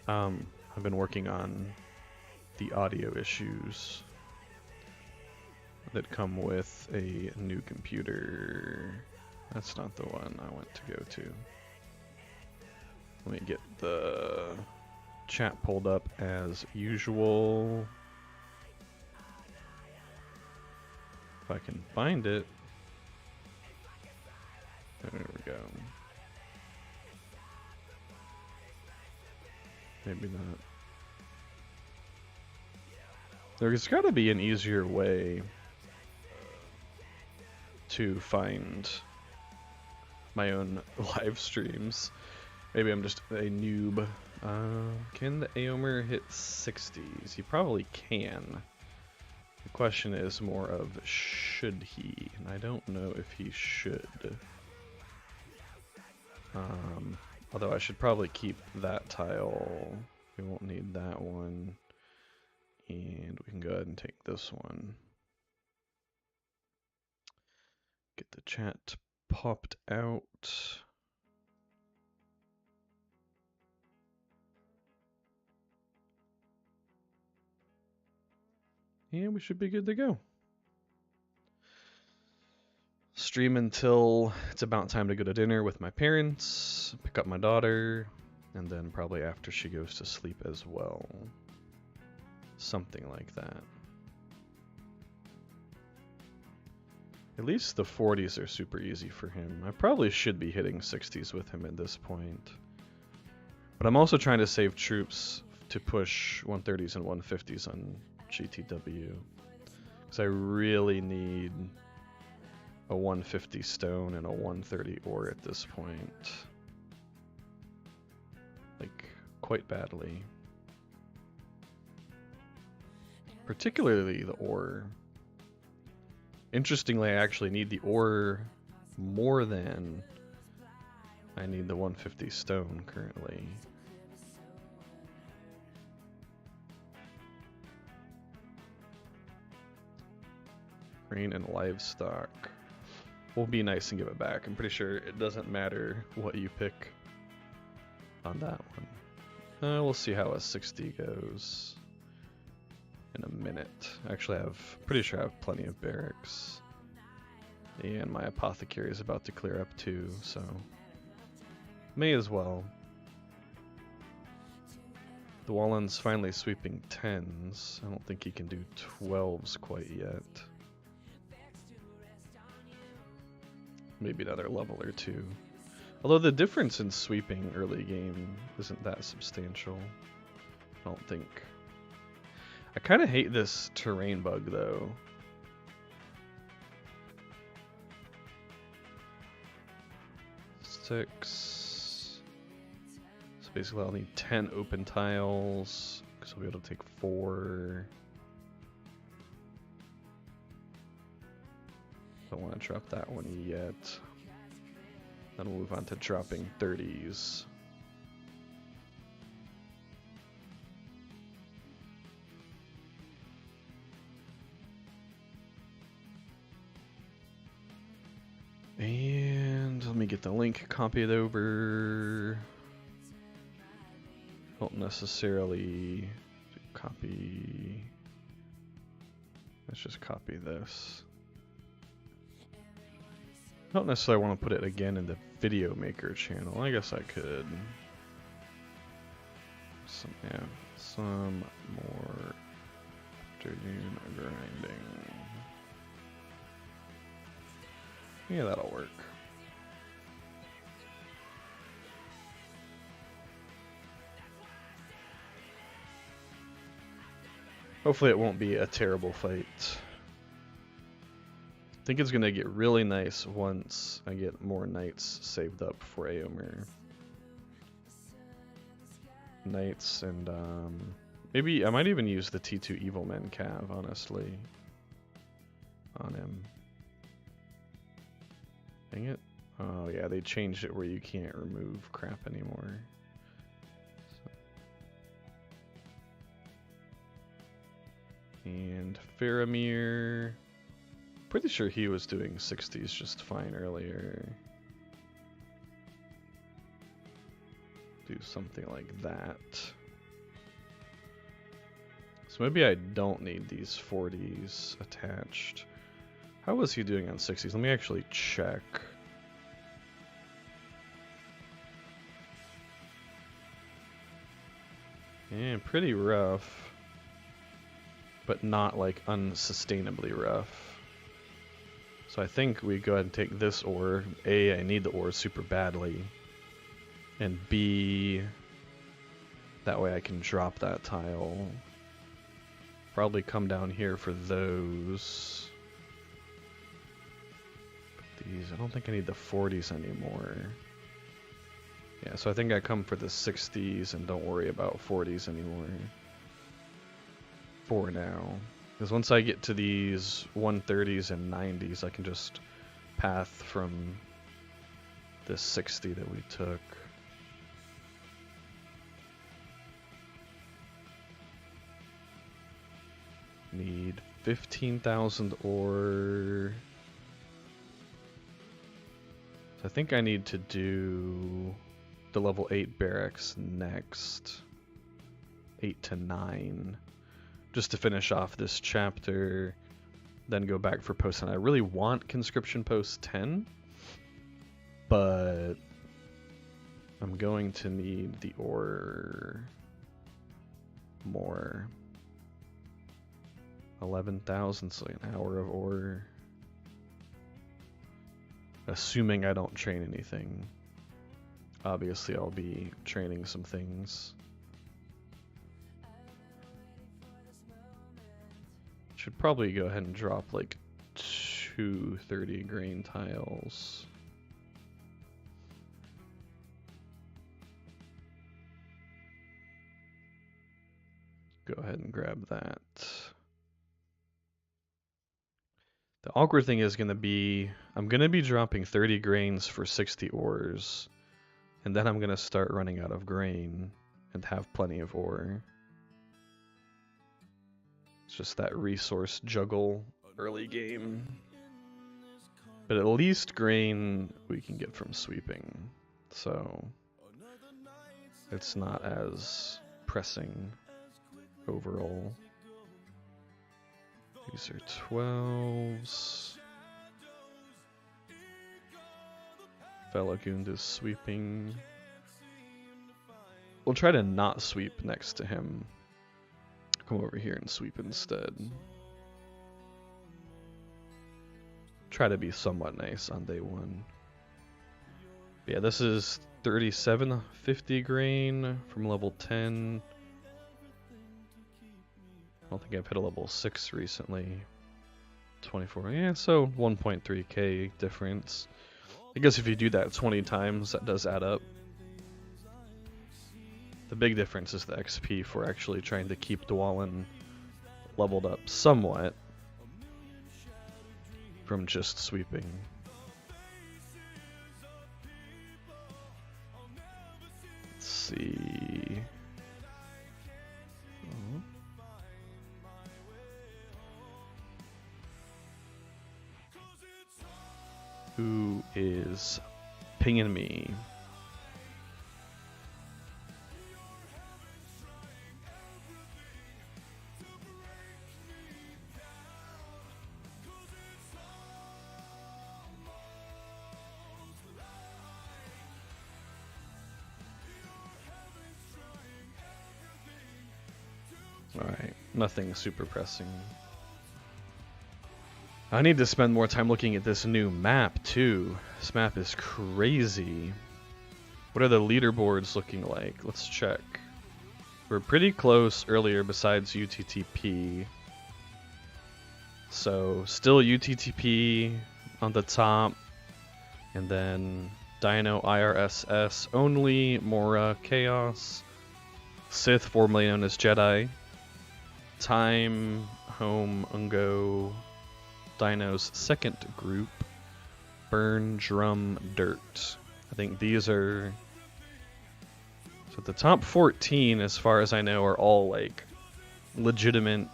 I've been working on the audio issues that come with a new computer. That's not the one I want to go to. Let me get the chat pulled up as usual. If I can find it. There we go. Maybe not. There's got to be an easier way to find my own live streams. Maybe I'm just a noob. Can the Aomer hit 60s? He probably can. The question is more of should he? And I don't know if he should. Although I should probably keep that tile. We won't need that one. And we can go ahead and take this one. Get the chat popped out. And we should be good to go. Stream until it's about time to go to dinner with my parents, pick up my daughter, and then probably after she goes to sleep as well. Something like that. At least the 40s are super easy for him. I probably should be hitting 60s with him at this point. But I'm also trying to save troops to push 130s and 150s on GTW. Because I really need a 150 stone and a 130 ore at this point. Like, quite badly. Particularly the ore. Interestingly, I actually need the ore more than I need the 150 stone currently. Grain and livestock. We'll be nice and give it back. I'm pretty sure it doesn't matter what you pick on that one. We'll see how a 60 goes in a minute. Actually, pretty sure I have plenty of barracks. And my apothecary is about to clear up too, so may as well. The Wallen's finally sweeping 10s. I don't think he can do 12s quite yet. Maybe another level or two. Although the difference in sweeping early game isn't that substantial, I don't think. I kind of hate this terrain bug though. Six. So basically I'll need 10 open tiles, because I'll be able to take 4. Don't want to drop that one yet. Then we'll move on to dropping 30s. And let me get the link copied over. Don't necessarily copy. Let's just copy this. I don't necessarily want to put it again in the video maker channel. I guess I could. Some more afternoon grinding. Yeah, that'll work. Hopefully it won't be a terrible fight. I think it's going to get really nice once I get more knights saved up for Aomer. Knights and maybe I might even use the T2 Evil Men Cav, honestly, on him. Dang it. Oh yeah, they changed it where you can't remove crap anymore. So. And Fararamir. Pretty sure he was doing 60s just fine earlier. Do something like that. So maybe I don't need these 40s attached. How was he doing on 60s? Let me actually check. Yeah, pretty rough. But not like unsustainably rough. So I think we go ahead and take this ore. A, I need the ore super badly. And B, that way I can drop that tile. Probably come down here for those. But these, I don't think I need the 40s anymore. Yeah, so I think I come for the 60s and don't worry about 40s anymore. For now. Because once I get to these 130s and 90s, I can just path from this 60 that we took. Need 15,000 ore. So I think I need to do the level 8 barracks next. 8 to 9. Just to finish off this chapter. Then go back for post 10. I really want conscription post 10. But I'm going to need the ore more. 11,000, so an hour of ore. Assuming I don't train anything. Obviously I'll be training some things. Should probably go ahead and drop like 2 30 grain tiles. Go ahead and grab that. The awkward thing is going to be, I'm going to be dropping 30 grains for 60 ores, and then I'm going to start running out of grain and have plenty of ore. It's just that resource juggle early game. But at least grain we can get from sweeping, so it's not as pressing overall. These are 12s. Felagund is sweeping. We'll try to not sweep next to him. Come over here and sweep instead. Try to be somewhat nice on day 1. Yeah, this is 3750 grain from level 10. I don't think I've hit a level 6 recently. 24, yeah, so 1.3k difference. I guess if you do that 20 times, that does add up. The big difference is the XP for actually trying to keep Dwalin leveled up somewhat from just sweeping. Let's see. Who is pinging me? Alright, nothing super pressing. I need to spend more time looking at this new map too. This map is crazy. What are the leaderboards looking like? Let's check. We're pretty close earlier besides UTTP. So still UTTP on the top. And then Dino IRSS only, Mora Chaos, Sith formerly known as Jedi, Time, Home, Ungo, Dino's second group, Burn, Drum, Dirt. I think these are... So the top 14, as far as I know, are all like legitimate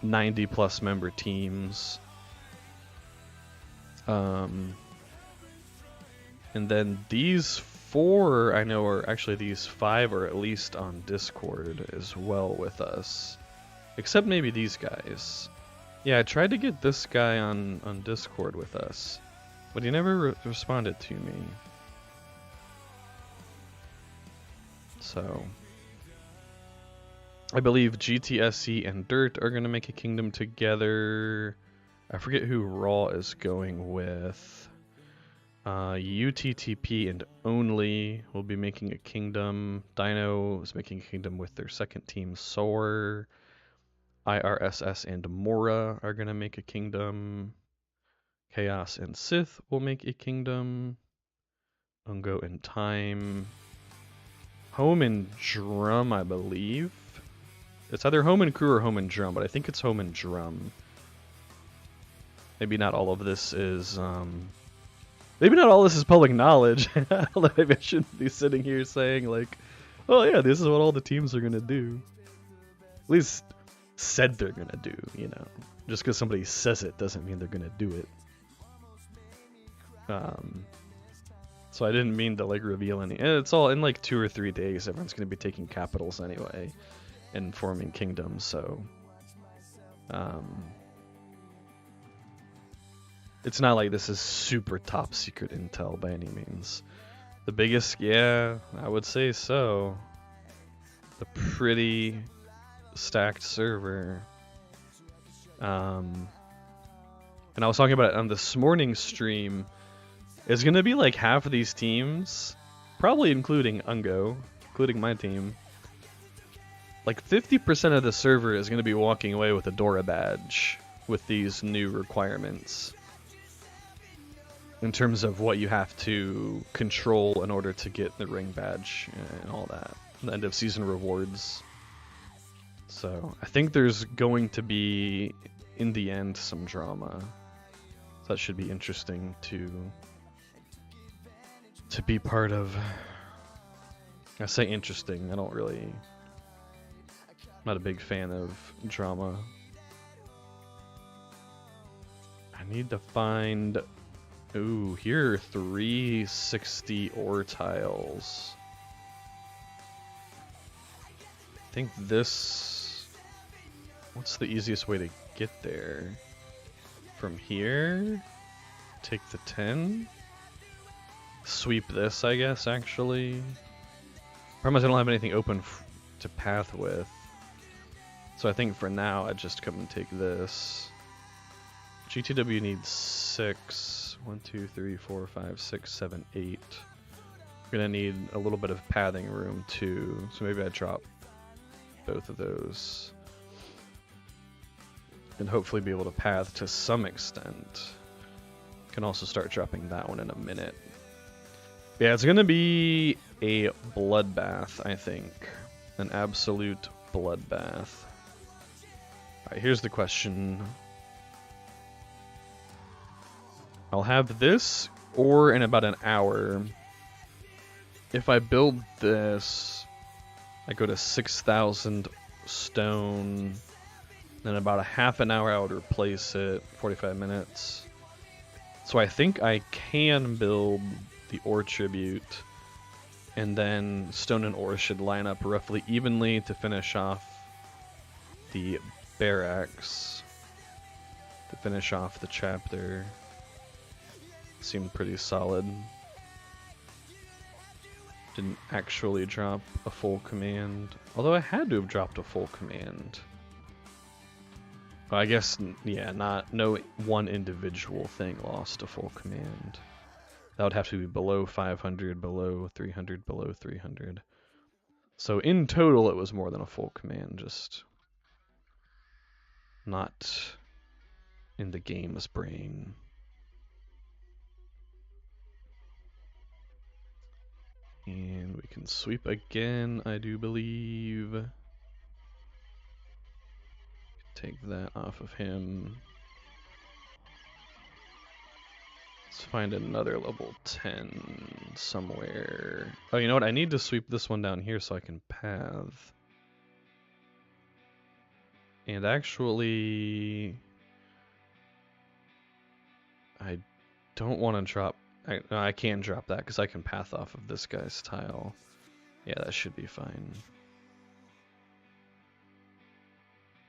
90 plus member teams. And then these 4 I know are actually, these 5 are at least on Discord as well with us. Except maybe these guys. Yeah, I tried to get this guy on Discord with us, but he never responded to me. So, I believe GTSC and Dirt are going to make a kingdom together. I forget who Raw is going with. UTTP and Only will be making a kingdom. Dino is making a kingdom with their second team, Soar. IRSS and Mora are going to make a kingdom. Chaos and Sith will make a kingdom. Ungo and Time. Home and Drum, I believe. It's either Home and Crew or Home and Drum, but I think it's Home and Drum. Maybe not all of this is maybe not all this is public knowledge. Maybe I shouldn't be sitting here saying like, oh yeah, this is what all the teams are gonna do. At least said they're gonna do, you know. Just because somebody says it doesn't mean they're gonna do it. So I didn't mean to like reveal any. It's all in like 2 or 3 days. Everyone's gonna be taking capitals anyway, and forming kingdoms. So, it's not like this is super top secret intel by any means. The biggest, yeah, I would say so. The pretty stacked server. And I was talking about it on this morning's stream. It's gonna be like half of these teams, probably including Ungo, including my team. Like 50% of the server is gonna be walking away with a Dora badge with these new requirements. In terms of what you have to control in order to get the ring badge and all that. The end of season rewards. So I think there's going to be, in the end, some drama. So that should be interesting to be part of. I say interesting, I don't really, I'm not a big fan of drama. I need to find, ooh, here are 360 ore tiles. I think this, what's the easiest way to get there? From here, take the 10. Sweep this, I guess, actually. Problem is I don't have anything open to path with. So I think for now I just come and take this. GTW needs 6. 1, 2, 3, 4, 5, 6, 7, 8. We're gonna need a little bit of pathing room too. So maybe I drop both of those. And hopefully be able to path to some extent. Can also start dropping that one in a minute. Yeah, it's gonna be a bloodbath, I think. An absolute bloodbath. Alright, here's the question. I'll have this, or in about an hour. If I build this, I go to 6,000 stone. Then about a half an hour I would replace it, 45 minutes. So I think I can build the ore tribute, and then stone and ore should line up roughly evenly to finish off the barracks, to finish off the chapter. Seemed pretty solid. Didn't actually drop a full command, although I had to have dropped a full command. Well, I guess, yeah, no one individual thing lost a full command. That would have to be below 500, below 300, below 300. So in total it was more than a full command, just not in the game's brain. And we can sweep again, I do believe. Take that off of him. Let's find another level 10 somewhere. Oh, you know what? I need to sweep this one down here so I can path. And actually, I don't want to drop. I can drop that because I can path off of this guy's tile. Yeah, that should be fine.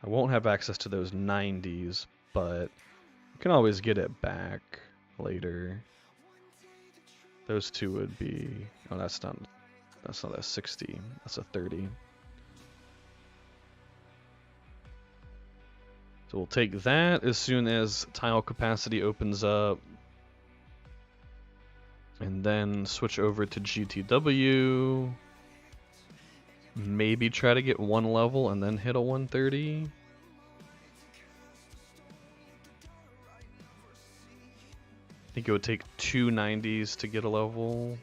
I won't have access to those 90s, but you can always get it back later. Those two would be... Oh, that's not a 60. That's a 30. So we'll take that as soon as tile capacity opens up. And then switch over to GTW. Maybe try to get one level and then hit a 130. I think it would take 2 90s to get a level,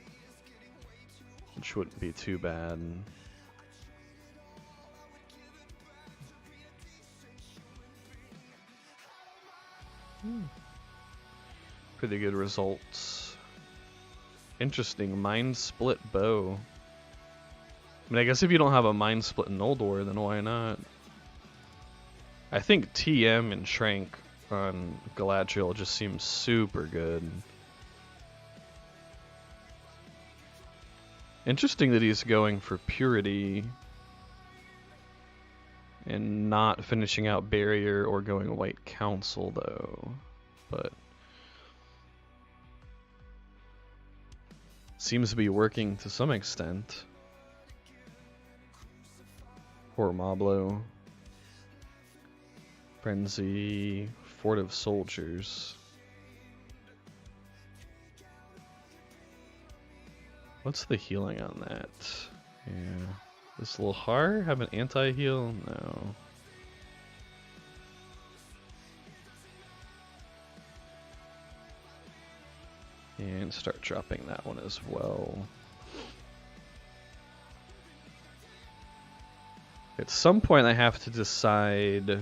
which wouldn't be too bad. Pretty good results. Interesting, mind split bow. I mean, I guess if you don't have a mind split in Mordor, then why not? I think TM and Shrank on Galadriel just seems super good. Interesting that he's going for purity and not finishing out barrier or going white council though, but seems to be working to some extent. Poor Moblo. Frenzy, Fort of Soldiers. What's the healing on that? Yeah. Does Lohar have an anti-heal? No. And start dropping that one as well. At some point I have to decide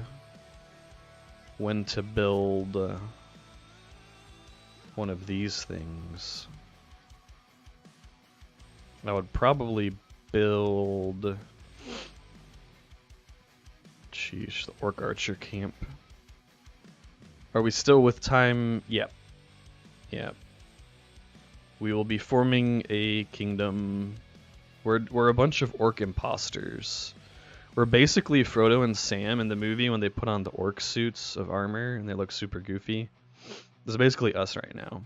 when to build one of these things. I would probably build... Sheesh, the Orc Archer camp. Are we still with time? Yep. Yep. We will be forming a kingdom. We're a bunch of orc imposters. We're basically Frodo and Sam in the movie when they put on the orc suits of armor and they look super goofy. This is basically us right now.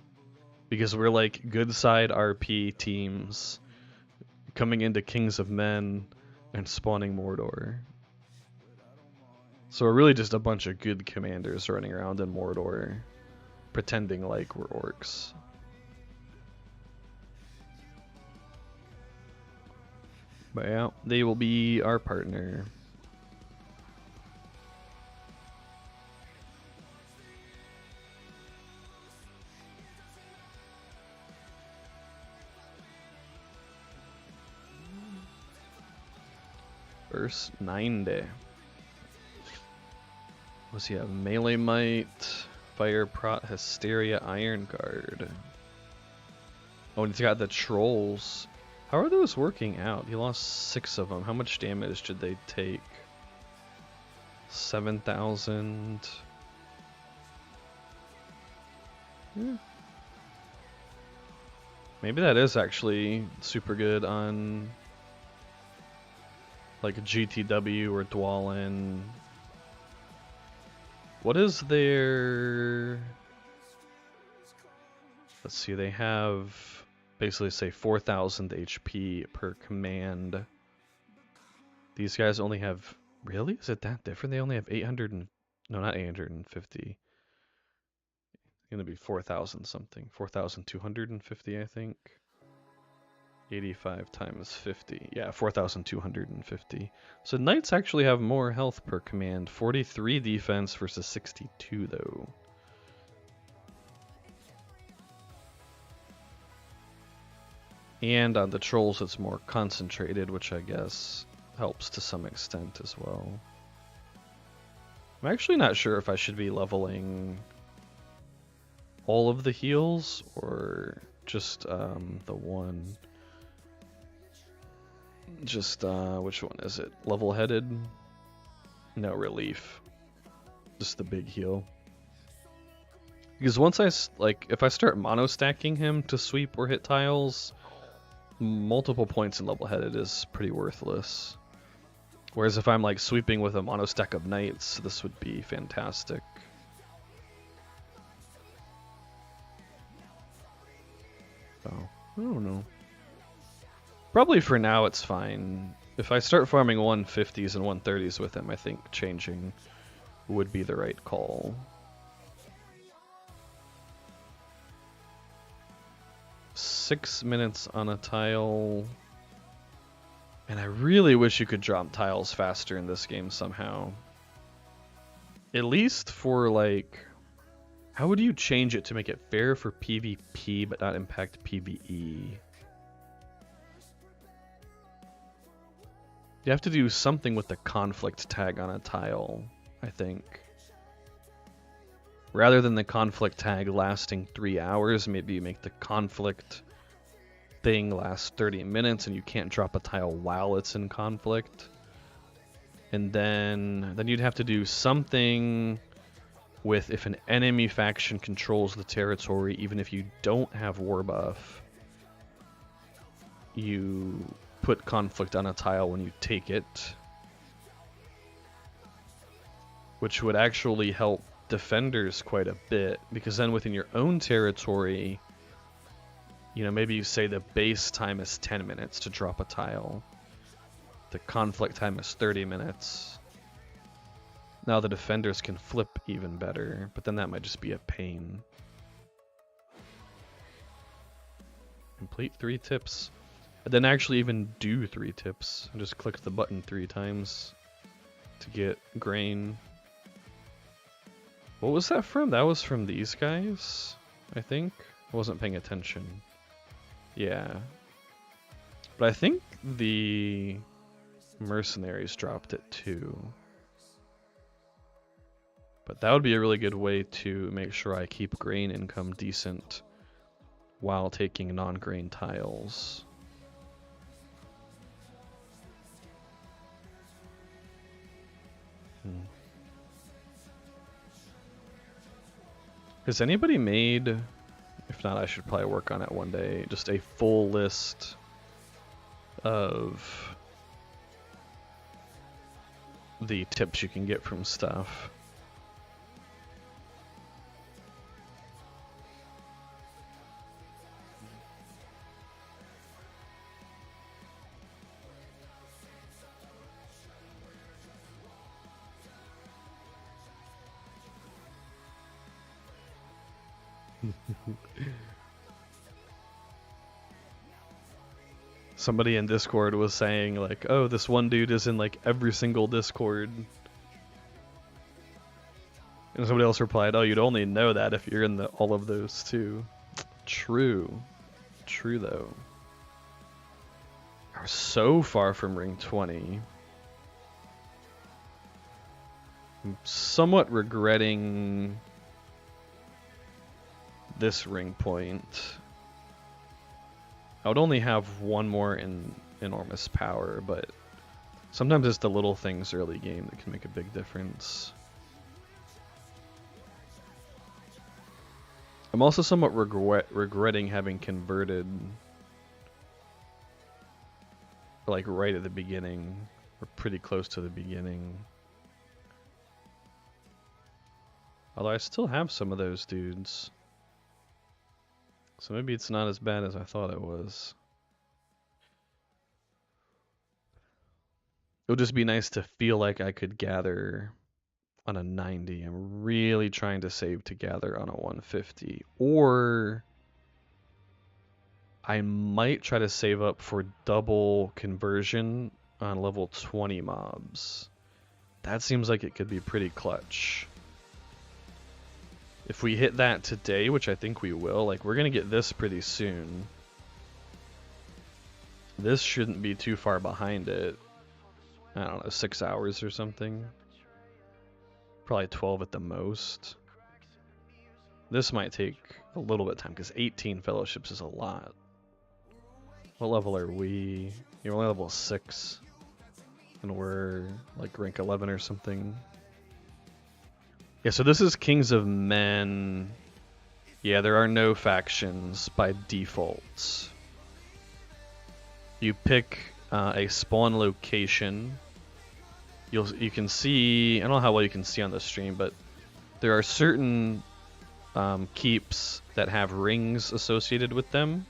Because we're like good side RP teams coming into Kings of Men and spawning Mordor. So we're really just a bunch of good commanders running around in Mordor pretending like we're orcs. But yeah, they will be our partner. Verse 90. What's he have? Melee Might, Fire Prot, Hysteria, Iron Guard. Oh, and he's got the Trolls. How are those working out? He lost 6 of them. How much damage did they take? 7,000. Yeah. Maybe that is actually super good on like a GTW or Dwalin. What is their... Let's see, they have basically say 4,000 HP per command. These guys only have... Really? Is it that different? They only have 800 and... No, not 850. It's gonna be 4,000 something. 4,250, I think. 85 times 50. Yeah, 4,250. So knights actually have more health per command. 43 defense versus 62 though. And on the trolls it's more concentrated, which I guess helps to some extent as well. I'm actually not sure if I should be leveling all of the heals or just the one. Just, which one is it? Level-headed? No, relief. Just the big heal. Because once I, like, if I start mono-stacking him to sweep or hit tiles, multiple points in level-headed is pretty worthless. Whereas if I'm like sweeping with a mono stack of knights, this would be fantastic. So, I don't know. Probably for now it's fine. If I start farming 150s and 130s with him, I think changing would be the right call. Six minutes on a tile. And I really wish you could drop tiles faster in this game somehow. At least for like... How would you change it to make it fair for PvP but not impact PvE? You have to do something with the conflict tag on a tile, I think. Rather than the conflict tag lasting 3 hours, maybe you make the conflict thing last 30 minutes and you can't drop a tile while it's in conflict. And then you'd have to do something with if an enemy faction controls the territory, even if you don't have war buff, you put conflict on a tile when you take it, which would actually help defenders quite a bit, because then within your own territory, you know, maybe you say the base time is 10 minutes to drop a tile, the conflict time is 30 minutes. Now the defenders can flip even better, but then that might just be a pain. Complete 3 tips. I didn't actually even do 3 tips. I just clicked the button 3 times to get grain. What was that from? That was from these guys, I think. I wasn't paying attention. Yeah. But I think the mercenaries dropped it too. But that would be a really good way to make sure I keep grain income decent while taking non-grain tiles. Has anybody made, if not I should probably work on it one day, just a full list of the tips you can get from stuff? Somebody in Discord was saying like, oh, this one dude is in like every single Discord. And somebody else replied, oh, you'd only know that if you're in all of those too. True. True though. We're so far from ring 20. I'm somewhat regretting this ring point. I would only have one more in enormous power, but sometimes it's the little things early game that can make a big difference. I'm also somewhat regretting having converted like right at the beginning, or pretty close to the beginning. Although I still have some of those dudes. So maybe it's not as bad as I thought it was. It would just be nice to feel like I could gather on a 90. I'm really trying to save to gather on a 150. Or I might try to save up for double conversion on level 20 mobs. That seems like it could be pretty clutch. If we hit that today, which I think we will, like we're gonna get this pretty soon. This shouldn't be too far behind it. I don't know, 6 hours or something. Probably 12 at the most. This might take a little bit of time because 18 fellowships is a lot. What level are we? You're only level 6. And we're like rank 11 or something. Yeah, so this is Kings of Men. Yeah, there are no factions by default. You pick a spawn location, you can see, I don't know how well you can see on the stream, but there are certain keeps that have rings associated with them,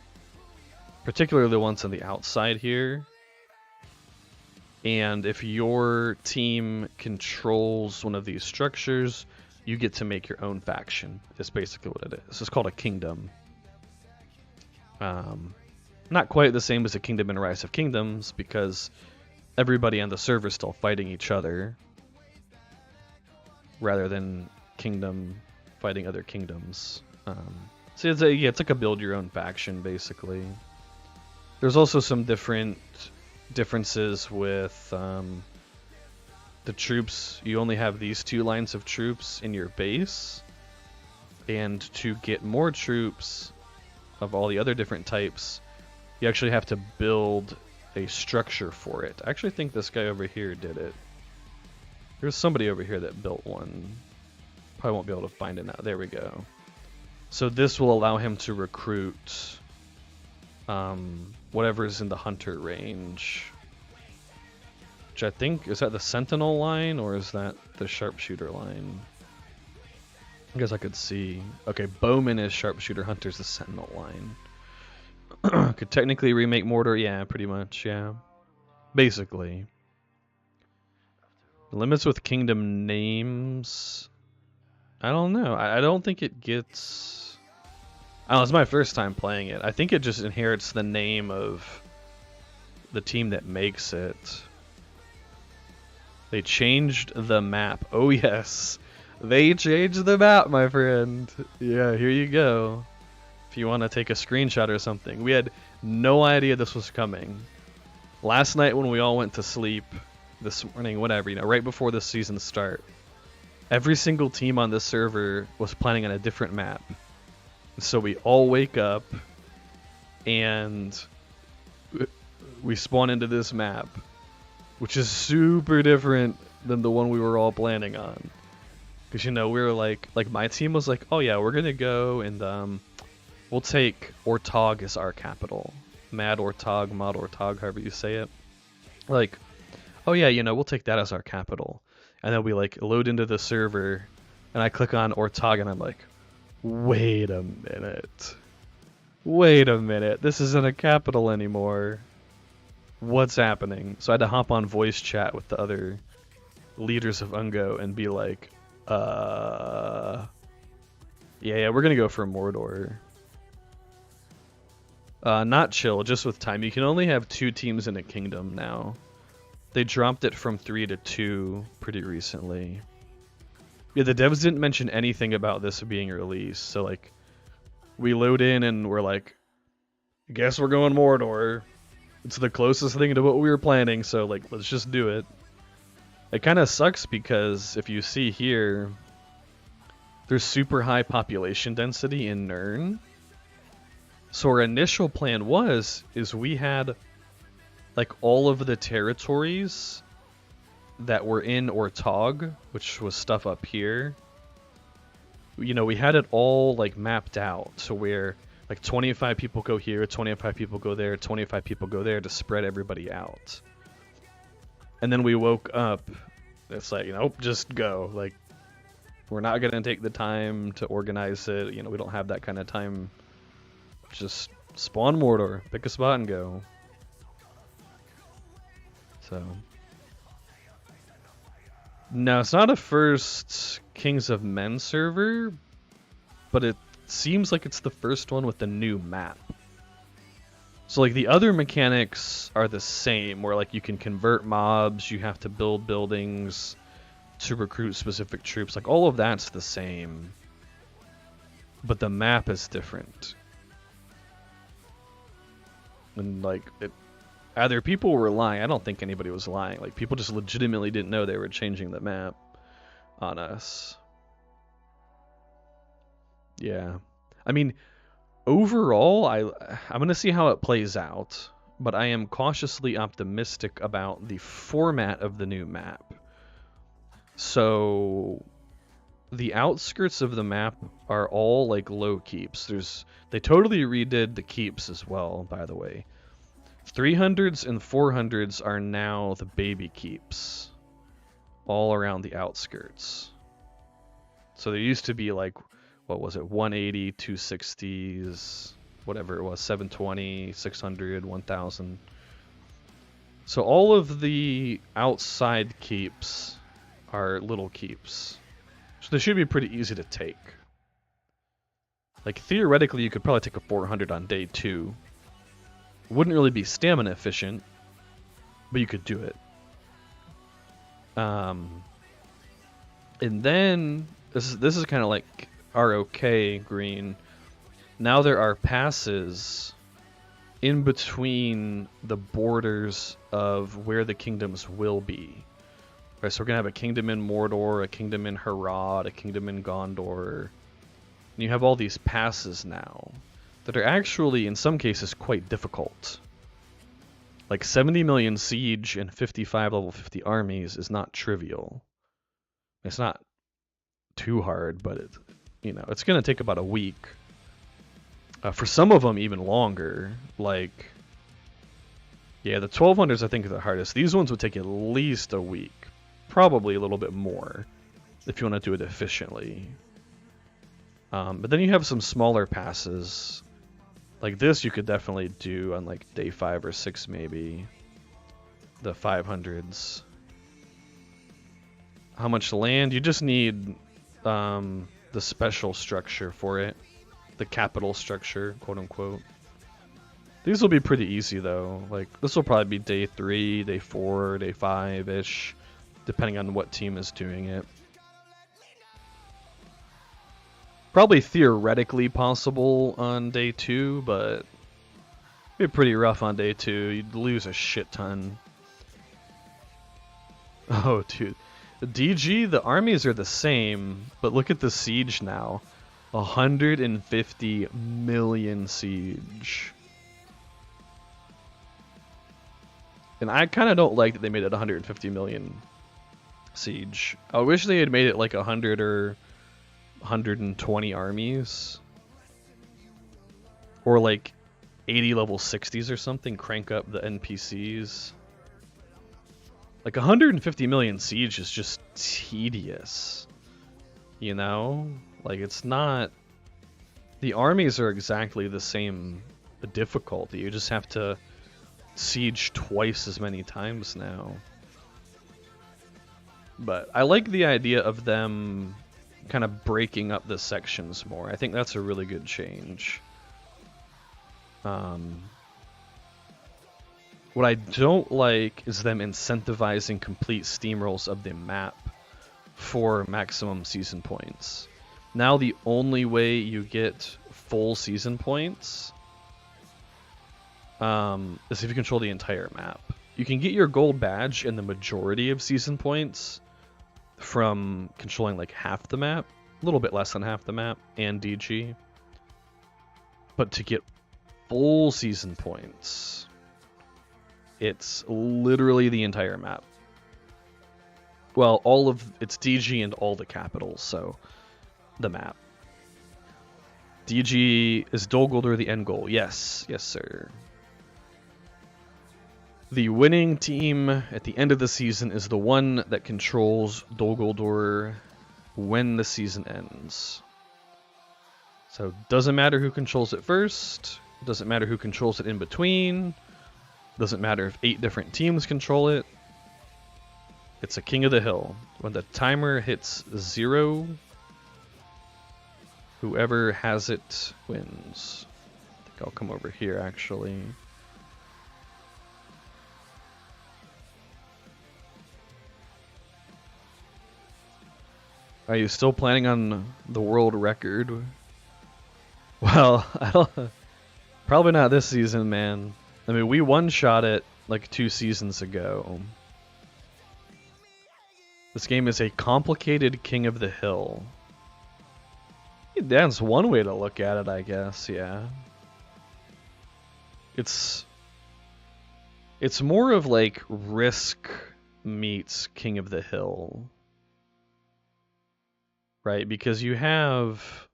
particularly the ones on the outside here. And if your team controls one of these structures, you get to make your own faction. That's basically what it is. It's called a kingdom. Not quite the same as a kingdom in Rise of Kingdoms, because everybody on the server is still fighting each other, rather than kingdom fighting other kingdoms. So it's like a build your own faction, basically. There's also some differences with the troops. You only have these 2 lines of troops in your base, and to get more troops of all the other different types, you actually have to build a structure for it. I actually think this guy over here did it. There's somebody over here that built one. Probably won't be able to find it now. There we go. So this will allow him to recruit whatever's in the hunter range. Which I think, is that the sentinel line or is that the sharpshooter line? I guess I could see. Okay, bowman is sharpshooter, hunter's the sentinel line. Could technically remake Mordor, yeah, pretty much, yeah. Basically. Limits with kingdom names. I don't know. I don't think it gets... I don't know, it's my first time playing it. I think it just inherits the name of the team that makes it. They changed the map. Oh yes. They changed the map, my friend. Yeah, here you go. If you want to take a screenshot or something. We had no idea this was coming. Last night when we all went to sleep, this morning, whatever, you know, right before the season start, every single team on this server was planning on a different map. So we all wake up and we spawn into this map, which is super different than the one we were all planning on. Because, you know, we were like my team was like, oh yeah, we're going to go and we'll take Ortog as our capital. Mad Ortog, Mod Ortog, however you say it. Like, oh yeah, you know, we'll take that as our capital. And then we like load into the server and I click on Ortog and I'm like, wait a minute. Wait a minute. This isn't a capital anymore. What's happening? So I had to hop on voice chat with the other leaders of Ungo and be like, yeah, we're gonna go for Mordor. Not chill, just with time. You can only have 2 teams in a kingdom now. They dropped it from 3 to 2 pretty recently. Yeah, the devs didn't mention anything about this being released, so like, we load in and we're like, guess we're going Mordor. It's the closest thing to what we were planning, so like, let's just do it. It kind of sucks because if you see here, there's super high population density in Nirn. So our initial plan is we had like all of the territories that were in Ortog, which was stuff up here. You know, we had it all like mapped out so where like 25 people go here, 25 people go there, 25 people go there to spread everybody out. And then we woke up, it's like, nope, just go. Like, we're not gonna take the time to organize it. You know, we don't have that kind of time. Just spawn Mordor, pick a spot and go. So, no, it's not a first Kings of Men server, but it seems like it's the first one with the new map. So like the other mechanics are the same, where like you can convert mobs, you have to build buildings to recruit specific troops, like all of that's the same, but the map is different. And like either people were lying. I don't think anybody was lying. Like people just legitimately didn't know they were changing the map on us. Yeah. I mean, overall, I'm going to see how it plays out, but I am cautiously optimistic about the format of the new map. So the outskirts of the map are all like low keeps. They totally redid the keeps as well, by the way. 300s and 400s are now the baby keeps. all around the outskirts. So there used to be like, what was it, 180, 260s, whatever it was, 720, 600, 1000. So all of the outside keeps are little keeps. So they should be pretty easy to take. Like theoretically you could probably take a 400 on day 2. Wouldn't really be stamina efficient, but you could do it. And then this is kind of like ROK green. Now there are passes in between the borders of where the kingdoms will be. Right, so we're gonna have a kingdom in Mordor, a kingdom in Harad, a kingdom in Gondor. And you have all these passes now that are actually, in some cases, quite difficult. Like 70 million siege and 55 level 50 armies is not trivial. It's not too hard, but it's gonna take about a week. For some of them, even longer. Like, yeah, the 1200s I think are the hardest. These ones would take at least a week, probably a little bit more, if you want to do it efficiently. But then you have some smaller passes. Like this you could definitely do on like day 5 or 6 maybe. The 500s. How much land? You just need the special structure for it. The capital structure, quote unquote. These will be pretty easy though. Like this will probably be day 3, day 4, day 5-ish, depending on what team is doing it. Probably theoretically possible on day 2, but it'd be pretty rough on day 2. You'd lose a shit ton. Oh, dude. The DG, the armies are the same, but look at the siege now. 150 million siege. And I kind of don't like that they made it 150 million siege. I wish they had made it like 100 or 120 armies. Or like 80 level 60s or something, crank up the NPCs. Like 150 million siege is just tedious. You know? Like it's not... The armies are exactly the same difficulty. You just have to siege twice as many times now. But I like the idea of them kind of breaking up the sections more. I think that's a really good change. What I don't like is them incentivizing complete steamrolls of the map for maximum season points. Now the only way you get full season points is if you control the entire map. You can get your gold badge and the majority of season points from controlling like half the map, a little bit less than half the map, and DG. But to get full season points, it's literally the entire map. Well, it's DG and all the capitals, so the map. DG is Dol Guldur the end goal. Yes, yes sir. The winning team at the end of the season is the one that controls Dol Guldur when the season ends. So doesn't matter who controls it first, doesn't matter who controls it in between, doesn't matter if 8 different teams control it. It's a king of the hill. When the timer hits 0, whoever has it wins. I think I'll come over here actually. Are you still planning on the world record? Well, probably not this season, man. I mean, we one-shot it like 2 seasons ago. This game is a complicated king of the hill. That's one way to look at it, I guess, yeah. It's more of like Risk meets King of the Hill. Right, because you have,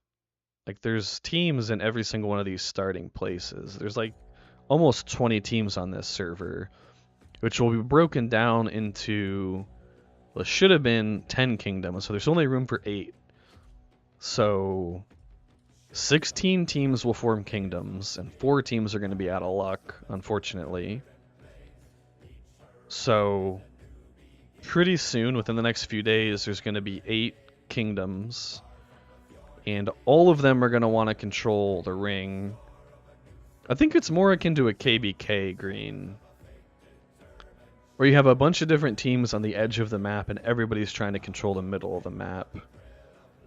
like, there's teams in every single one of these starting places. There's like almost 20 teams on this server, which will be broken down into Well, it should have been 10 kingdoms, so there's only room for 8. So 16 teams will form kingdoms, and 4 teams are going to be out of luck, unfortunately. So pretty soon, within the next few days, there's going to be 8 kingdoms, and all of them are going to want to control the ring. I think it's more akin to a KBK green, where you have a bunch of different teams on the edge of the map, and everybody's trying to control the middle of the map,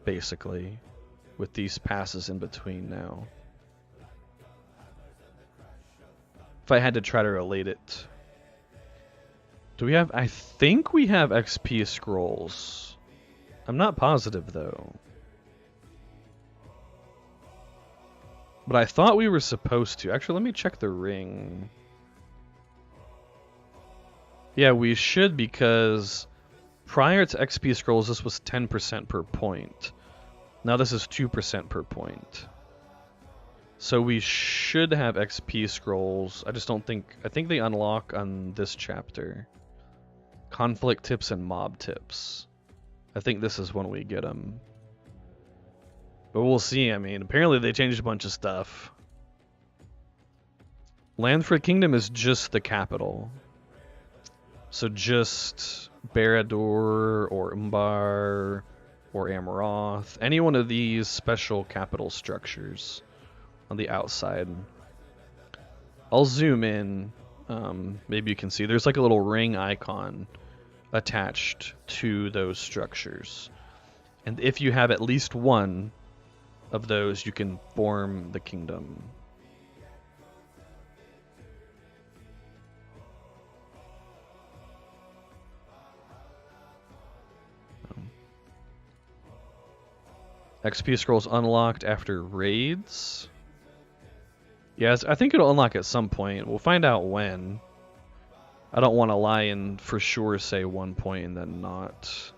basically, with these passes in between now. If I had to try to relate it. Do we have... I think we have XP scrolls. I'm not positive, though. But I thought we were supposed to. Actually, let me check the ring. Yeah, we should, because prior to XP scrolls, this was 10% per point. Now this is 2% per point. So we should have XP scrolls. I just don't think... I think they unlock on this chapter. Conflict tips and mob tips. I think this is when we get them. But we'll see. I mean, apparently they changed a bunch of stuff. Land for a Kingdom is just the capital. So just Barad-dûr or Umbar or Amaroth. Any one of these special capital structures on the outside. I'll zoom in. Maybe you can see. There's like a little ring icon attached to those structures. And if you have at least one of those, you can form the kingdom. XP scrolls unlocked after raids. Yes, I think it'll unlock at some point. We'll find out when. I don't want to lie and for sure say one point and then not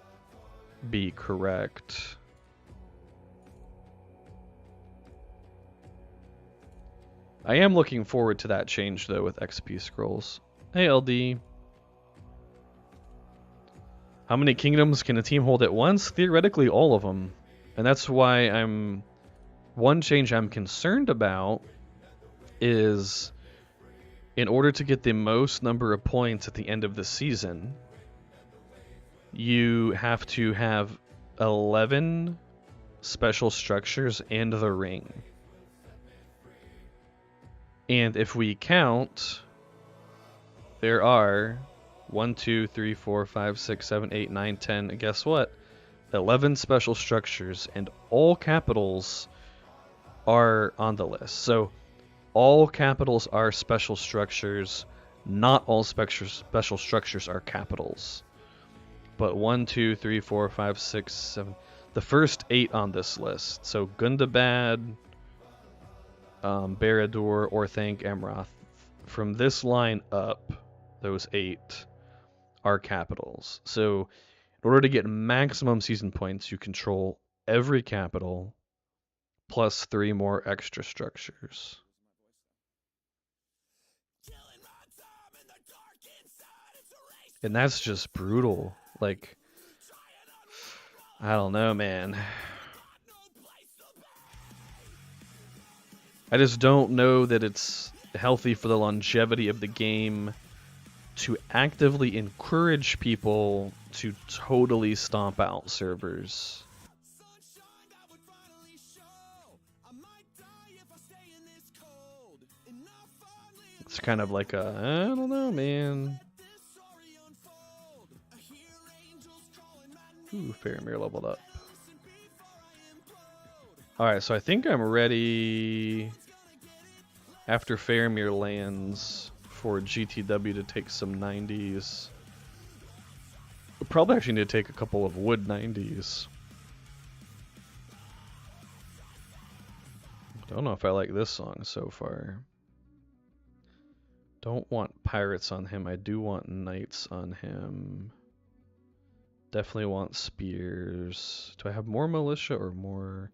be correct. I am looking forward to that change though with XP scrolls. Hey LD. How many kingdoms can a team hold at once? Theoretically all of them. And that's why one change I'm concerned about is in order to get the most number of points at the end of the season, you have to have 11 special structures and the ring. And if we count, there are 1, 2, 3, 4, 5, 6, 7, 8, 9, 10, and guess what? 11 special structures, and all capitals are on the list. So all capitals are special structures. Not all special structures are capitals. But 1, 2, 3, 4, 5, 6, 7. The first 8 on this list. So Gundabad, Barad-dûr, Orthanc, Amaroth. From this line up, those 8 are capitals. So in order to get maximum season points, you control every capital plus 3 more extra structures. And that's just brutal. Like, I don't know, man. I just don't know that it's healthy for the longevity of the game to actively encourage people to totally stomp out servers. It's kind of like a, I don't know, man. Ooh, Fararamir leveled up. Alright, so I think I'm ready after Fararamir lands for GTW to take some 90s. We'll probably actually need to take a couple of wood 90s. Don't know if I like this song so far. Don't want pirates on him. I do want knights on him. Definitely want spears. Do I have more militia or more?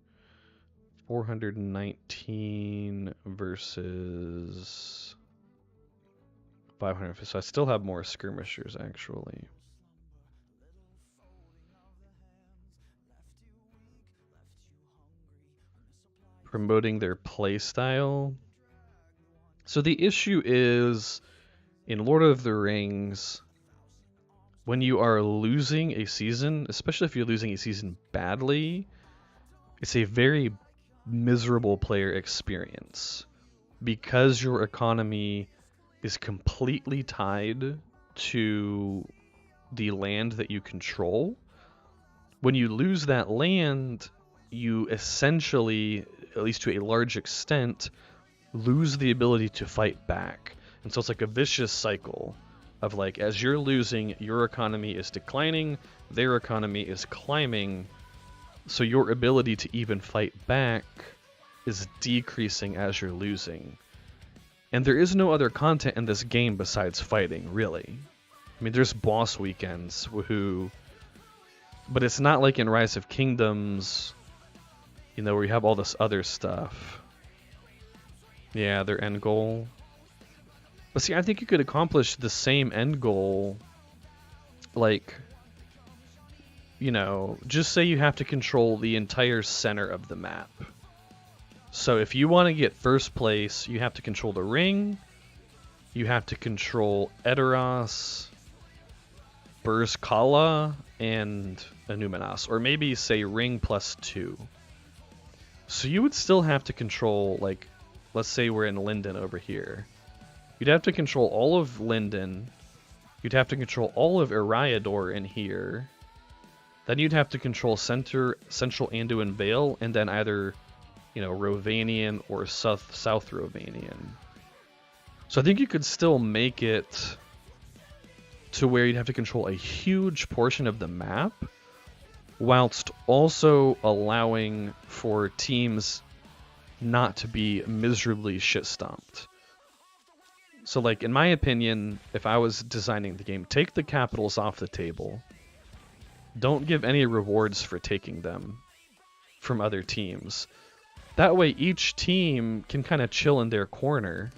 419 versus 500. So I still have more skirmishers, actually. promoting their playstyle. So the issue is, in Lord of the Rings, when you are losing a season, especially if you're losing a season badly, it's a very miserable player experience because your economy is completely tied to the land that you control. When you lose that land, you essentially, at least to a large extent, lose the ability to fight back. And so it's like a vicious cycle of like, as you're losing, your economy is declining, their economy is climbing, so your ability to even fight back is decreasing as you're losing. And there is no other content in this game besides fighting, really. I mean, there's boss weekends, woohoo. But it's not like in Rise of Kingdoms, you know, where you have all this other stuff. Yeah, their end goal. But see, I think you could accomplish the same end goal, like, you know, just say you have to control the entire center of the map. So if you want to get first place, you have to control the ring, you have to control Edoras, Burskala, and Anuminas, or maybe say ring plus 2. So you would still have to control, like, let's say we're in Linden over here. You'd have to control all of Linden. You'd have to control all of Eriador in here. Then you'd have to control Central Anduin Vale, and then either, you know, Rovanian or South Rovanian. So I think you could still make it to where you'd have to control a huge portion of the map, whilst also allowing for teams not to be miserably shit-stomped. So, like, in my opinion, if I was designing the game, take the capitals off the table. Don't give any rewards for taking them from other teams. That way each team can kind of chill in their corner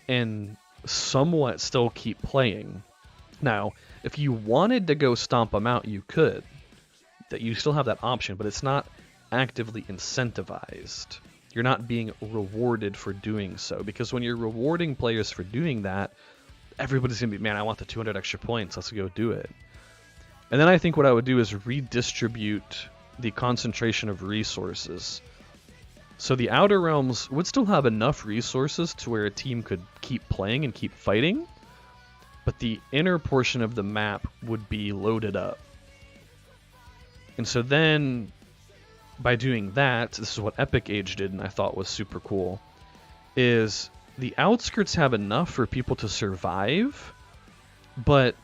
and somewhat still keep playing. Now, if you wanted to go stomp them out, you could. That you still have that option, but it's not actively incentivized. You're not being rewarded for doing so, because when you're rewarding players for doing that, everybody's going to be, man, I want the 200 extra points, let's go do it. And then I think what I would do is redistribute the concentration of resources. So the Outer Realms would still have enough resources to where a team could keep playing and keep fighting, but the inner portion of the map would be loaded up. And so then, by doing that, this is what Epic Age did and I thought was super cool, is the outskirts have enough for people to survive, but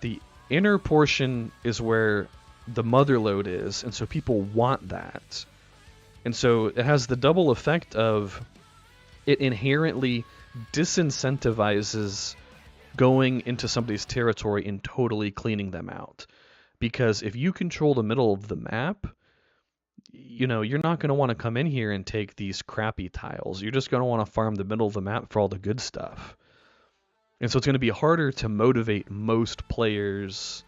the inner portion is where the mother lode is, and so people want that. And so it has the double effect of it inherently disincentivizes going into somebody's territory and totally cleaning them out. Because if you control the middle of the map, you know, you're not going to want to come in here and take these crappy tiles. You're just going to want to farm the middle of the map for all the good stuff. And so it's going to be harder to motivate most players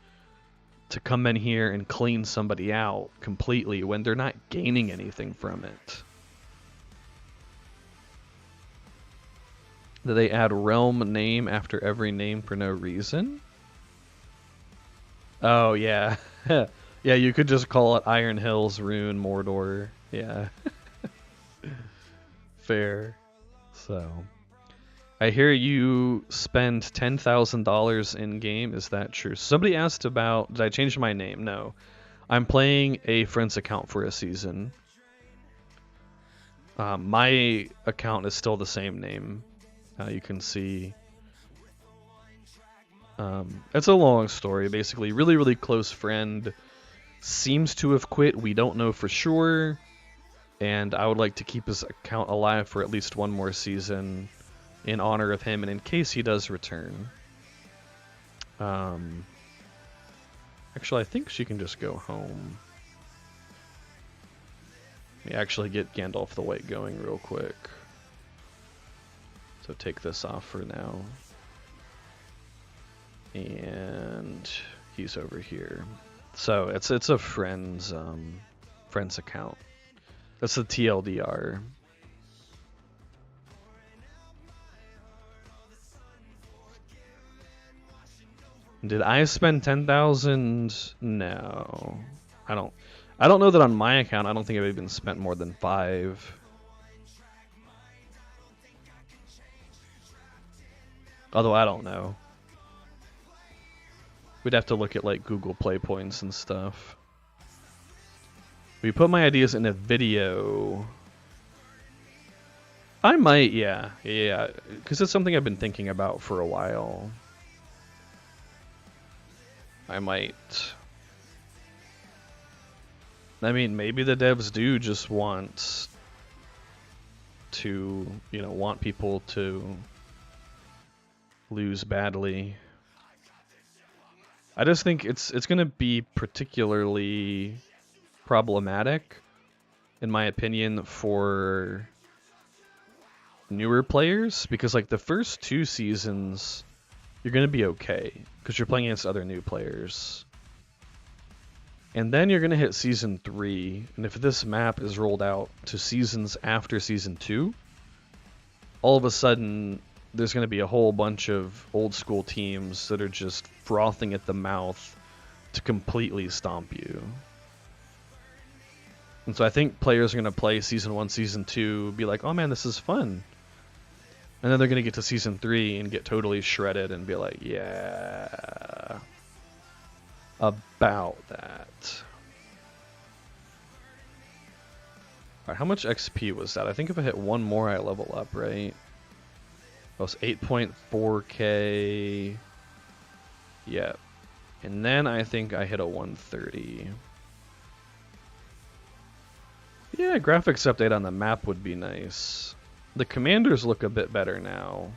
to come in here and clean somebody out completely when they're not gaining anything from it. Do they add realm name after every name for no reason? Oh, yeah. Yeah, you could just call it Iron Hills, Rune, Mordor. Yeah. Fair. So, I hear you spend $10,000 in game. Is that true? Somebody asked about, did I change my name? No. I'm playing a friend's account for a season. My account is still the same name. You can see. It's a long story, basically. Really, really close friend seems to have quit. We don't know for sure. And I would like to keep his account alive for at least one more season in honor of him and in case he does return. Actually, I think she can just go home. Let me actually get Gandalf the White going real quick. So take this off for now. And he's over here. So it's a friend's account. That's the TLDR. Did I spend 10,000? No. I don't know that on my account. I don't think I've even spent more than 5. Although I don't know. We'd have to look at like Google Play points and stuff. We put my ideas in a video. I might, yeah, because it's something I've been thinking about for a while. I might. I mean, maybe the devs do just want to, you know, want people to lose badly. I just think it's going to be particularly problematic, in my opinion, for newer players, because like the first 2 seasons you're going to be okay because you're playing against other new players. And then you're going to hit season 3, and if this map is rolled out to seasons after season 2, all of a sudden there's going to be a whole bunch of old school teams that are just frothing at the mouth to completely stomp you. And so I think players are going to play season 1, season 2, be like, oh man, this is fun. And then they're going to get to season 3 and get totally shredded and be like, yeah, about that. Alright, how much XP was that? I think if I hit one more, I level up, right? That was 8.4k. Yeah. And then I think I hit a 130. Yeah, graphics update on the map would be nice. The commanders look a bit better now.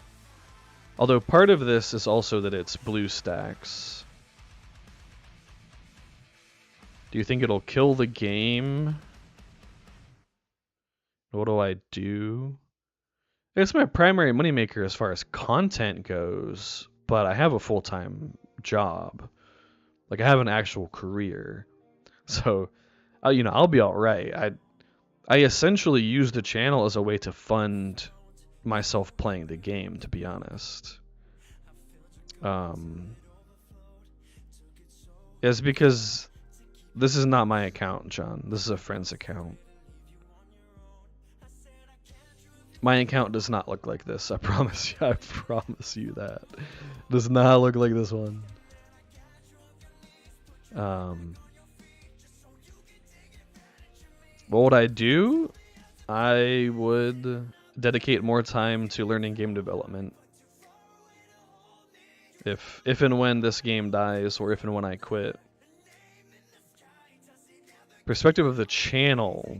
Although part of this is also that it's blue stacks. Do you think it'll kill the game? What do I do? It's my primary moneymaker as far as content goes, but I have a full-time job. Like, I have an actual career. So, you know, I'll be alright. I essentially use the channel as a way to fund myself playing the game, to be honest. It's because this is not my account, John. This is a friend's account. My account does not look like this. I promise you. I promise you that. It does not look like this one. What would I do? I would dedicate more time to learning game development. If and when this game dies, or if and when I quit. Perspective of the channel.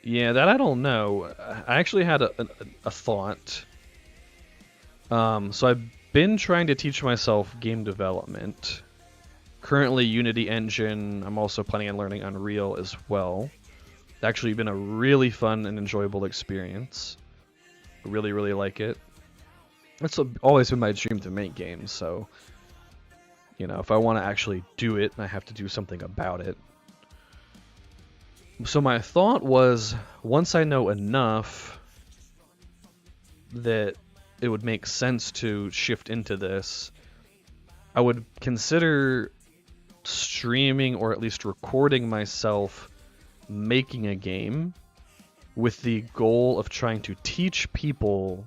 Yeah, that I don't know. I actually had a thought. So I've been trying to teach myself game development. Currently Unity Engine. I'm also planning on learning Unreal as well. It's actually been a really fun and enjoyable experience. I really, really like it. It's always been my dream to make games, so you know, if I want to actually do it, I have to do something about it. So my thought was, once I know enough that it would make sense to shift into this, I would consider streaming or at least recording myself making a game with the goal of trying to teach people,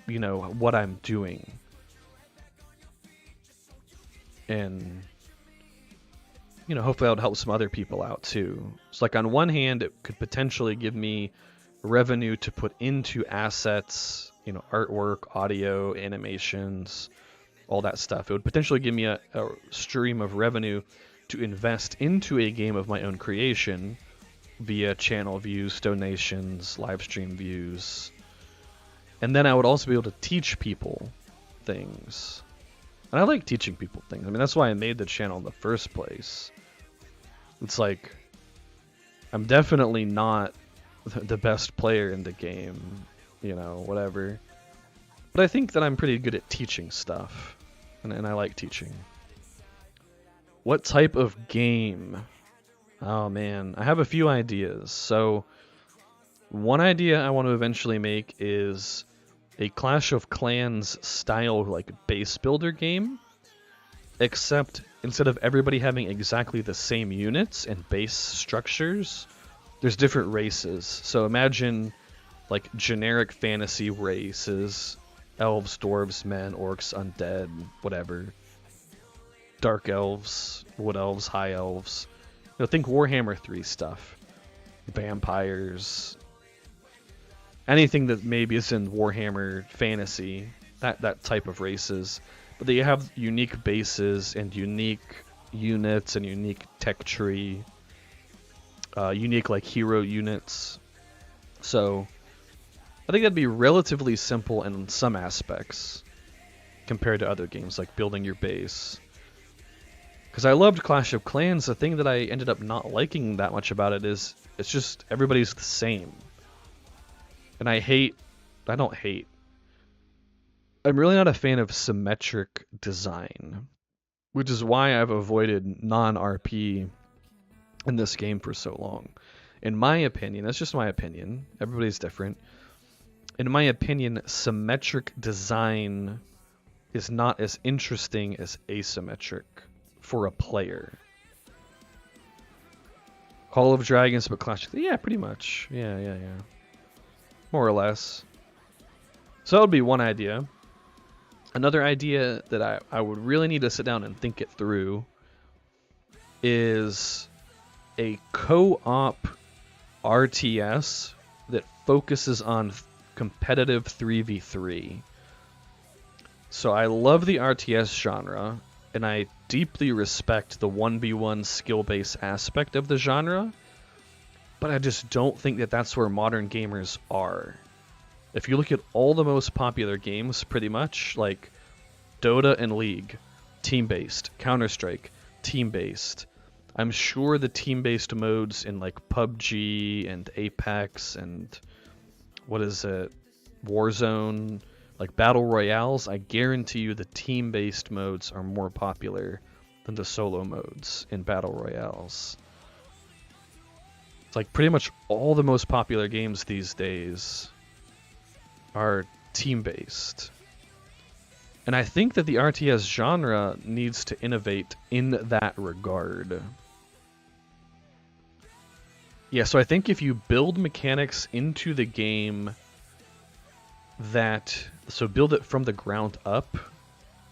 you know, what I'm doing. And you know, hopefully that would help some other people out too. So like on one hand, it could potentially give me revenue to put into assets, you know, artwork, audio, animations, all that stuff. It would potentially give me a stream of revenue to invest into a game of my own creation via channel views, donations, live stream views. And then I would also be able to teach people things. And I like teaching people things. I mean, that's why I made the channel in the first place. It's like, I'm definitely not the best player in the game, you know, whatever. But I think that I'm pretty good at teaching stuff. And I like teaching. What type of game? Oh man, I have a few ideas. So, One idea I want to eventually make is a Clash of Clans style like base builder game, except instead of everybody having exactly the same units and base structures, there's different races. So imagine like generic fantasy races: elves, dwarves, men, orcs, undead, whatever. Dark elves, wood elves, high elves. You know, think Warhammer 3 stuff. Vampires. Anything that maybe is in Warhammer fantasy, that type of races. But they have unique bases and unique units and unique tech tree. Unique like hero units. So I think that'd be relatively simple in some aspects compared to other games like building your base. Because I loved Clash of Clans, the thing that I ended up not liking that much about it is it's just everybody's the same. And I'm really not a fan of symmetric design, which is why I've avoided non-RP in this game for so long. In my opinion, that's just my opinion, everybody's different. In my opinion, symmetric design is not as interesting as asymmetric for a player. Call of Dragons, but Clash. Yeah, pretty much. Yeah. More or less. So that would be one idea. Another idea that I would really need to sit down and think it through is a co-op RTS that focuses on competitive 3v3. So I love the RTS genre, and I deeply respect the 1v1 skill-based aspect of the genre, but I just don't think that that's where modern gamers are. If you look at all the most popular games, pretty much, like Dota and League, team-based, Counter-Strike, team-based. I'm sure the team-based modes in like PUBG and Apex and what is it, Warzone, like Battle Royales, I guarantee you the team-based modes are more popular than the solo modes in Battle Royales. It's like pretty much all the most popular games these days are team-based. And I think that the RTS genre needs to innovate in that regard. Yeah, so I think if you build mechanics into the game so build it from the ground up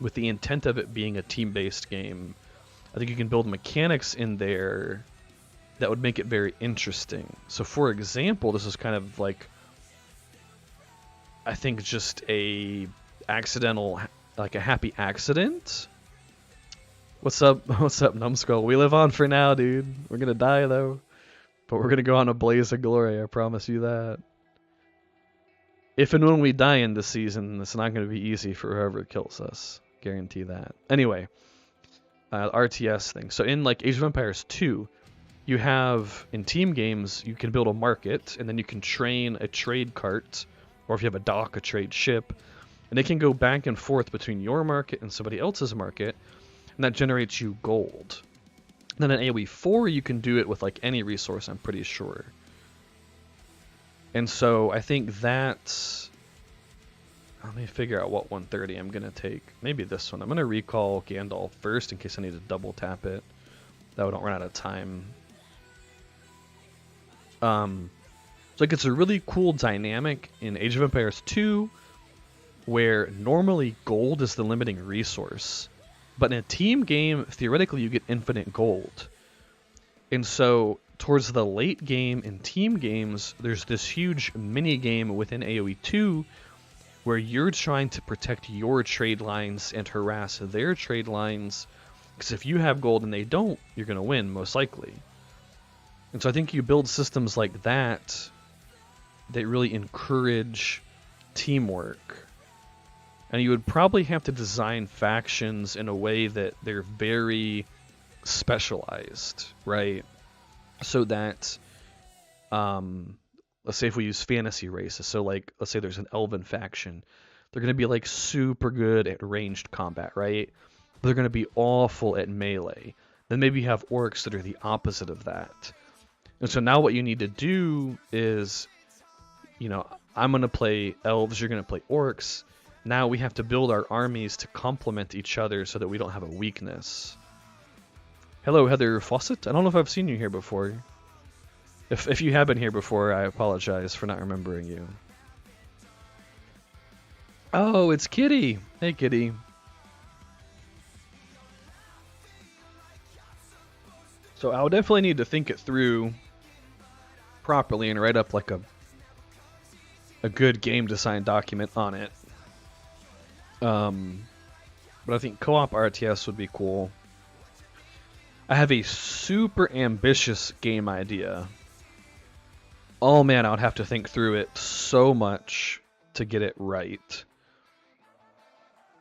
with the intent of it being a team-based game, I think you can build mechanics in there that would make it very interesting. So for example, this is kind of like, I think just a accidental, like a happy accident. What's up, Numbskull? We live on for now, dude. We're gonna die though, but we're gonna go on a blaze of glory, I promise you that. If and when we die in this season, it's not going to be easy for whoever kills us. Guarantee that. Anyway, RTS thing. So in like Age of Empires 2, you have, in team games, you can build a market, and then you can train a trade cart, or if you have a dock, a trade ship, and they can go back and forth between your market and somebody else's market, and that generates you gold. And then in AoE 4, you can do it with like any resource, I'm pretty sure. And so I think that's... Let me figure out what 130 I'm going to take. Maybe this one. I'm going to recall Gandalf first in case I need to double tap it. That way I don't run out of time. So like it's a really cool dynamic in Age of Empires 2 where normally gold is the limiting resource. But in a team game, theoretically you get infinite gold. And so towards the late game in team games, there's this huge mini game within AoE 2 where you're trying to protect your trade lines and harass their trade lines, because if you have gold and they don't, you're going to win, most likely. And so I think you build systems like that that really encourage teamwork. And you would probably have to design factions in a way that they're very specialized, right? So that, let's say if we use fantasy races, so like, let's say there's an elven faction, they're going to be like super good at ranged combat, right? But they're going to be awful at melee. Then maybe you have orcs that are the opposite of that. And so now what you need to do is you know, I'm going to play elves, you're going to play orcs. Now we have to build our armies to complement each other so that we don't have a weakness. Hello, Heather Fawcett. I don't know if I've seen you here before. If you have been here before, I apologize for not remembering you. Oh, it's Kitty. Hey, Kitty. So I'll definitely need to think it through properly and write up like a good game design document on it. But I think co-op RTS would be cool. I have a super ambitious game idea. Oh man, I would have to think through it so much to get it right.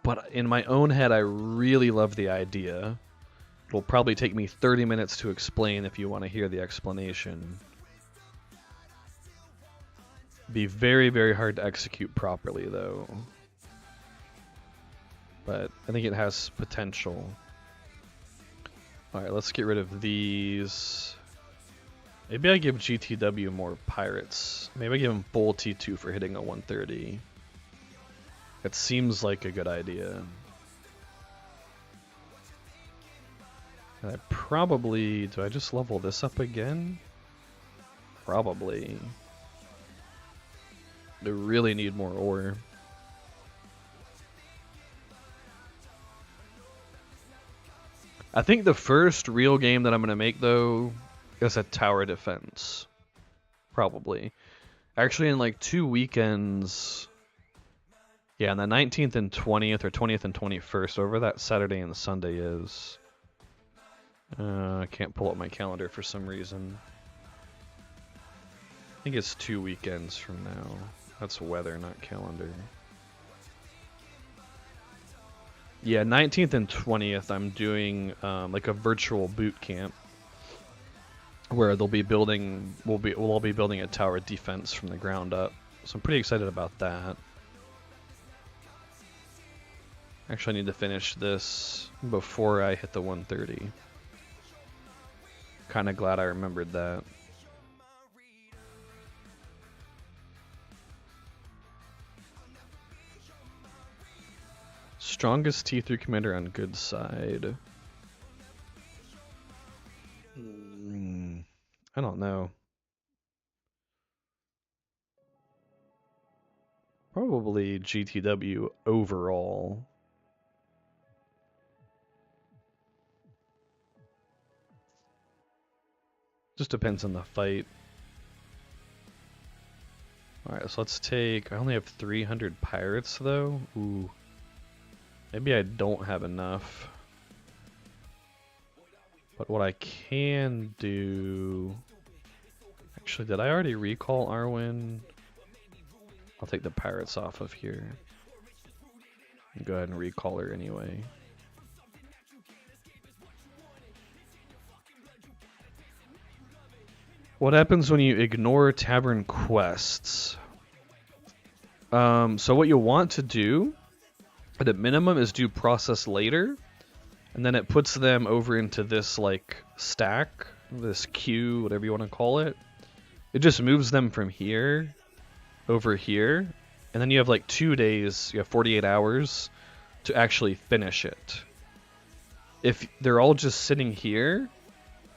But in my own head, I really love the idea. It'll probably take me 30 minutes to explain if you want to hear the explanation. Be very, very hard to execute properly, though. But I think it has potential. Alright, let's get rid of these. Maybe I give GTW more pirates. Maybe I give him full T2 for hitting a 130. It seems like a good idea. And I probably... Do I just level this up again? Probably. They really need more ore. I think the first real game that I'm going to make, though, is a tower defense. Probably. Actually, in like 2 weekends... Yeah, on the 19th and 20th, or 20th and 21st, over that Saturday and Sunday is... I can't pull up my calendar for some reason. I think it's 2 weekends from now. That's weather, not calendar. Yeah, 19th and 20th, I'm doing like a virtual boot camp where they'll be building. We'll all be building a tower defense from the ground up. So I'm pretty excited about that. Actually, I need to finish this before I hit the 130. Kind of glad I remembered that. Strongest T3 commander on good side. I don't know. Probably GTW overall. Just depends on the fight. Alright, so let's take... I only have 300 pirates, though. Ooh. Maybe I don't have enough. But what I can do... Actually, did I already recall Arwen? I'll take the pirates off of here. Go ahead and recall her anyway. What happens when you ignore tavern quests? So what you'll want to do, at a minimum, is do process later, and then it puts them over into this like stack, this queue, whatever you want to call it. It just moves them from here over here, and then you have like 2 days, you have 48 hours to actually finish it. If they're all just sitting here,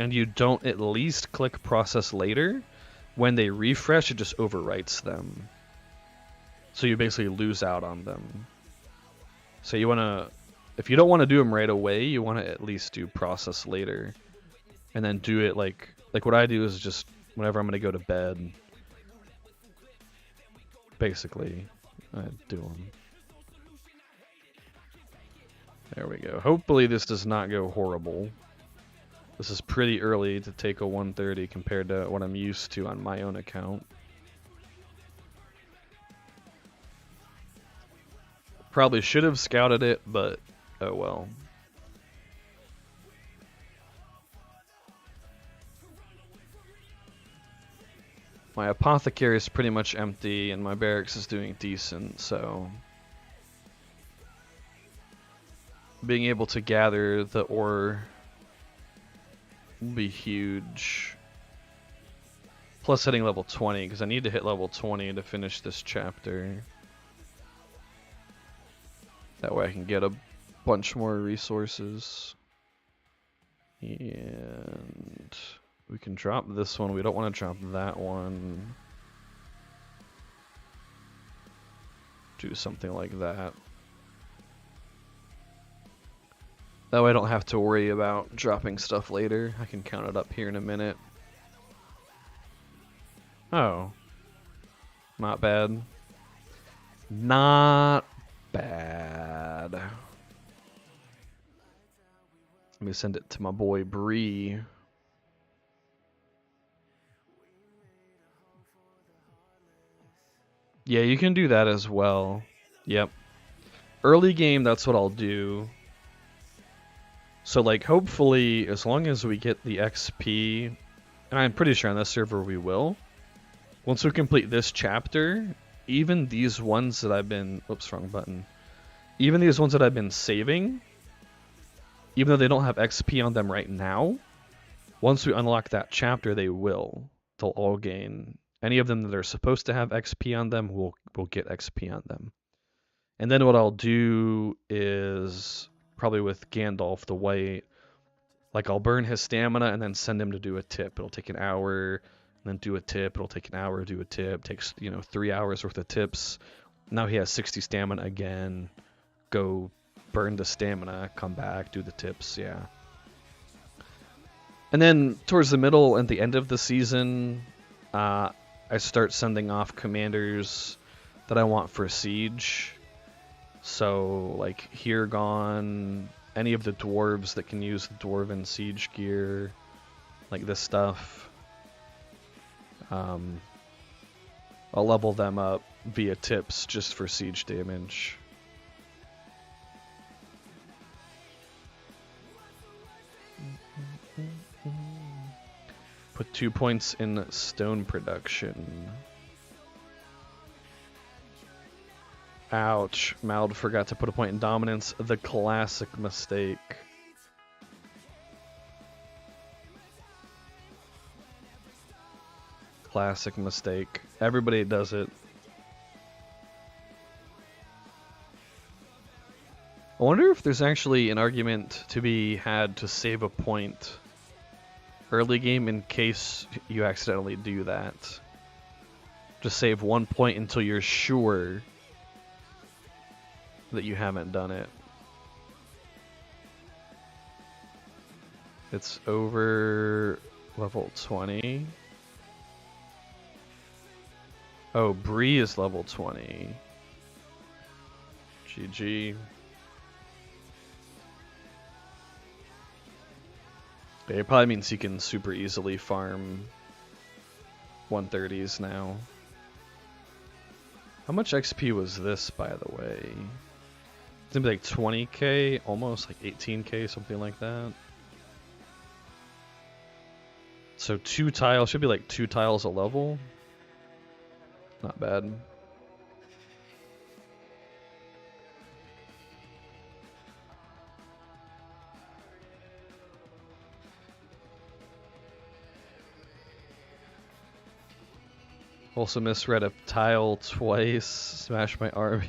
and you don't at least click process later, when they refresh, it just overwrites them. So you basically lose out on them. So you want to, if you don't want to do them right away, you want to at least do process later. And then do it like what I do is just whenever I'm going to go to bed, basically, I do them. There we go. Hopefully this does not go horrible. This is pretty early to take a 130 compared to what I'm used to on my own account. Probably should have scouted it, but oh well. My apothecary is pretty much empty and my barracks is doing decent, so being able to gather the ore will be huge. Plus hitting level 20, because I need to hit level 20 to finish this chapter. That way I can get a bunch more resources. And we can drop this one. We don't want to drop that one. Do something like that. That way I don't have to worry about dropping stuff later. I can count it up here in a minute. Oh. Not bad. Not bad. Let me send it to my boy Bree. Yeah, you can do that as well. Yep. Early game, that's what I'll do. So, like, hopefully, as long as we get the XP, and I'm pretty sure on this server we will, once we complete this chapter, even these ones that I've been... Oops, wrong button. Even these ones that I've been saving, even though they don't have XP on them right now, once we unlock that chapter, they will. They'll all gain. Any of them that are supposed to have XP on them will get XP on them. And then what I'll do is, probably with Gandalf the White, like I'll burn his stamina and then send him to do a tip. It'll take an hour, and then do a tip. It'll take an hour, do a tip. Takes, 3 hours worth of tips. Now he has 60 stamina again. Go burn the stamina, come back, do the tips, yeah. And then towards the middle and the end of the season, I start sending off commanders that I want for Siege. So, like, Hirgon, any of the dwarves that can use the dwarven siege gear, like this stuff. I'll level them up via tips just for siege damage. Put 2 points in stone production. Ouch. Maud forgot to put a point in dominance. The classic mistake. Classic mistake. Everybody does it. I wonder if there's actually an argument to be had to save a point early game in case you accidentally do that. Just save 1 point until you're sure that you haven't done it. It's over level 20. Oh, Bree is level 20. GG. It probably means he can super easily farm 130s now. How much XP was this, by the way? It's gonna be like 20k, almost like 18k, something like that. So 2 tiles, should be like 2 tiles a level. Not bad. Also misread a tile twice. Smashed my army.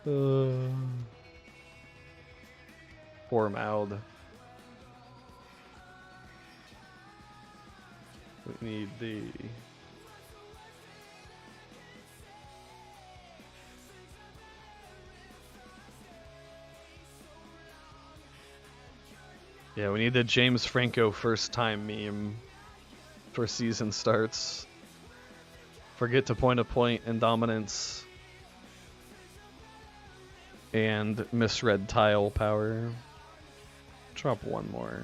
Poor Maud. We need the... Yeah, we need the James Franco first time meme for season starts. Forget to point a point in dominance. And misread tile power. Drop one more.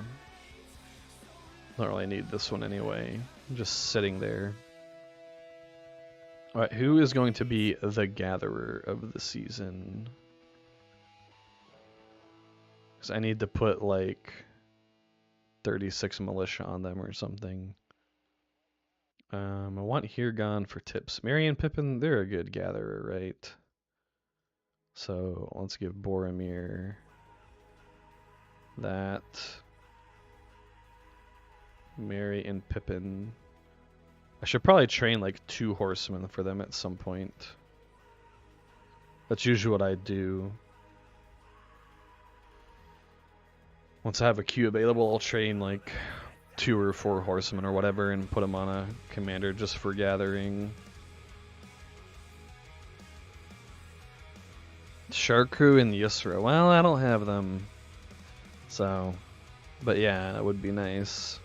Don't really need this one anyway. I'm just sitting there. Alright, who is going to be the gatherer of the season? Because I need to put like 36 militia on them or something. I want Hirgon for tips. Merry and Pippin, they're a good gatherer, right? So let's give Boromir that. Merry and Pippin. I should probably train like 2 horsemen for them at some point. That's usually what I do. Once I have a queue available, I'll train like 2 or 4 horsemen or whatever and put them on a commander just for gathering. Shark Crew and Yusra. Well, I don't have them. So, but yeah, that would be nice.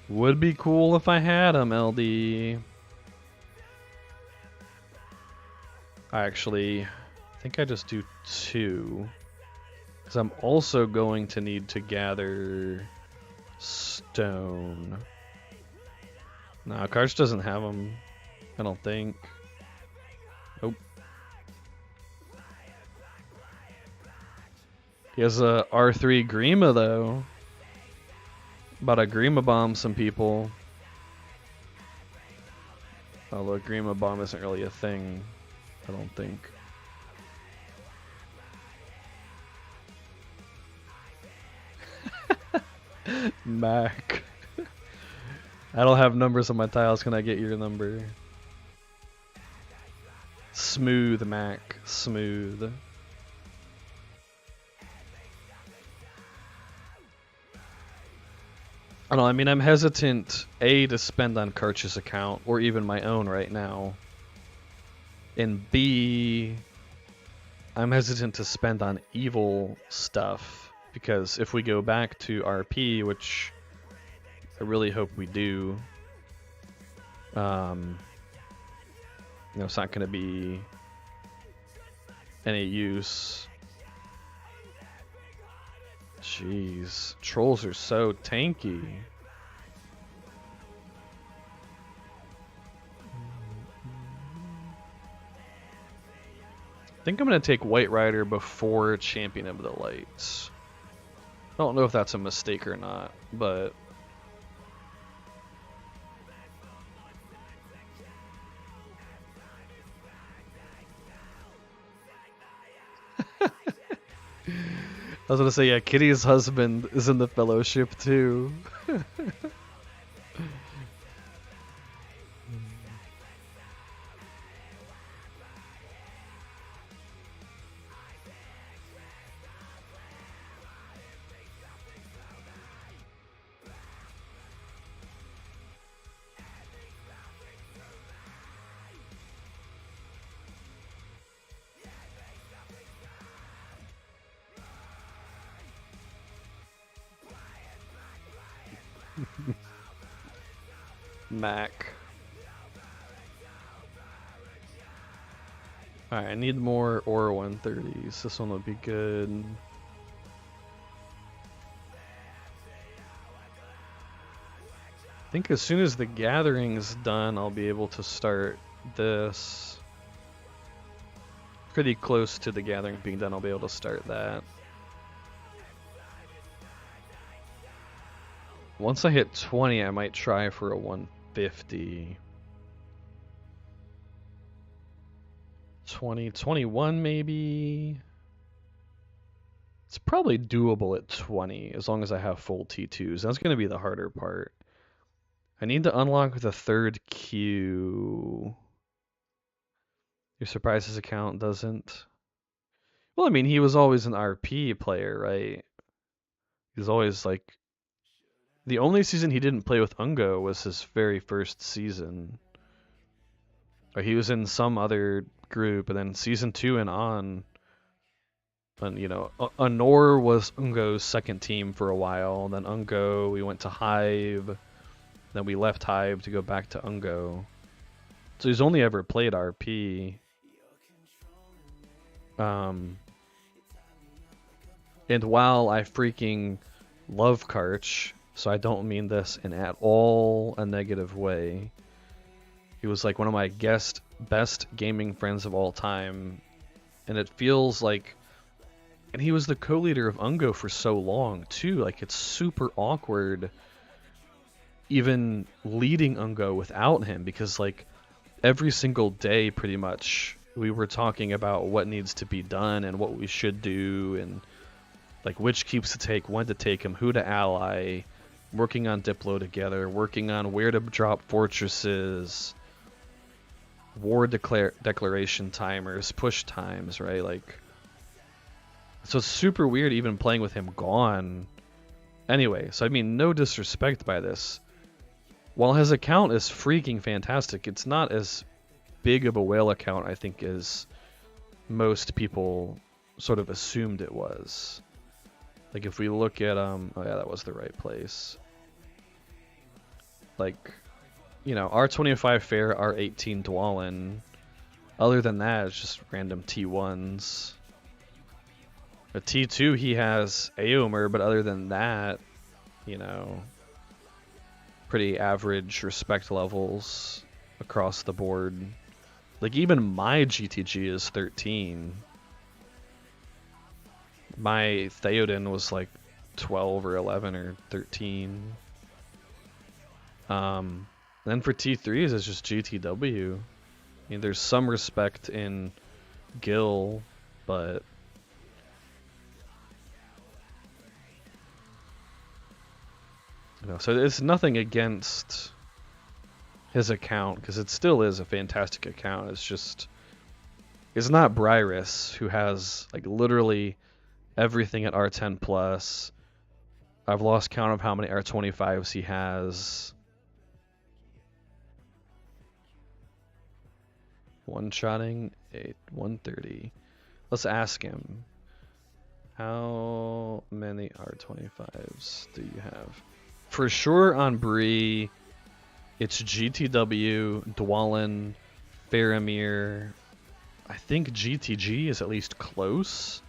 Would be cool if I had them, LD. I think I just do 2. Because I'm also going to need to gather stone. No, Karch doesn't have them. I don't think. Nope. He has a R3 Grima though. About to Grima bomb some people. Although Grima bomb isn't really a thing, I don't think. Mac. I don't have numbers on my tiles. Can I get your number? Smooth, Mac. Smooth. I don't know, I mean, I'm hesitant, A, to spend on Karch's account, or even my own right now. And B, I'm hesitant to spend on evil stuff, because if we go back to RP, which I really hope we do, you know, it's not going to be any use. Jeez, trolls are so tanky. I think I'm going to take White Rider before Champion of the Lights. I don't know if that's a mistake or not, but... I was gonna say, yeah, Kitty's husband is in the Fellowship too. Mac. Alright, I need more Aura 130s. This one would be good. I think as soon as the gathering's done, I'll be able to start this. Pretty close to the gathering being done, I'll be able to start that. Once I hit 20, I might try for a 150. 20, 21 maybe? It's probably doable at 20, as long as I have full T2s. That's going to be the harder part. I need to unlock the 3rd queue. You're surprised his account doesn't? Well, I mean, he was always an RP player, right? He was always like... The only season he didn't play with Ungo was his very first season. Or he was in some other group, and then season 2 and on, and you know, Anor was Ungo's second team for a while, and then Ungo, we went to Hive, then we left Hive to go back to Ungo. So he's only ever played RP. And while I freaking love Karch, so I don't mean this in at all a negative way, he was like one of my best gaming friends of all time, and it feels like, and he was the co-leader of Ungo for so long too, like it's super awkward even leading Ungo without him, because like every single day pretty much we were talking about what needs to be done and what we should do, and like which keeps to take, when to take them, who to ally, working on Diplo together, working on where to drop fortresses, war declaration timers, push times, right? Like, so it's super weird even playing with him gone. Anyway, so I mean, no disrespect by this. While his account is freaking fantastic, it's not as big of a whale account, I think, as most people sort of assumed it was. Like, if we look at, oh yeah, that was the right place. Like, you know, R25 Fair, R18 Dwalin. Other than that, it's just random T1s. A T2, he has Aomer, but other than that, you know, pretty average respect levels across the board. Like, even my GTG is 13. My Theoden was like 12 or 11 or 13. Then for T3s, it's just GTW. I mean, there's some respect in Gil, but you know, so it's nothing against his account, because it still is a fantastic account. It's just, it's not Bryrus, who has like literally everything at R10 plus. I've lost count of how many R25s he has. One-shotting 130. Let's ask him. How many R25s do you have? For sure on Bree, it's GTW, Dwalin, Faramir. I think GTG is at least close.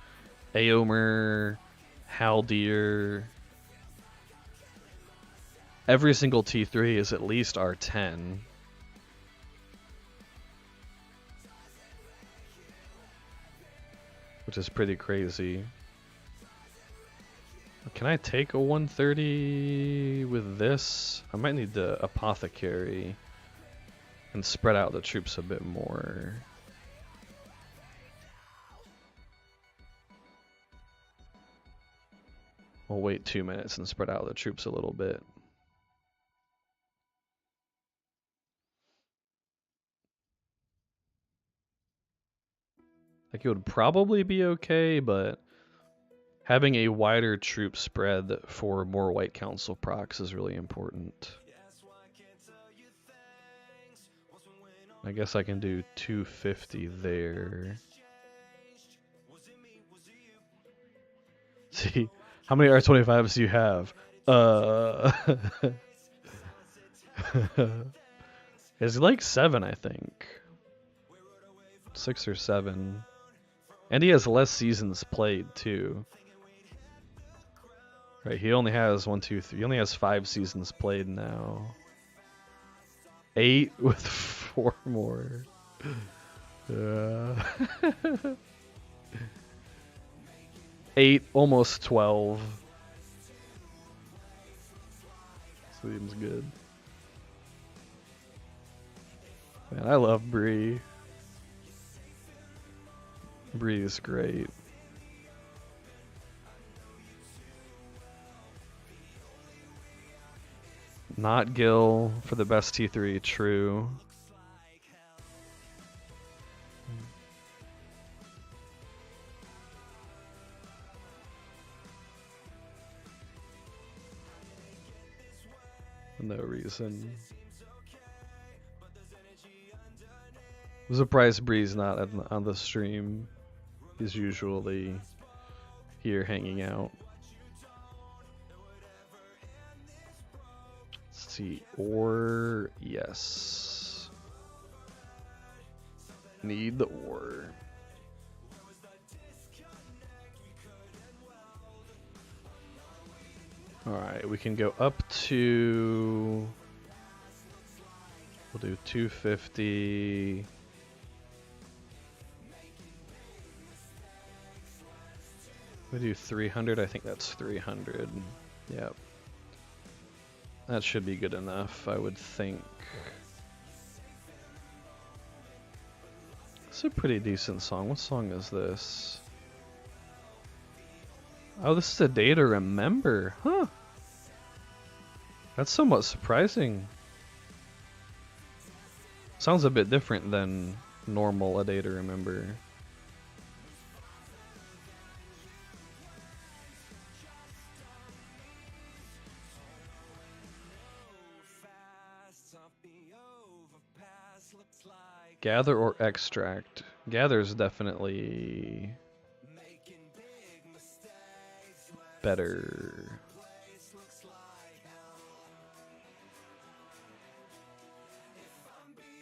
Aomer, Haldir. Every single T3 is at least R10. Which is pretty crazy. Can I take a 130 with this? I might need the apothecary and spread out the troops a bit more. We'll wait 2 minutes and spread out the troops a little bit. Like, it would probably be okay, but having a wider troop spread for more White Council procs is really important. I guess I can do 250 there. See, how many R25s do you have? It's like 7, I think. 6 or 7. And he has less seasons played, too. Right, he only has 1, 2, 3. He only has 5 seasons played now. 8 with 4 more. 8, almost 12. Seems good. Man, I love Bree. Bree is great. Not Gil for the best T3, true. No reason. I'm surprised Bree's not on the stream. He's usually here hanging out. Let's see, ore, yes. Need the ore. Alright, we can go up to, we'll do 250. We do 300, I think that's 300. Yep. That should be good enough, I would think. It's a pretty decent song. What song is this? Oh, this is a day to remember. Huh. That's somewhat surprising. Sounds a bit different than normal A Day to Remember. Gather or extract? Gather is definitely better.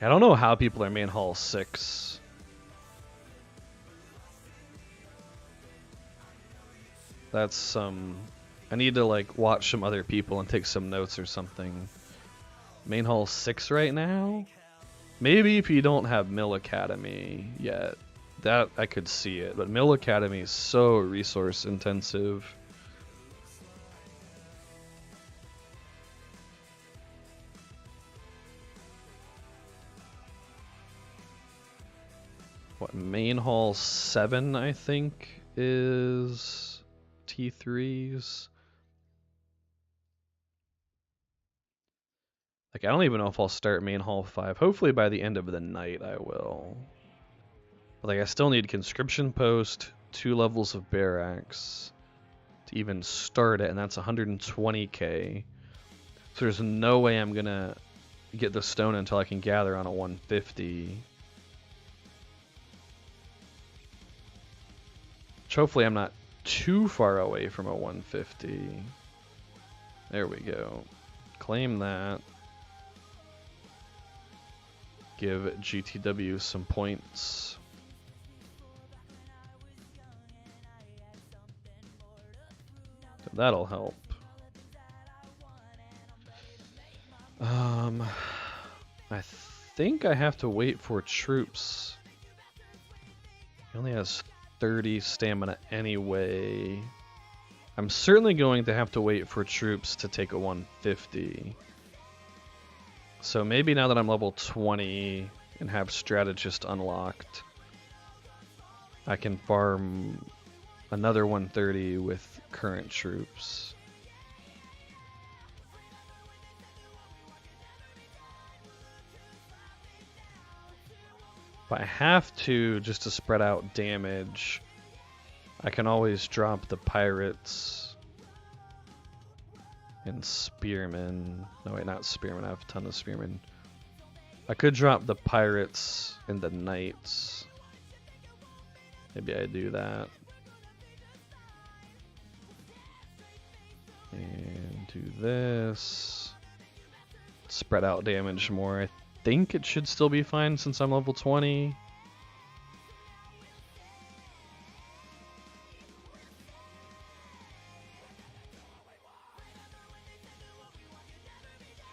I don't know how people are main hall 6. That's some... I need to like watch some other people and take some notes or something. Main hall 6 right now? Maybe if you don't have Mill Academy yet. That I could see it, but Mill Academy is so resource intensive. What, main hall 7 I think is T3s. Like, I don't even know if I'll start main hall 5. Hopefully by the end of the night I will. But like, I still need conscription post, 2 levels of barracks to even start it, and that's 120k. So there's no way I'm gonna get the stone until I can gather on a 150. Which hopefully I'm not too far away from a 150. There we go. Claim that. Give GTW some points. That'll help. I think I have to wait for troops. He only has 30 stamina anyway. I'm certainly going to have to wait for troops to take a 150. So maybe now that I'm level 20 and have strategist unlocked, I can farm another 130 with current troops. If I have to, just to spread out damage, I can always drop the pirates and spearmen. No wait, not spearmen, I have a ton of spearmen. I could drop the pirates and the knights. Maybe I do that. And do this. Spread out damage more. I think it should still be fine since I'm level 20.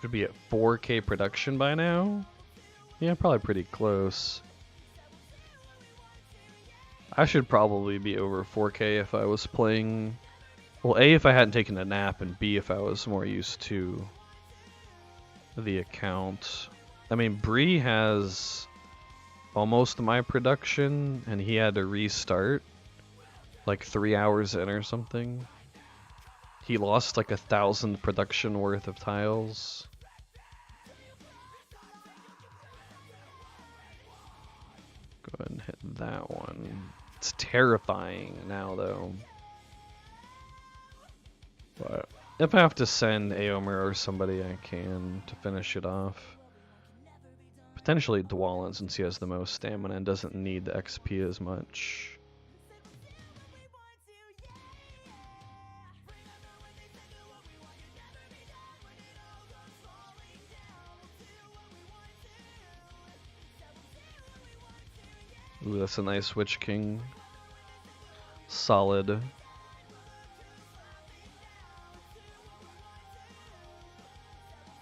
Should be at 4K production by now. Yeah, probably pretty close. I should probably be over 4K if I was playing... Well, A, if I hadn't taken a nap, and B, if I was more used to the account. I mean, Bree has almost my production, and he had to restart like 3 hours in or something. He lost like 1,000 production worth of tiles. Go ahead and hit that one. It's terrifying now, though. But if I have to send Aomer or somebody, I can to finish it off. Potentially Dwalin, since he has the most stamina and doesn't need the XP as much. Ooh, that's a nice Witch King. Solid.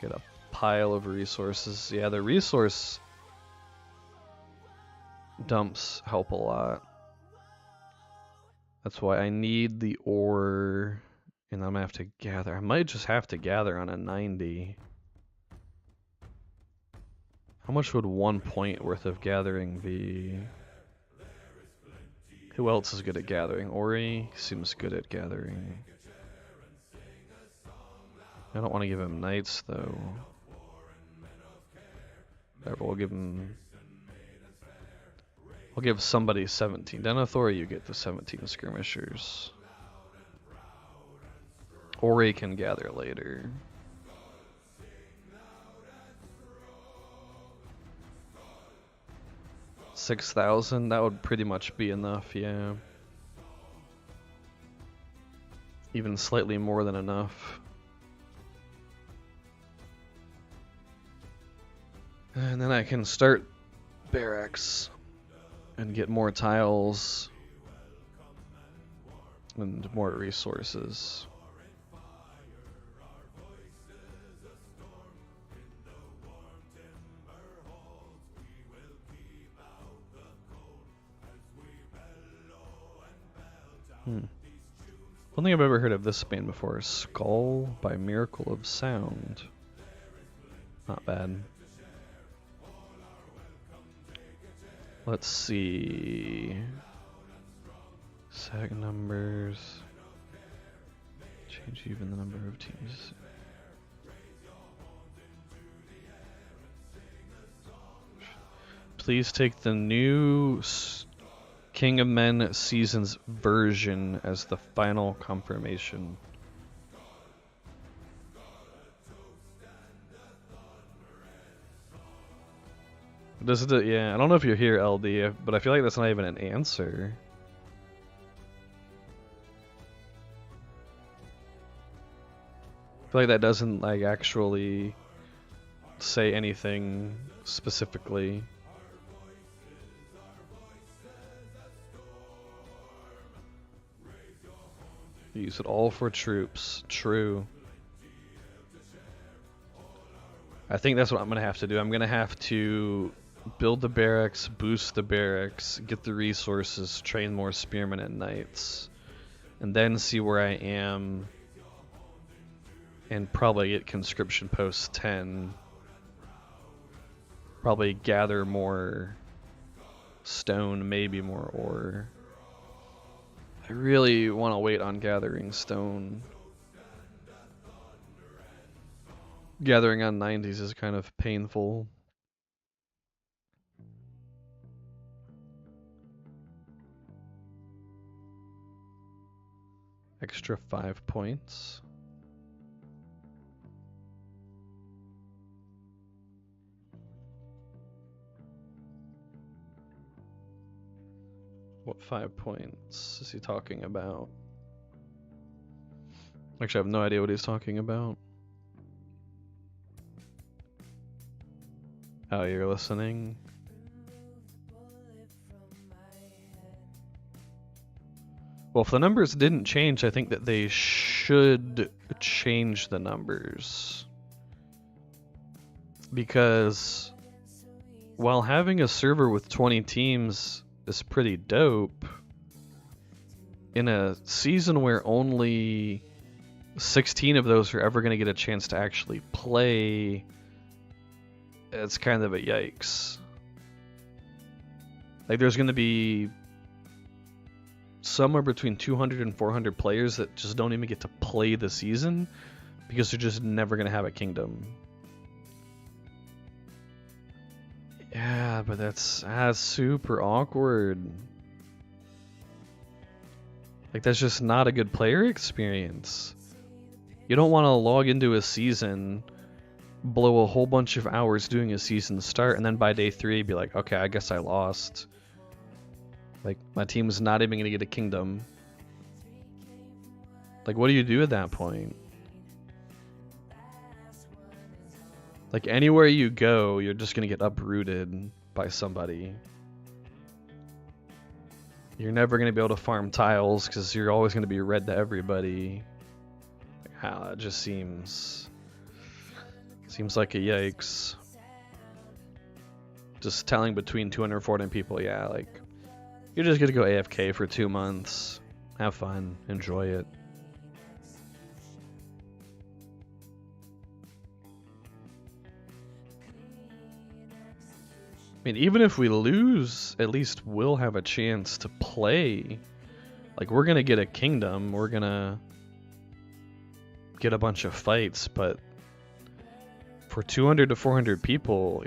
Get a pile of resources. Yeah, the resource dumps help a lot. That's why I need the ore, and I'm gonna have to gather. I might just have to gather on a 90. How much would 1 point worth of gathering be? Who else is good at gathering? Ori seems good at gathering. I don't want to give him knights though. Alright, we'll give him. We'll give somebody 17. Denethor, you get the 17 skirmishers. Ori can gather later. $6,000, that would pretty much be enough, yeah. Even slightly more than enough. And then I can start barracks and get more tiles and more resources. One thing I've ever heard of this band before is Skull by Miracle of Sound. Not bad. Let's see. Sag numbers. Change even the number of teams. Please take the new King of Men Seasons version as the final confirmation. This is yeah, I don't know if you're here, LD, but I feel like that's not even an answer. I feel like that doesn't like actually say anything specifically. Use it all for troops. True. I think that's what I'm going to have to do. I'm going to have to build the barracks, boost the barracks, get the resources, train more spearmen and knights, and then see where I am and probably get conscription post 10. Probably gather more stone, maybe more ore. I really want to wait on gathering stone. Gathering on 90s is kind of painful. Extra 5 points. What 5 points is he talking about? Actually, I have no idea what he's talking about. Oh, you're listening? Well, if the numbers didn't change, I think that they should change the numbers. Because while having a server with 20 teams is pretty dope, in a season where only 16 of those are ever going to get a chance to actually play, it's kind of a yikes. Like, there's going to be somewhere between 200 and 400 players that just don't even get to play the season because they're just never going to have a kingdom. Yeah, but that's super awkward. Like, that's just not a good player experience. You don't want to log into a season, blow a whole bunch of hours doing a season start, and then by day 3 be like, okay, I guess I lost. Like, my team's not even going to get a kingdom. Like, what do you do at that point? Like, anywhere you go, you're just going to get uprooted by somebody. You're never going to be able to farm tiles because you're always going to be red to everybody. Wow, it just seems like a yikes. Just telling between 200 and 400 people, yeah, like, you're just going to go AFK for 2 months. Have fun. Enjoy it. mean, even if we lose, at least we'll have a chance to play. Like, we're gonna get a kingdom, we're gonna get a bunch of fights, but for 200 to 400 people,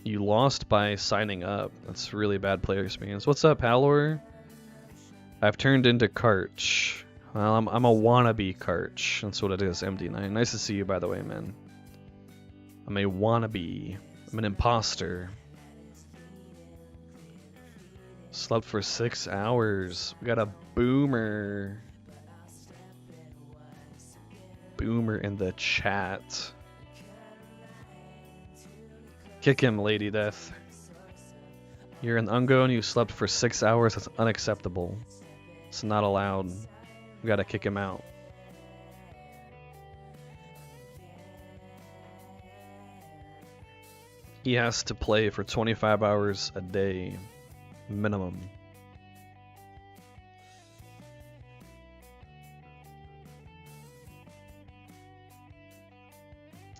you lost by signing up. That's really bad player experience. What's up, Halor? I've turned into Karch. Well, I'm a wannabe Karch. That's what it is, MD9. Nice to see you, by the way, man. I'm a wannabe. I'm an imposter. Slept for 6 hours. We got a boomer. Boomer in the chat. Kick him, Lady Death. You're an Ungo and you slept for 6 hours. That's unacceptable. It's not allowed. We gotta kick him out. He has to play for 25 hours a day, minimum.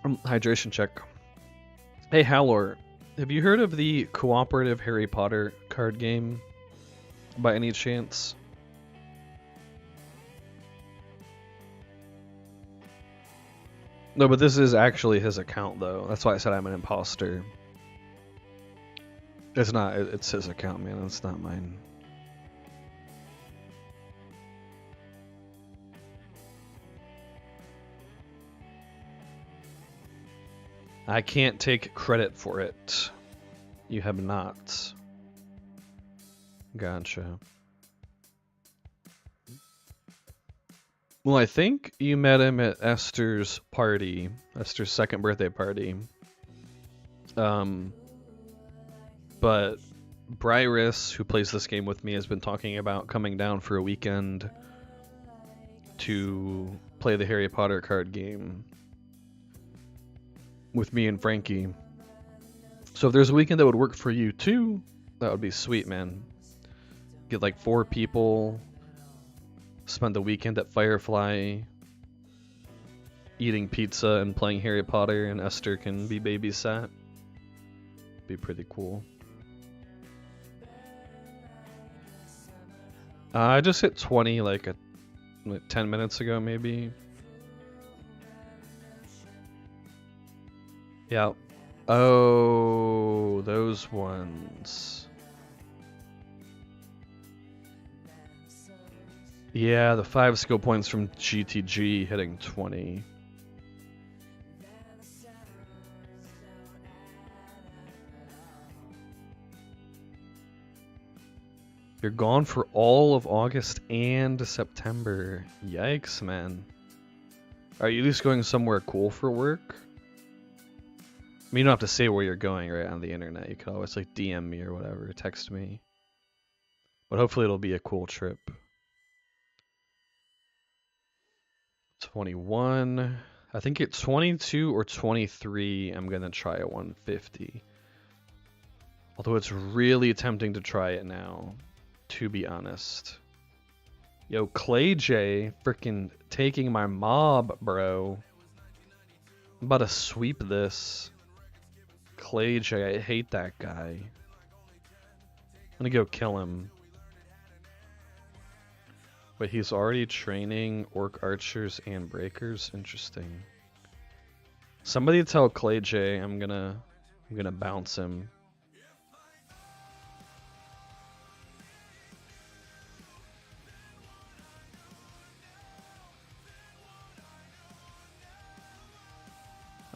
Hydration check. Hey Halor, have you heard of the Cooperative Harry Potter card game by any chance? No, but this is actually his account though. That's why I said I'm an imposter. It's not, it's his account, man. It's not mine. I can't take credit for it. You have not. Gotcha. Well, I think you met him at Esther's party. Esther's second birthday party. But Bryris, who plays this game with me, has been talking about coming down for a weekend to play the Harry Potter card game with me and Frankie. So if there's a weekend that would work for you too, that would be sweet, man. Get like 4 people, spend the weekend at Firefly, eating pizza and playing Harry Potter, and Esther can be babysat. Be pretty cool. I just hit 20 like 10 minutes ago, maybe. Yeah. Oh, those ones. Yeah, the 5 skill points from GTG hitting 20. You're gone for all of August and September. Yikes, man. Are you at least going somewhere cool for work? I mean, you don't have to say where you're going right on the internet. You could always like DM me or whatever, text me. But hopefully it'll be a cool trip. 21. I think at 22 or 23, I'm gonna try a 150. Although it's really tempting to try it now, to be honest. Yo, Clay J, freaking taking my mob, bro. I'm about to sweep this. Clay J, I hate that guy. I'm gonna go kill him. Wait, he's already training orc archers and breakers? Interesting. Somebody tell Clay J I'm gonna bounce him.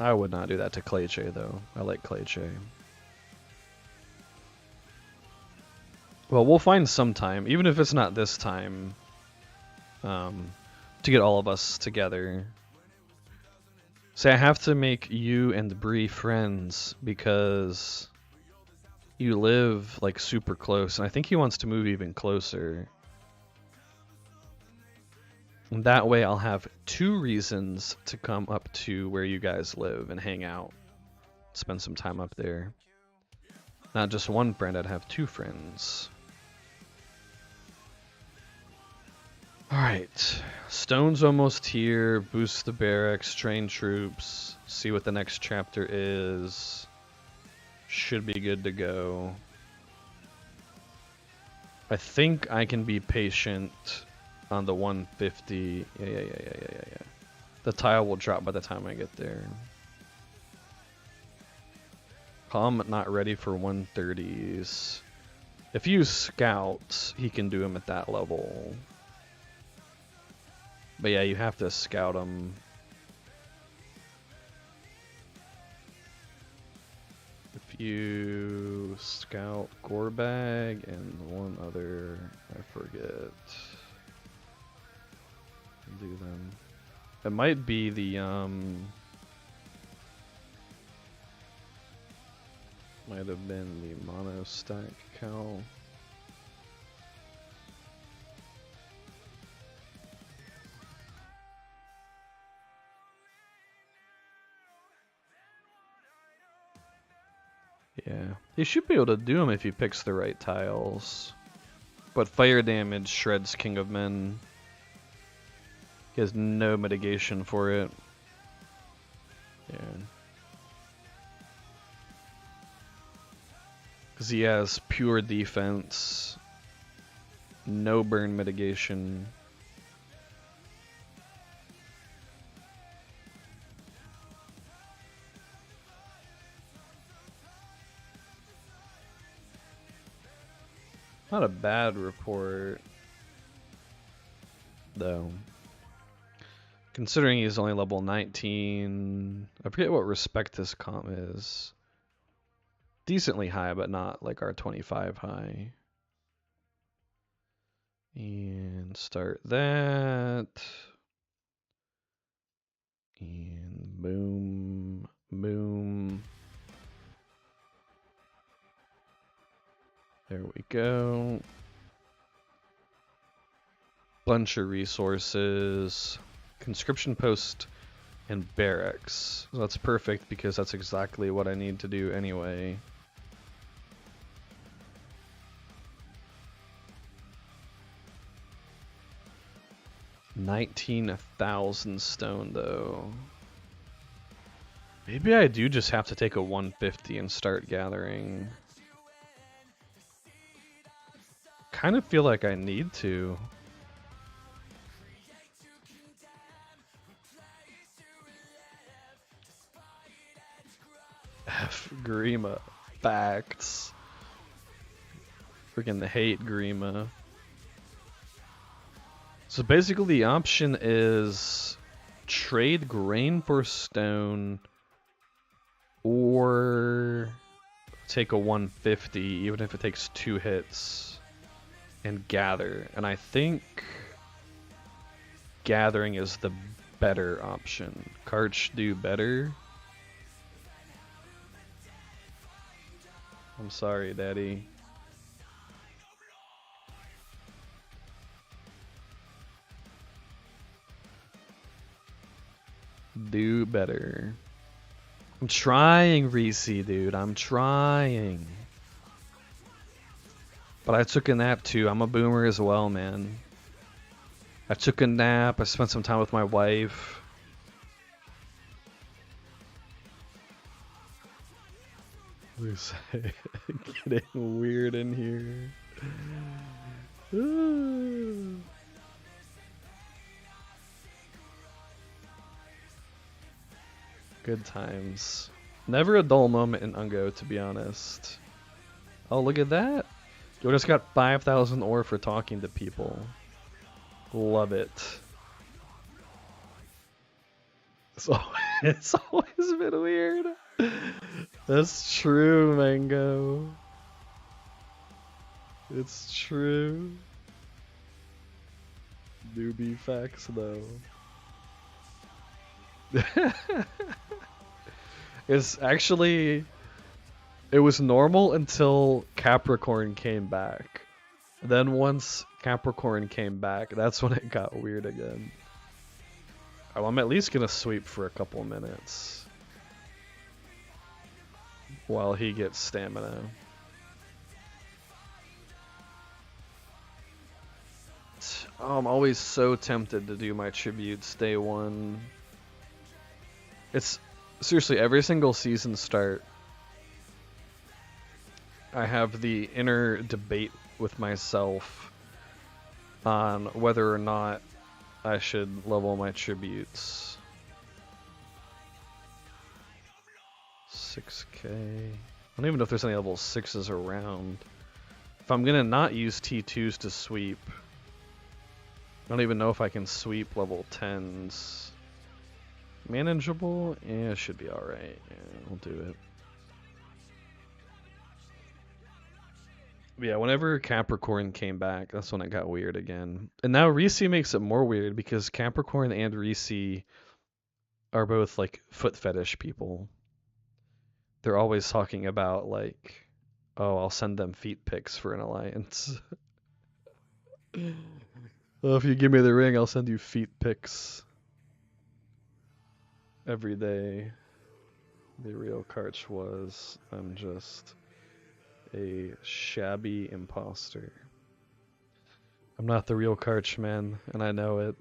I would not do that to Clay J though. I like Clay J. Well, we'll find some time, even if it's not this time, to get all of us together. Say I have to make you and Bree friends because you live like super close, and I think he wants to move even closer. And that way I'll have 2 reasons to come up to where you guys live and hang out. Spend some time up there. Not just one friend, I'd have 2 friends. Alright. Stone's almost here. Boost the barracks, train troops. See what the next chapter is. Should be good to go. I think I can be patient on the 150. Yeah. The tile will drop by the time I get there. I'm not ready for 130s. If you scout, he can do him at that level. But yeah, you have to scout him. If you scout Gorebag and one other, I forget. Do them. It might be the might have been the monostack cow. Yeah, he should be able to do him if he picks the right tiles. But fire damage shreds King of Men. He has no mitigation for it. Yeah. Because he has pure defense, no burn mitigation. Not a bad report, though. Considering he's only level 19, I forget what respect this comp is. Decently high, but not like our 25 high. And start that. And boom, boom. There we go. Bunch of resources. Conscription post and barracks. So that's perfect because that's exactly what I need to do anyway. $19,000 stone though. Maybe I do just have to take a 150 and start gathering. Kind of feel like I need to. F Grima. Facts. Freaking hate Grima. So basically the option is trade grain for stone or take a 150 even if it takes 2 hits and gather. And I think gathering is the better option. Karch do better. I'm sorry, Daddy. Do better. I'm trying, Reese, dude. I'm trying. But I took a nap too. I'm a boomer as well, man. I took a nap. I spent some time with my wife. It's getting weird in here. Good times. Never a dull moment in Ungo, to be honest. Oh, look at that. You just got 5,000 ore for talking to people. Love it. It's always been weird. That's true, Mango. It's true. Newbie facts, though. It's actually, it was normal until Capricorn came back. Then once Capricorn came back, that's when it got weird again. Oh, I'm at least gonna sweep for a couple minutes while he gets stamina. Oh, I'm always so tempted to do my tributes day one. It's seriously every single season start. I have the inner debate with myself on whether or not I should level my tributes. 6k. I don't even know if there's any level 6s around. If I'm gonna not use T2s to sweep, I don't even know if I can sweep level 10s. Manageable? Yeah, it should be alright. Yeah, we'll do it. Yeah, whenever Capricorn came back, that's when it got weird again. And now Reese makes it more weird because Capricorn and Reese are both like foot fetish people. They're always talking about like, oh, I'll send them feet pics for an alliance. Well, if you give me the ring, I'll send you feet pics every day. The real Karch was, I'm just a shabby imposter. I'm not the real Karch, man, and I know it.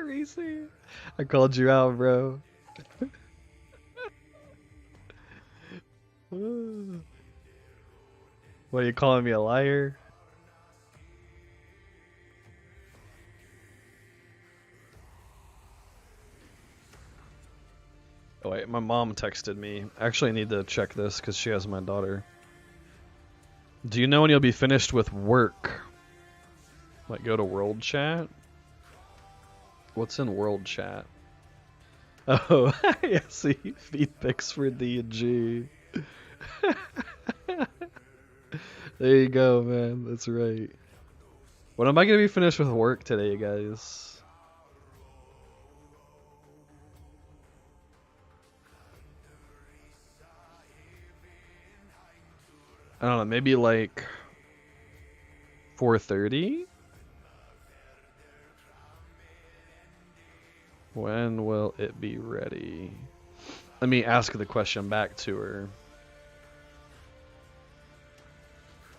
Reese, I called you out, bro. What, are you calling me a liar? Oh wait, my mom texted me. Actually, I need to check this because she has my daughter. Do you know when you'll be finished with work? Like, go to world chat? What's in world chat? Oh, yeah, see, feed pics for D and G. There you go, man. That's right. When am I gonna be finished with work today, guys? I don't know, maybe like 4:30? When will it be ready? Let me ask the question back to her.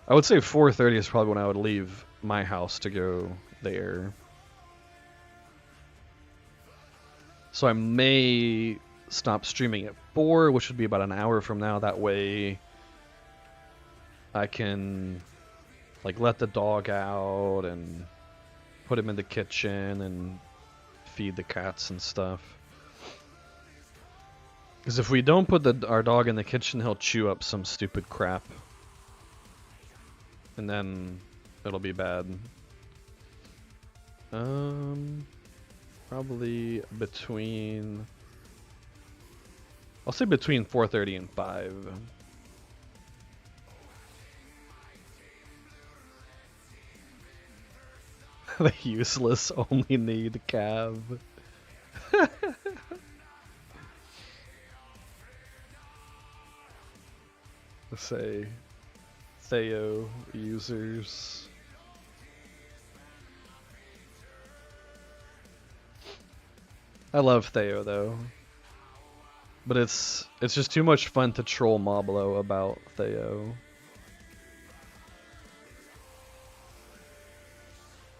I would say 4:30 is probably when I would leave my house to go there. So I may stop streaming at 4, which would be about an hour from now. That way I can like let the dog out and put him in the kitchen and feed the cats and stuff. Because if we don't put our dog in the kitchen, he'll chew up some stupid crap. And then it'll be bad. Probably between... I'll say between 4:30 and 5. The useless only need Cav. Let's say Theo users. I love Theo though. But it's just too much fun to troll Moblo about Theo.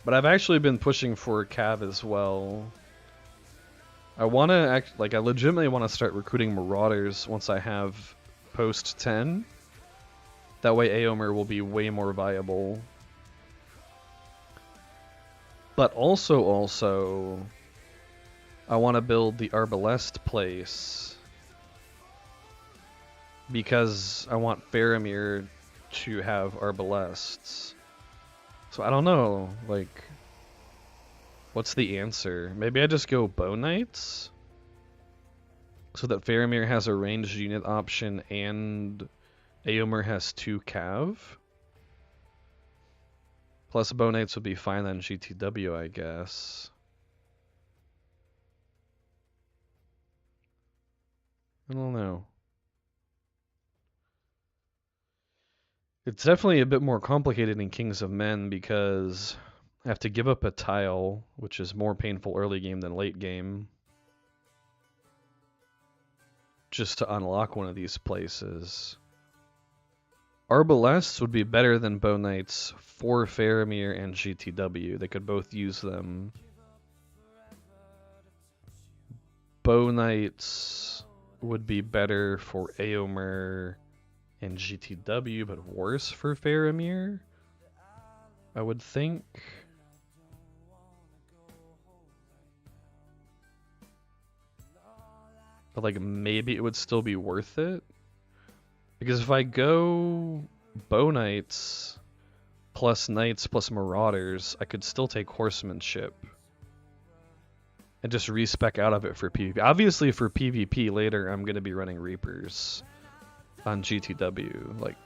But I've actually been pushing for Cav as well. I want to I legitimately want to start recruiting Marauders once I have post 10. That way Aomer will be way more viable. But also, I want to build the Arbalest place because I want Faramir to have Arbalests. So I don't know, like, what's the answer? Maybe I just go Bow Knights? So that Faramir has a ranged unit option and Aomer has 2 Cav? Plus Bow Knights would be fine on GTW, I guess. I don't know. It's definitely a bit more complicated in Kings of Men because I have to give up a tile, which is more painful early game than late game, just to unlock one of these places. Arbalests would be better than Bow Knights for Faramir and GTW. They could both use them. Bow Knights would be better for Eomer and GTW, but worse for Faramir, I would think. But like maybe it would still be worth it. Because if I go Bow Knights plus Knights plus Marauders, I could still take Horsemanship and just respec out of it for PvP. Obviously for PvP later I'm going to be running Reapers on GTW. Like,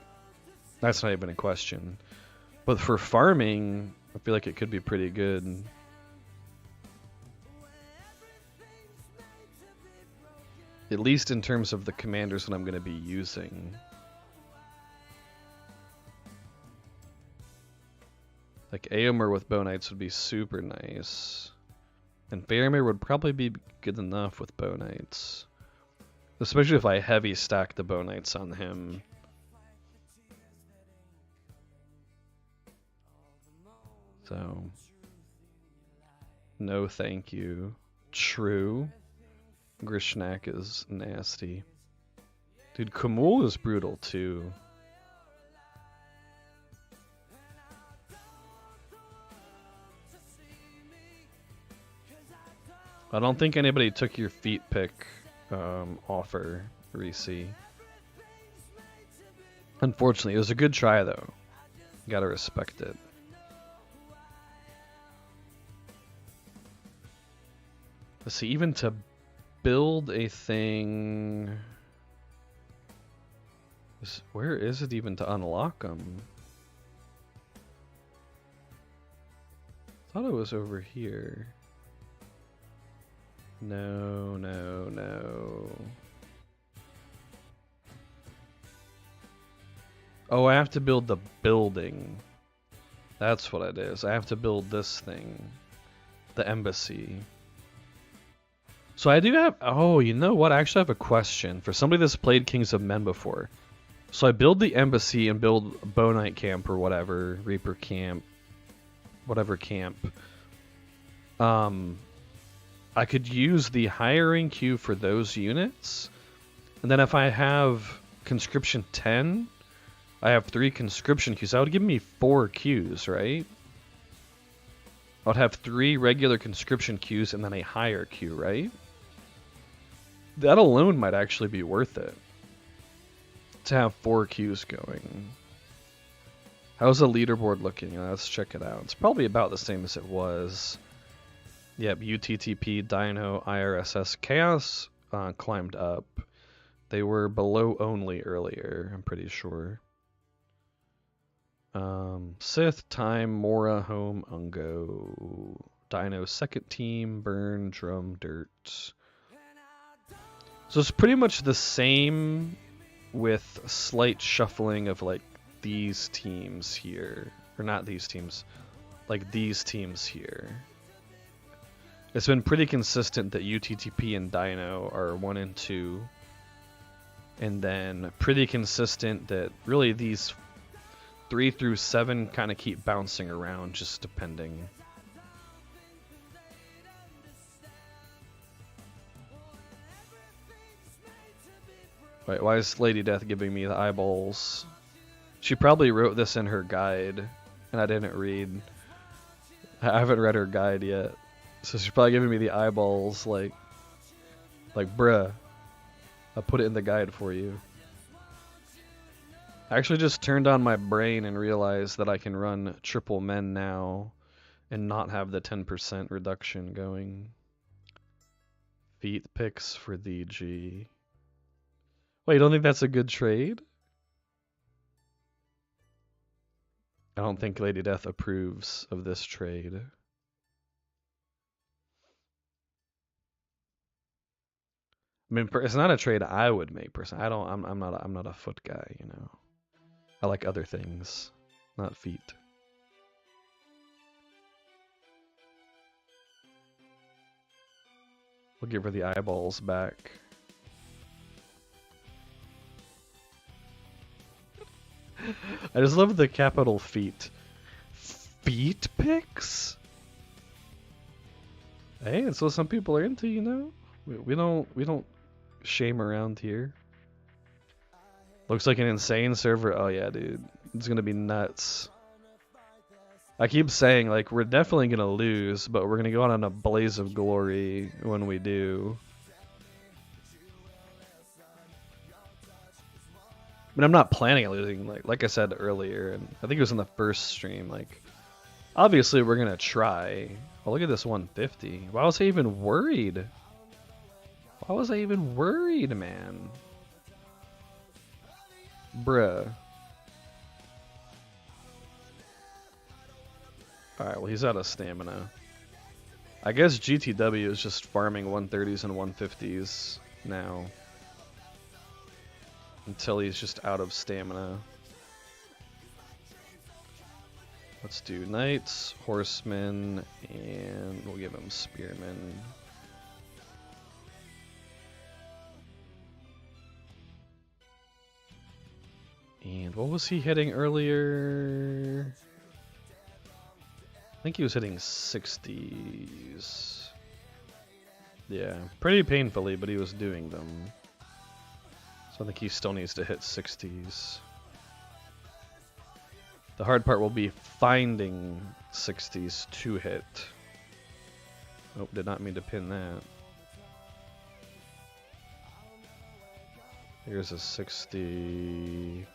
that's not even a question. But for farming, I feel like it could be pretty good. At least in terms of the commanders that I'm going to be using. Like Eomer with Bow Knights would be super nice. And Faramir would probably be good enough with Bow Knights. Especially if I heavy stack the Bow Knights on him. So, no thank you. True. Grishnak is nasty. Dude, Kamul is brutal too. I don't think anybody took your feet pick offer, Reese. Unfortunately, it was a good try though. Gotta respect it. Let's see, even to build a thing... Where is it even to unlock them? I thought it was over here. No, no, no. Oh, I have to build the building. That's what it is. I have to build this thing. The embassy. So I do have... Oh, you know what? I actually have a question. For somebody that's played Kings of Men before. So I build the embassy and build Bow Knight camp or whatever. Reaper camp. Whatever camp. I could use the hiring queue for those units. And then if I have conscription 10, I have 3 conscription queues. That would give me 4 queues, right? I would have 3 regular conscription queues and then a hire queue, right? That alone might actually be worth it. To have 4 queues going. How's the leaderboard looking? Let's check it out. It's probably about the same as it was. Yep, UTTP, Dino, IRSS, Chaos climbed up. They were below only earlier, I'm pretty sure. Sith, Time, Mora, Home, Ungo. Dino, second team, Burn, Drum, Dirt. So it's pretty much the same with slight shuffling of like these teams here. Or not these teams, like these teams here. It's been pretty consistent that UTTP and Dino are 1 and 2. And then pretty consistent that really these 3 through 7 kind of keep bouncing around, just depending. Wait, why is Lady Death giving me the eyeballs? She probably wrote this in her guide, and I didn't read. I haven't read her guide yet. So she's probably giving me the eyeballs, like bruh, I put it in the guide for you. I actually just turned on my brain and realized that I can run triple men now and not have the 10% reduction going. Feet picks for the G. Wait, you don't think that's a good trade? I don't think Lady Death approves of this trade. I mean, it's not a trade I would make personally. I'm not a foot guy, you know. I like other things, not feet. We'll give her the eyeballs back. I just love the capital feet. Feet pics? Hey, that's what some people are into, you know? We don't shame around here. Looks like an insane server. Oh yeah, dude. It's gonna be nuts. I keep saying, like, we're definitely gonna lose, but we're gonna go out on a blaze of glory when we do. I mean, I'm not planning on losing, like I said earlier, and I think it was in the first stream, like, obviously we're gonna try. Oh, look at this 150. Why was I even worried? Why was I even worried, man? Bruh. Alright, well, he's out of stamina. I guess GTW is just farming 130s and 150s now. Until he's just out of stamina. Let's do knights, horsemen, and we'll give him spearmen. And what was he hitting earlier? I think he was hitting 60s. Yeah, pretty painfully, but he was doing them. So I think he still needs to hit 60s. The hard part will be finding 60s to hit. Oh, did not mean to pin that. Here's a 60.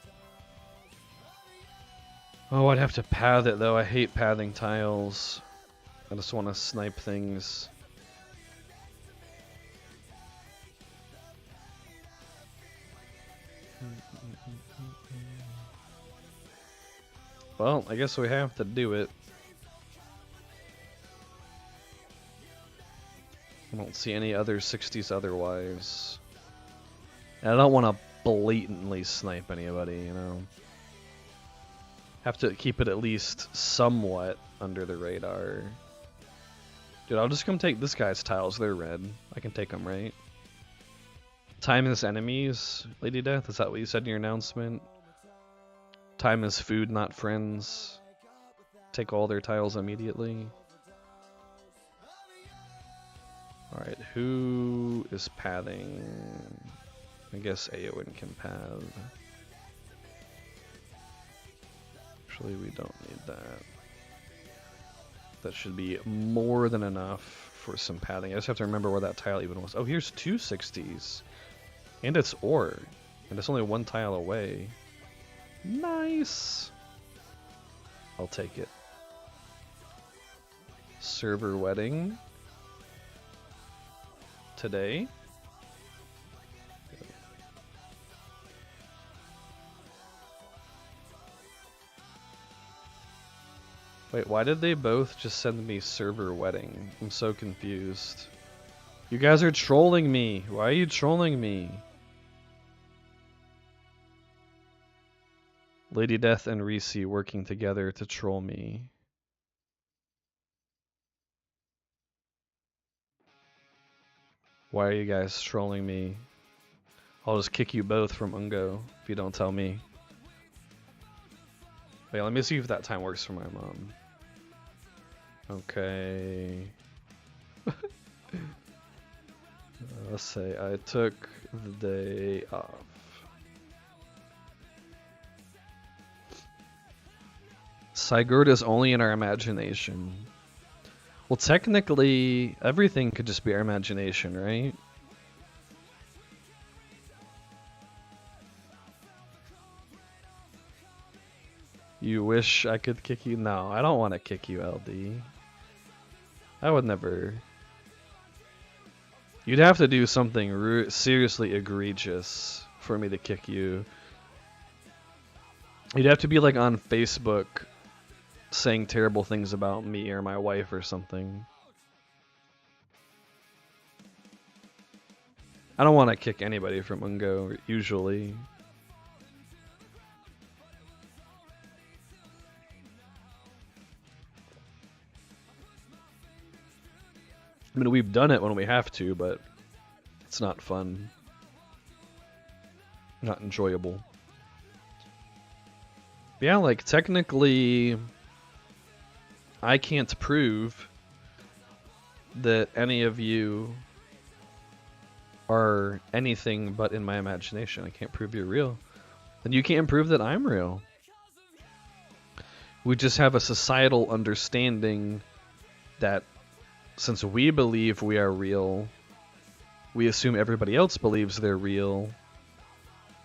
Oh, I'd have to path it though. I hate pathing tiles. I just want to snipe things. Well, I guess we have to do it. I don't see any other 60s otherwise. And I don't want to blatantly snipe anybody, you know. Have to keep it at least somewhat under the radar. Dude, I'll just come take this guy's tiles. They're red. I can take them, right? Time is enemies, Lady Death? Is that what you said in your announcement? Time is food, not friends. Take all their tiles immediately. Alright, who is pathing? I guess Eowyn can path. Actually, we don't need that. That should be more than enough for some pathing. I just have to remember where that tile even was. Oh, here's two 60s. And it's ore. And it's only one tile away. Nice! I'll take it. Server wedding. Today. Wait, why did they both just send me server wedding? I'm so confused. You guys are trolling me. Why are you trolling me? Lady Death and Reese working together to troll me. Why are you guys trolling me? I'll just kick you both from Ungo if you don't tell me. Wait, let me see if that time works for my mom. Okay. Let's say I took the day off. Sigurd is only in our imagination. Well, technically, everything could just be our imagination, right? You wish I could kick you? No, I don't want to kick you, LD. I would never. You'd have to do something seriously egregious for me to kick you. You'd have to be like on Facebook saying terrible things about me or my wife or something. I don't want to kick anybody from Ungo, usually. I mean, we've done it when we have to, but it's not fun. Not enjoyable. Yeah, like, technically, I can't prove that any of you are anything but in my imagination. I can't prove you're real. And you can't prove that I'm real. We just have a societal understanding that since we believe we are real, we assume everybody else believes they're real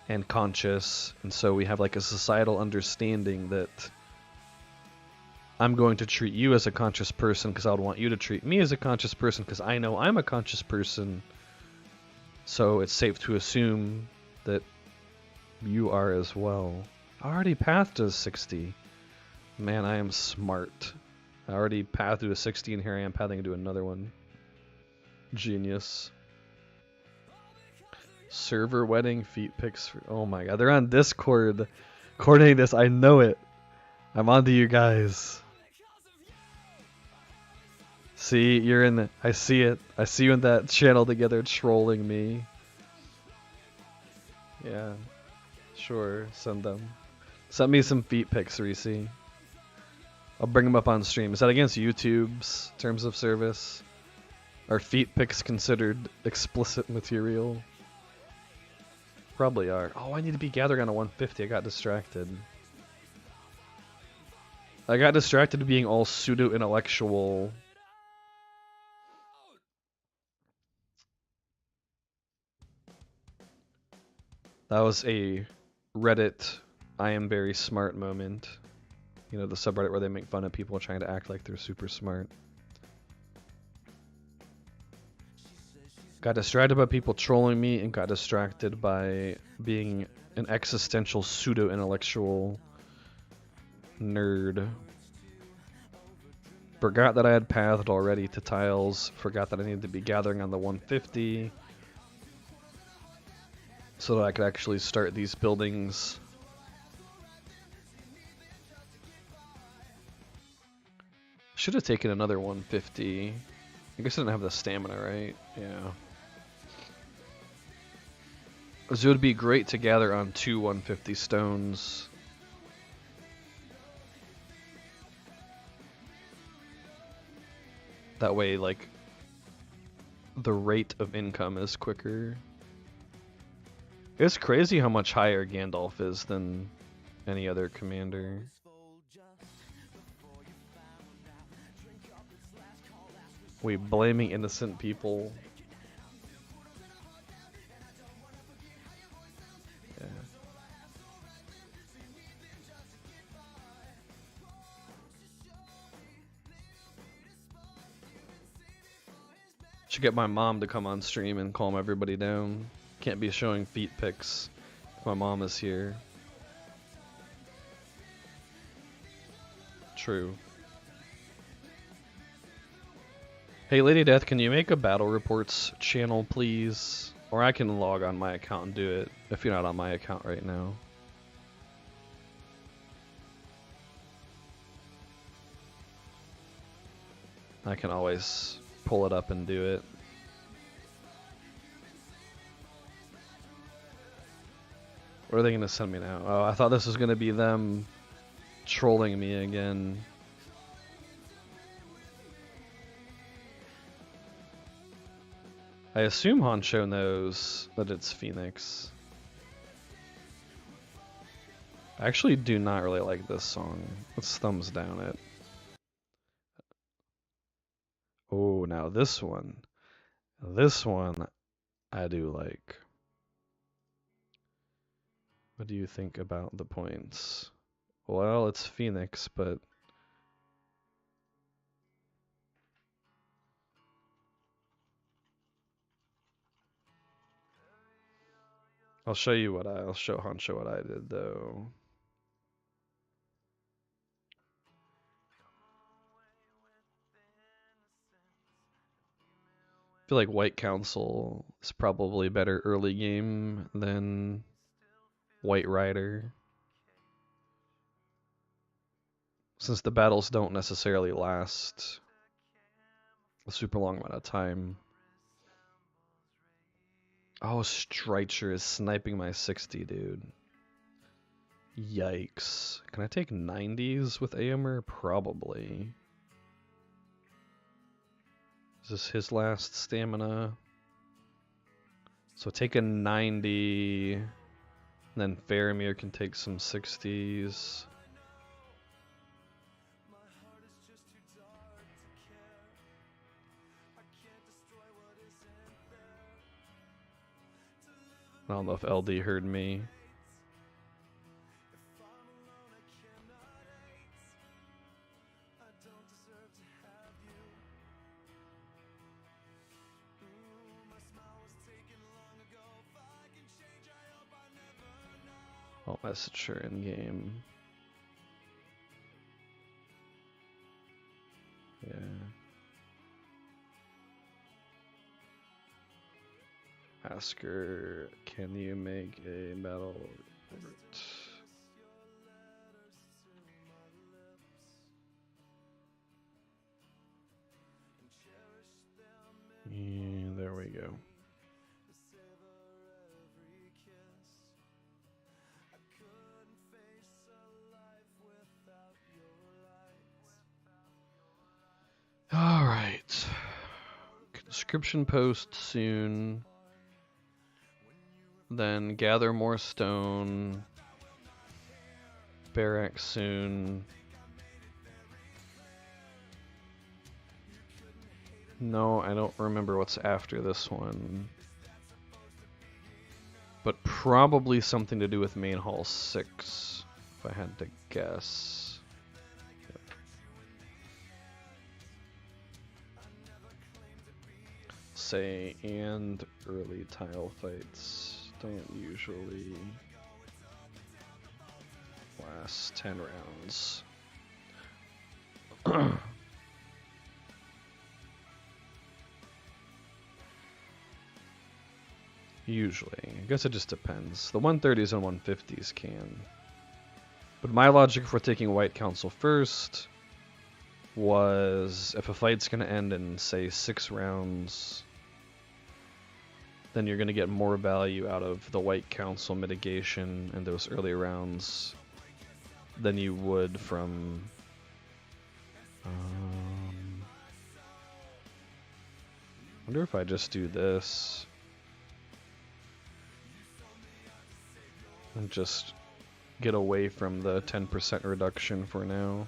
and conscious, and so we have like a societal understanding that I'm going to treat you as a conscious person because I would want you to treat me as a conscious person because I know I'm a conscious person. So it's safe to assume that you are as well. I already pathed to 60. Man, I am smart. I already pathed to a 60 and here I am pathing to another one. Genius. Server wedding feet pics. Oh my god, they're on Discord coordinating this. I know it. I'm on to you guys. See, you're in the, I see it. I see you in that channel together trolling me. Yeah. Sure, send them. Send me some feet pics, Reese. I'll bring them up on stream. Is that against YouTube's terms of service? Are feet pics considered explicit material? Probably are. Oh, I need to be gathering on a 150. I got distracted. I got distracted being all pseudo-intellectual. That was a Reddit I am very smart moment. You know, the subreddit where they make fun of people trying to act like they're super smart. Got distracted by people trolling me and got distracted by being an existential pseudo-intellectual nerd. Forgot that I had pathed already to tiles. Forgot that I needed to be gathering on the 150. So that I could actually start these buildings. Should have taken another 150. I guess I didn't have the stamina, right? Yeah. Because it would be great to gather on 2 150 stones. That way, like, the rate of income is quicker. It's crazy how much higher Gandalf is than any other commander. We blaming innocent people. Yeah. Should get my mom to come on stream and calm everybody down. Can't be showing feet pics if my mom is here. True. Hey, Lady Death, can you make a battle reports channel, please? Or I can log on my account and do it if you're not on my account right now. I can always pull it up and do it. What are they going to send me now? Oh, I thought this was going to be them trolling me again. I assume Honcho knows that it's Phoenix. I actually do not really like this song. Let's thumbs down it. Oh, now this one. This one I do like. What do you think about the points? Well, it's Phoenix, but I'll show you what I'll show Honcho what I did though. I feel like White Council is probably better early game than White Rider. Since the battles don't necessarily last a super long amount of time. Oh, Strycher is sniping my 60, dude. Yikes. Can I take 90s with Aomer? Probably. Is this his last stamina? So take a 90, and then Faramir can take some 60s. I don't know if LD heard me. I'll message her in game. Yeah. Ask her, can you make a battle report? Yeah, there we go. All right. Conscription post soon. Then gather more stone. Barrack soon. No, I don't remember what's after this one. But probably something to do with Main Hall 6, if I had to guess. Yep. Say, and early tile fights don't usually last 10 rounds. Usually. I guess it just depends. The 130s and 150s can. But my logic for taking White Council first was if a fight's going to end in, say, 6 rounds, then you're going to get more value out of the White Council mitigation in those early rounds than you would from... I wonder if I just do this and just get away from the 10% reduction for now.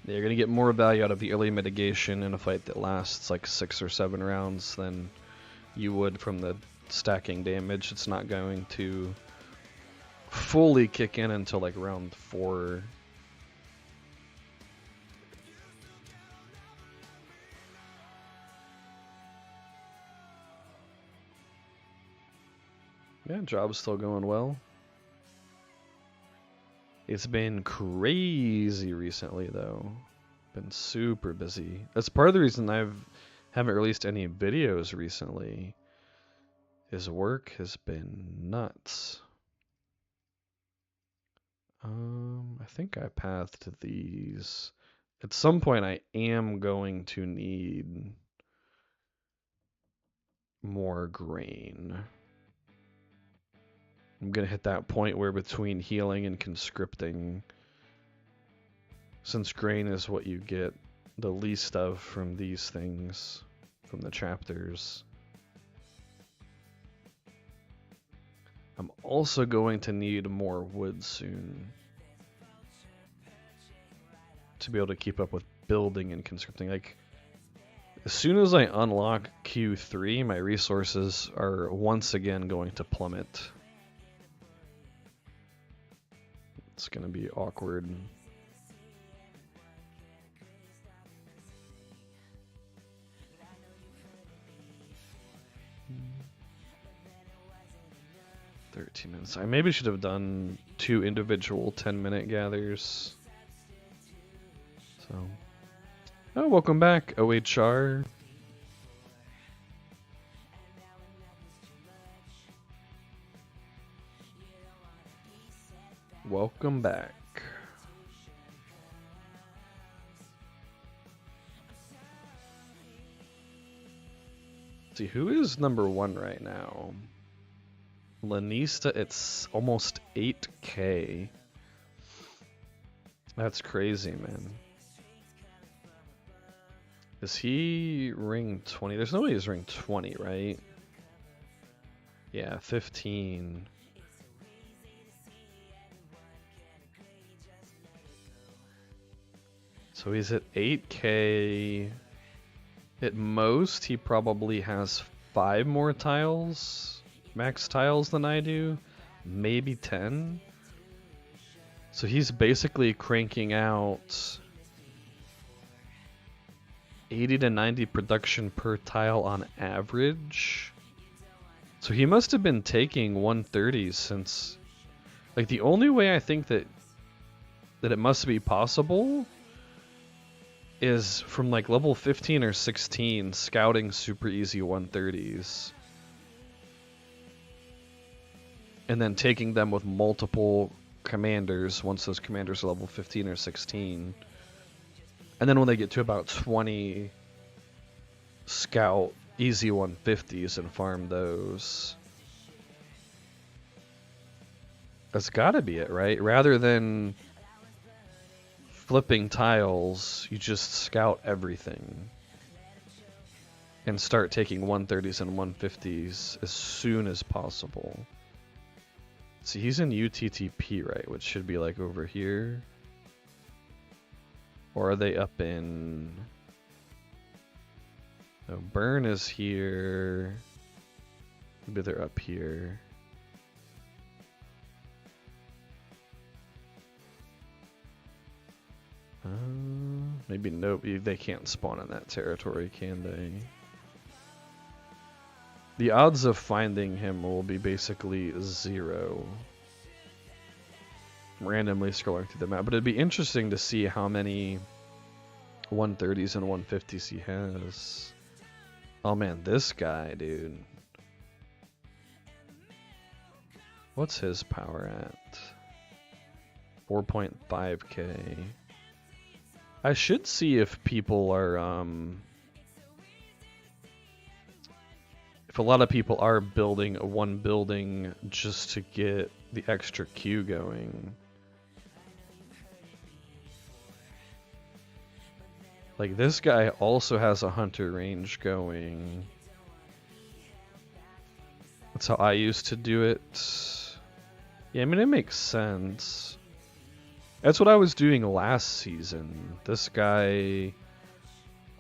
Yeah, you're going to get more value out of the early mitigation in a fight that lasts like 6 or 7 rounds than you would from the stacking damage. It's not going to fully kick in until like round 4. Yeah, job's still going well. It's been crazy recently, though. Been super busy. That's part of the reason haven't released any videos recently. His work has been nuts. I think I pathed these. At some point, I am going to need more grain. I'm going to hit that point where between healing and conscripting, since grain is what you get the least of from these things, from the chapters, I'm also going to need more wood soon to be able to keep up with building and conscripting. Like, as soon as I unlock Q3, my resources are once again going to plummet. It's going to be awkward. $13 I maybe should have done 2 individual 10-minute gathers. So, oh, welcome back, OHR. Welcome back. Let's see, who is number 1 right now? Lanista, it's almost 8K. That's crazy, man. Is he ring 20? There's nobody who's ring 20, right? Yeah, 15. So he's at 8K. At most, he probably has 5 more tiles, max tiles than I do. Maybe 10. So he's basically cranking out 80 to 90 production per tile on average. So he must have been taking 130s since... Like, the only way I think that it must be possible is from like level 15 or 16 scouting super easy 130s. And then taking them with multiple commanders once those commanders are level 15 or 16. And then when they get to about 20, scout easy 150s and farm those. That's gotta be it, right? Rather than flipping tiles, you just scout everything. And start taking 130s and 150s as soon as possible. See, he's in UTTP, right? Which should be like over here. Or are they up in... No, Burn is here. Maybe they're up here. Maybe no, they can't spawn in that territory, can they? The odds of finding him will be basically 0. Randomly scrolling through the map, but it'd be interesting to see how many 130s and 150s he has. Oh man, this guy, dude. What's his power at? 4.5k. I should see if people are, if a lot of people are building one building just to get the extra queue going. Like, this guy also has a hunter range going. That's how I used to do it. Yeah, I mean, it makes sense. That's what I was doing last season. This guy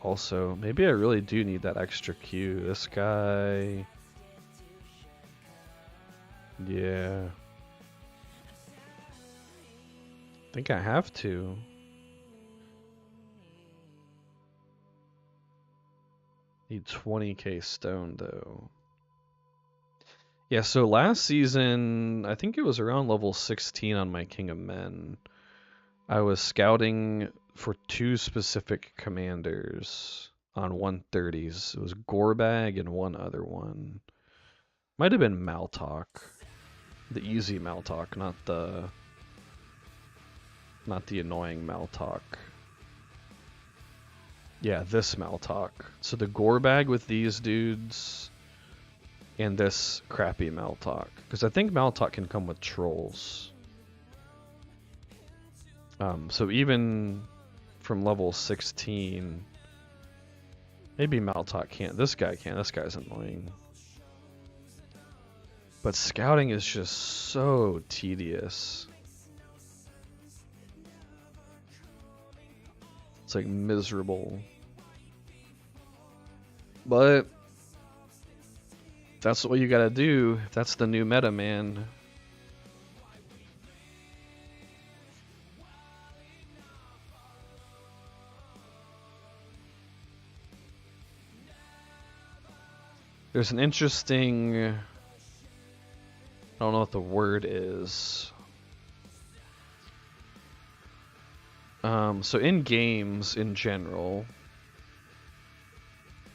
also, maybe I really do need that extra queue. This guy, yeah. I think I have to. Need 20k stone though. Yeah, so last season, I think it was around level 16 on my King of Men. I was scouting for 2 specific commanders on 130s. It was Gorbag and one other one. Might have been Maltok. The easy Maltok, not the annoying Maltok. Yeah, this Maltok. So the Gorbag with these dudes and this crappy Maltok. Because I think Maltok can come with trolls. So even from level 16, maybe Maltok can't. This guy can. This guy's annoying. But scouting is just so tedious. It's like miserable. But that's what you gotta do. That's the new meta, man. There's an interesting, I don't know what the word is. So in games in general,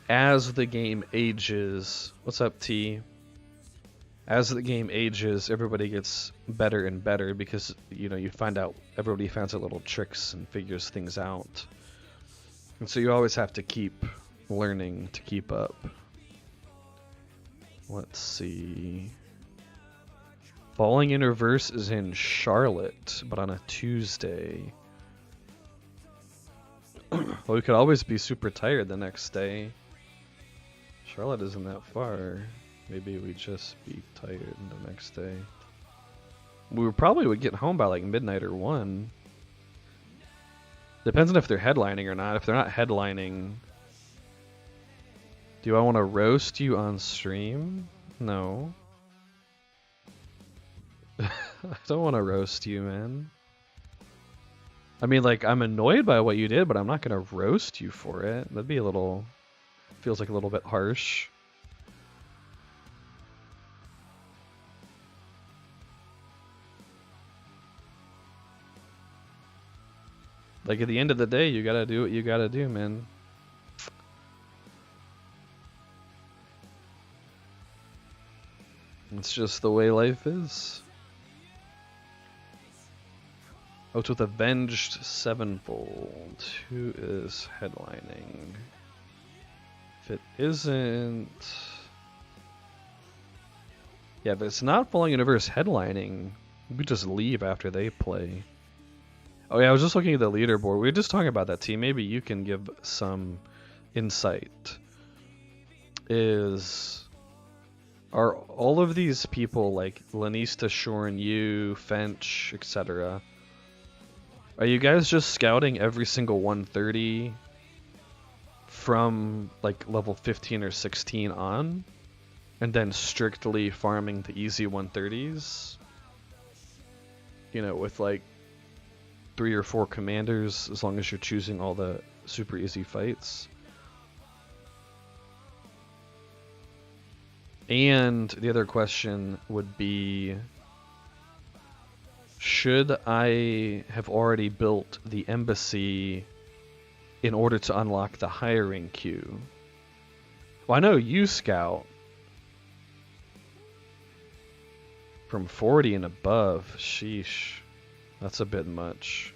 as the game ages, what's up, T? As the game ages, everybody gets better and better because, you know, you find out, everybody finds out little tricks and figures things out. And so you always have to keep learning to keep up. Let's see. Falling in Reverse is in Charlotte, but on a Tuesday. Well, we could always be super tired the next day. Charlotte isn't that far. Maybe we just be tired the next day. We probably would get home by like midnight or 1. Depends on if they're headlining or not. If they're not headlining, do I want to roast you on stream? No. I don't want to roast you, man. I mean, like, I'm annoyed by what you did, but I'm not going to roast you for it. That'd be a little... feels like a little bit harsh. Like, at the end of the day, you gotta do what you gotta do, man. It's just the way life is. Oh, it's with Avenged Sevenfold. Who is headlining? If it isn't... Yeah, if it's not Falling Universe headlining, we could just leave after they play. Oh yeah, I was just looking at the leaderboard. We were just talking about that team. Maybe you can give some insight. Are all of these people, like Lanista, Shorn, you, Fench, etc., are you guys just scouting every single 130 from like level 15 or 16 on? And then strictly farming the easy 130s? You know, with like 3 or 4 commanders, as long as you're choosing all the super easy fights. And the other question would be, should I have already built the embassy in order to unlock the hiring queue? Well, I know you scout from 40 and above. Sheesh. That's a bit much.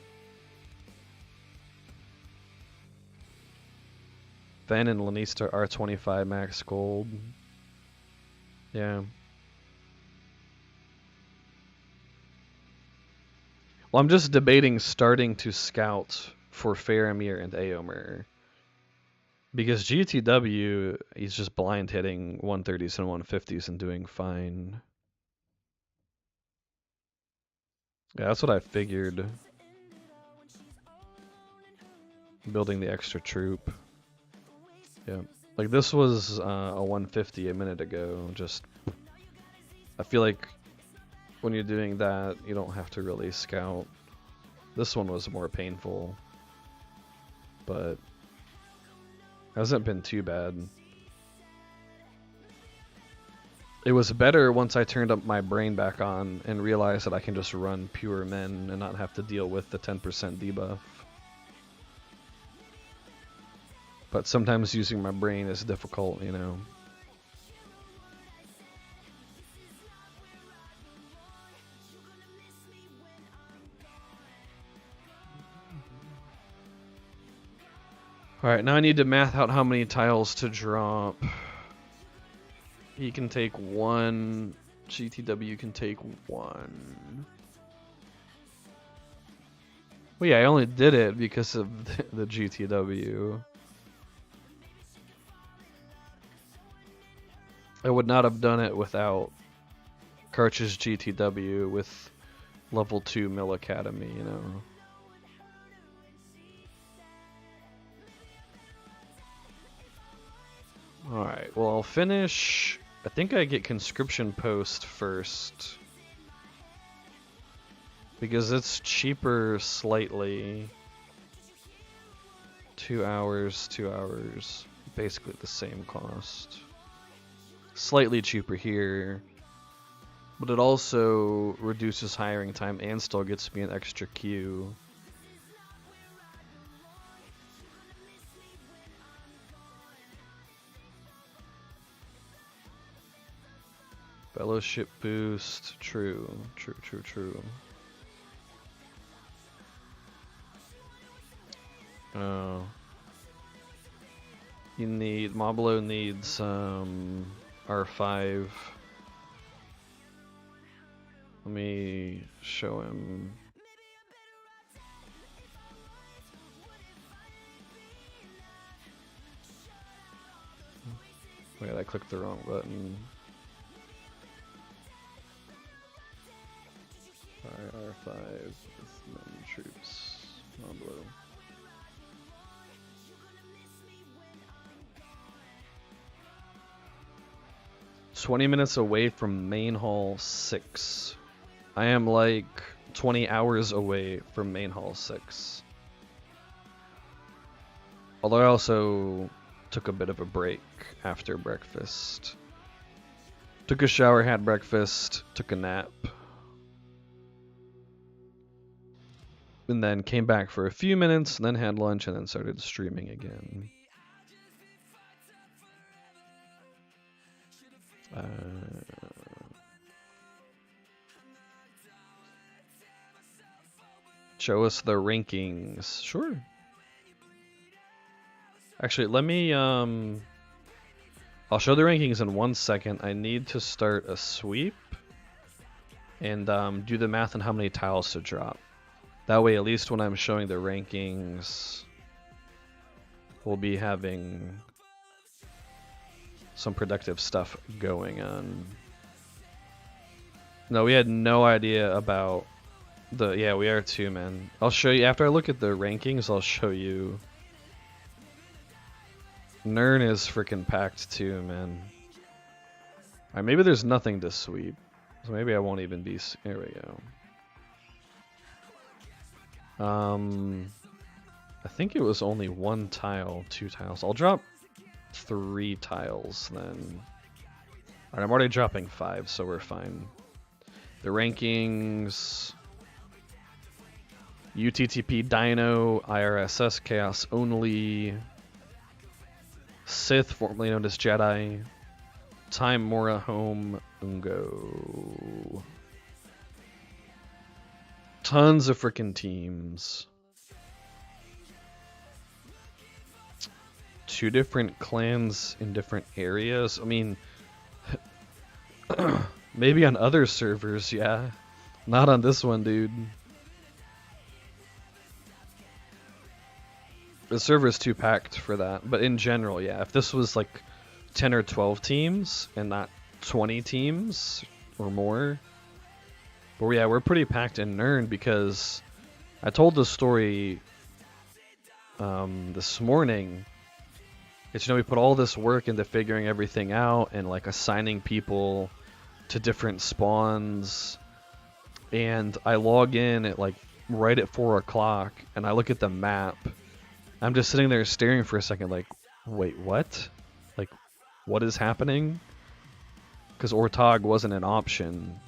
Ven and Lanista are 25 max gold. Yeah. Well, I'm just debating starting to scout for Faramir and Aomer. Because GTW, he's just blind hitting 130s and 150s and doing fine. Yeah, that's what I figured. Building the extra troop. Yeah. Like this was a 150 a minute ago. Just, I feel like when you're doing that, you don't have to really scout. This one was more painful, but hasn't been too bad. It was better once I turned up my brain back on and realized that I can just run pure men and not have to deal with the 10% debuff. But sometimes using my brain is difficult, you know. Alright, now I need to math out how many tiles to drop. He can take 1. GTW can take 1. Well, yeah, I only did it because of the GTW. I would not have done it without Karch's GTW with level 2 Mill Academy, you know. Alright, well I'll finish... I think I get conscription post first. Because it's cheaper slightly. 2 hours, 2 hours. Basically the same cost. Slightly cheaper here. But it also reduces hiring time and still gets me an extra queue. Fellowship boost, true. Oh. You need, Moblo needs R5. Let me show him. Wait, I clicked the wrong button. R5 with men troops on blue. "20 minutes away from main hall 6. I am like 20 hours away from main hall 6. Although I also took a bit of a break after breakfast. Took a shower, had breakfast, took a nap. And then came back for a few minutes, and then had lunch, and then started streaming again. Show us the rankings. Sure. Actually, let me, I'll show the rankings in 1 second. I need to start a sweep and do the math on how many tiles to drop. That way, at least when I'm showing the rankings, we'll be having some productive stuff going on. No, we had no idea about the... Yeah, we are too, man. I'll show you... After I look at the rankings, I'll show you... Nern is freaking packed too, man. Alright, maybe there's nothing to sweep. So maybe I won't even be... Here we go. I think it was only 1 tile, 2 tiles. I'll drop 3 tiles then. Alright, I'm already dropping 5, so we're fine. The rankings... UTTP Dino, IRSS Chaos Only, Sith, formerly known as Jedi, Time Mora Home, Ungo. Tons of frickin' teams. 2 different clans in different areas. I mean, maybe on other servers, yeah. Not on this one, dude. The server is too packed for that, but in general, yeah. If this was like 10 or 12 teams and not 20 teams or more, but yeah, we're pretty packed in Nern because I told the story this morning. It's, you know, we put all this work into figuring everything out and like assigning people to different spawns, and I log in at like right at 4 o'clock and I look at the map. I'm just sitting there staring for a second like, wait, what? Like, what is happening? Because Ortog wasn't an option.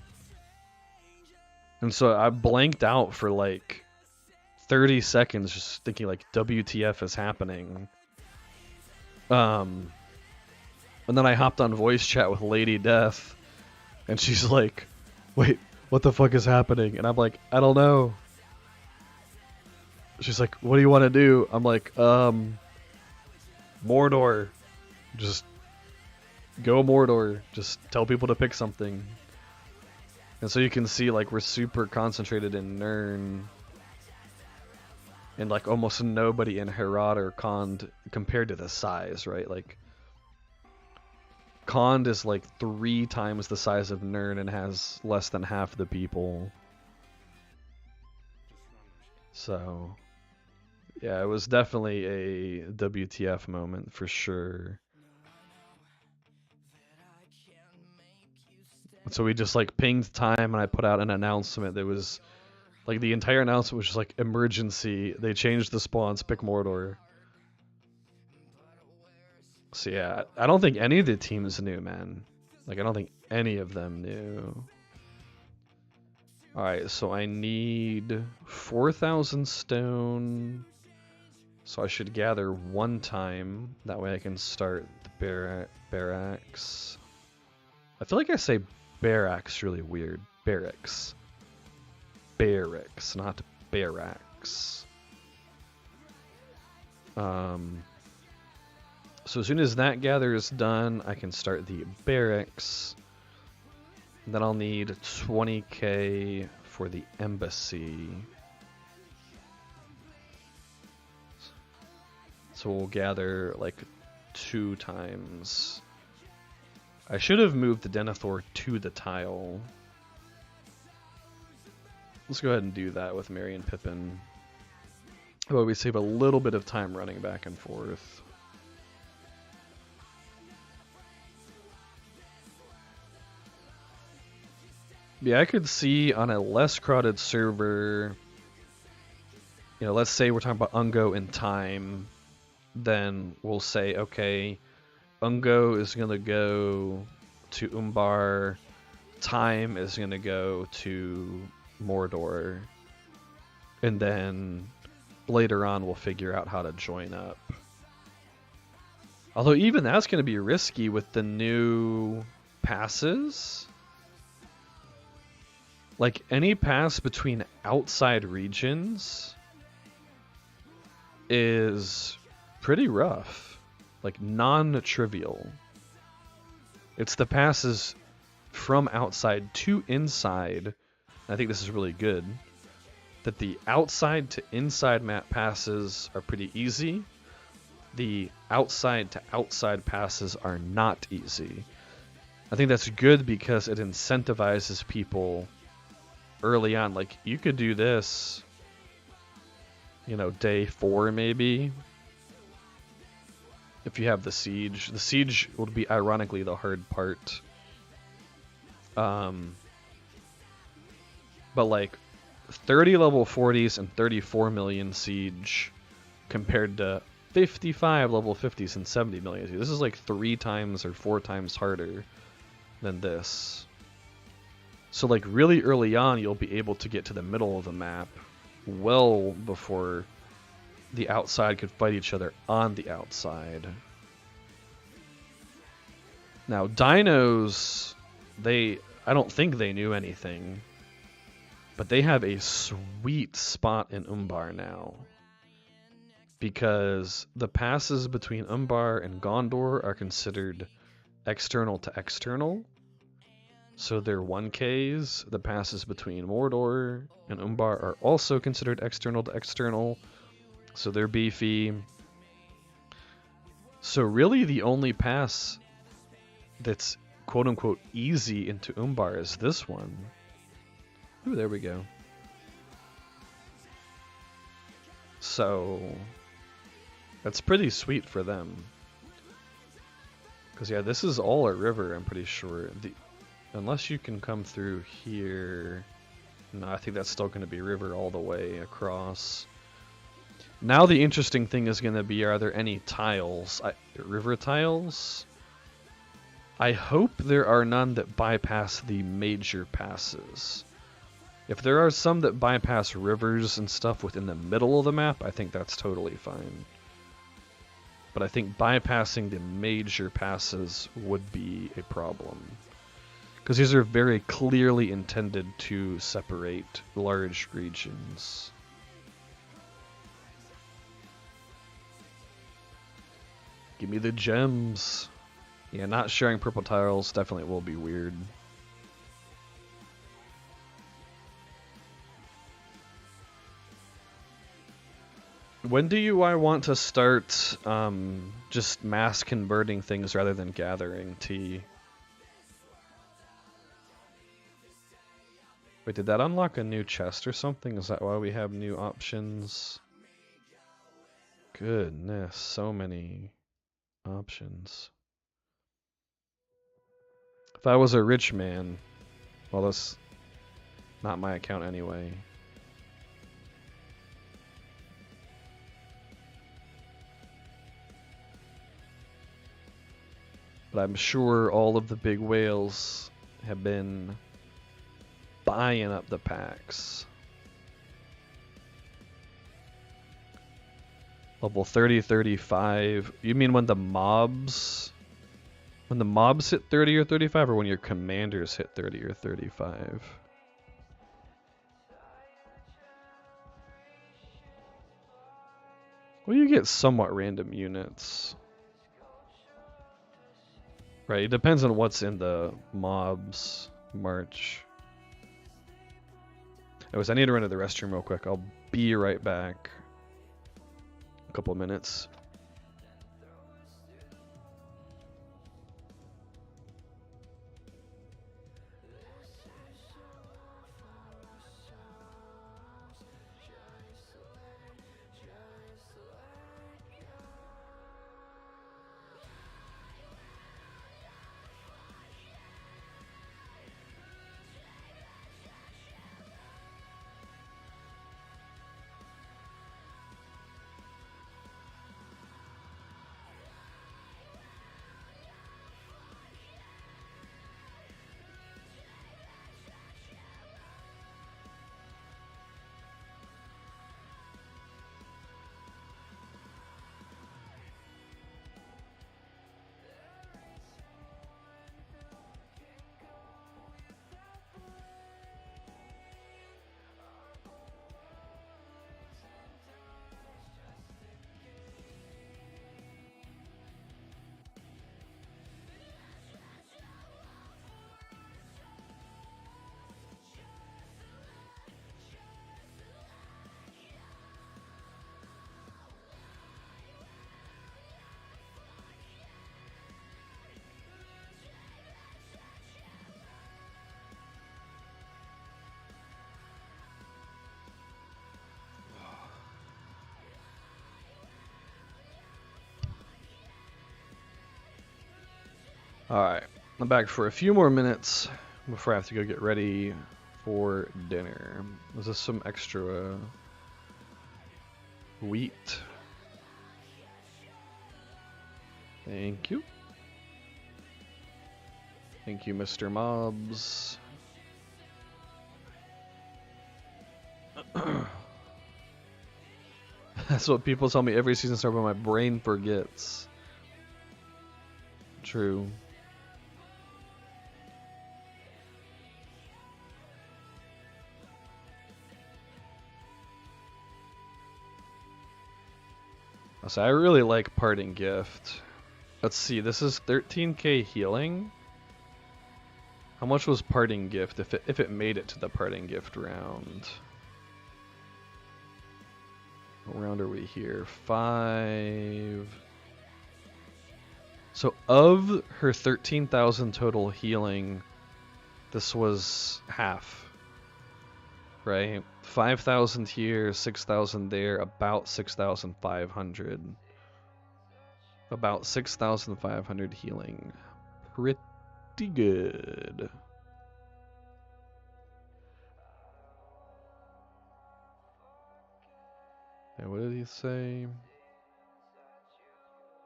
And so I blanked out for like 30 seconds just thinking like, WTF is happening? And then I hopped on voice chat with Lady Death, and she's like, wait, what the fuck is happening? And I'm like, I don't know. She's like, what do you want to do? I'm like, Mordor. Just go Mordor. Just tell people to pick something. And so you can see, like, we're super concentrated in Nern. And, like, almost nobody in Herat or Khand compared to the size, right? Like, Khand is, like, 3 times the size of Nern and has less than half the people. So... yeah, it was definitely a WTF moment for sure. So we just like pinged time and I put out an announcement that was like the entire announcement was just like emergency. They changed the spawns, pick Mordor. So yeah, I don't think any of the teams knew, man. Like I don't think any of them knew. Alright, so I need 4,000 stone. So I should gather 1 time. That way I can start the barracks. I feel like I say barracks really weird. Barracks. Barracks, not barracks. So as soon as that gather is done, I can start the barracks. Then I'll need 20k for the embassy. So we'll gather like 2 times. I should have moved the Denethor to the tile. Let's go ahead and do that with Merry and Pippin. Well, we save a little bit of time running back and forth. Yeah, I could see on a less crowded server, you know, let's say we're talking about Ungo in time, then we'll say, okay, Ungo is going to go to Umbar, time is going to go to Mordor, and then later on we'll figure out how to join up. Although even that's going to be risky with the new passes. Like, any pass between outside regions is pretty rough. Like, non-trivial. It's the passes from outside to inside. I think this is really good. That the outside to inside map passes are pretty easy. The outside to outside passes are not easy. I think that's good because it incentivizes people early on. Like, you could do this, you know, day 4 maybe, if you have the siege. The siege would be ironically the hard part. But like 30 level 40s and 34 million siege compared to 55 level 50s and 70 million. This is like 3 times or 4 times harder than this. So like really early on, you'll be able to get to the middle of the map well before the outside could fight each other on the outside. Now dinos, I don't think they knew anything, but they have a sweet spot in Umbar now. Because the passes between Umbar and Gondor are considered external to external. So they're 1Ks. The passes between Mordor and Umbar are also considered external to external. So they're beefy. So really the only pass that's quote-unquote easy into Umbar is this one. Ooh, there we go. So that's pretty sweet for them. Because yeah, this is all a river, I'm pretty sure. Unless you can come through here. No, I think that's still going to be river all the way across. Now the interesting thing is going to be, are there any tiles? River tiles? I hope there are none that bypass the major passes. If there are some that bypass rivers and stuff within the middle of the map, I think that's totally fine. But I think bypassing the major passes would be a problem. Because these are very clearly intended to separate large regions. Give me the gems. Yeah, not sharing purple tiles definitely will be weird. When do I want to start just mass converting things rather than gathering tea? Wait, did that unlock a new chest or something? Is that why we have new options? Goodness, so many options. If I was a rich man, well, that's not my account anyway. But I'm sure all of the big whales have been buying up the packs. Level 30, 35. You mean when the mobs hit 30 or 35, or when your commanders hit 30 or 35? Well, you get somewhat random units. Right, it depends on what's in the mobs march. Anyways, I need to run to the restroom real quick. I'll be right back. A couple minutes. Alright, I'm back for a few more minutes before I have to go get ready for dinner. Is this some extra wheat? Thank you. Thank you, Mr. Mobs. That's what people tell me every season start, but my brain forgets. True. So I really like Parting Gift. Let's see, this is 13k healing. How much was Parting Gift if it made it to the Parting Gift round? What round are we here? 5. So of her 13,000 total healing, this was half. Right? 5,000 here, 6,000 there, about 6,500. About 6,500 healing. Pretty good. And what did he say?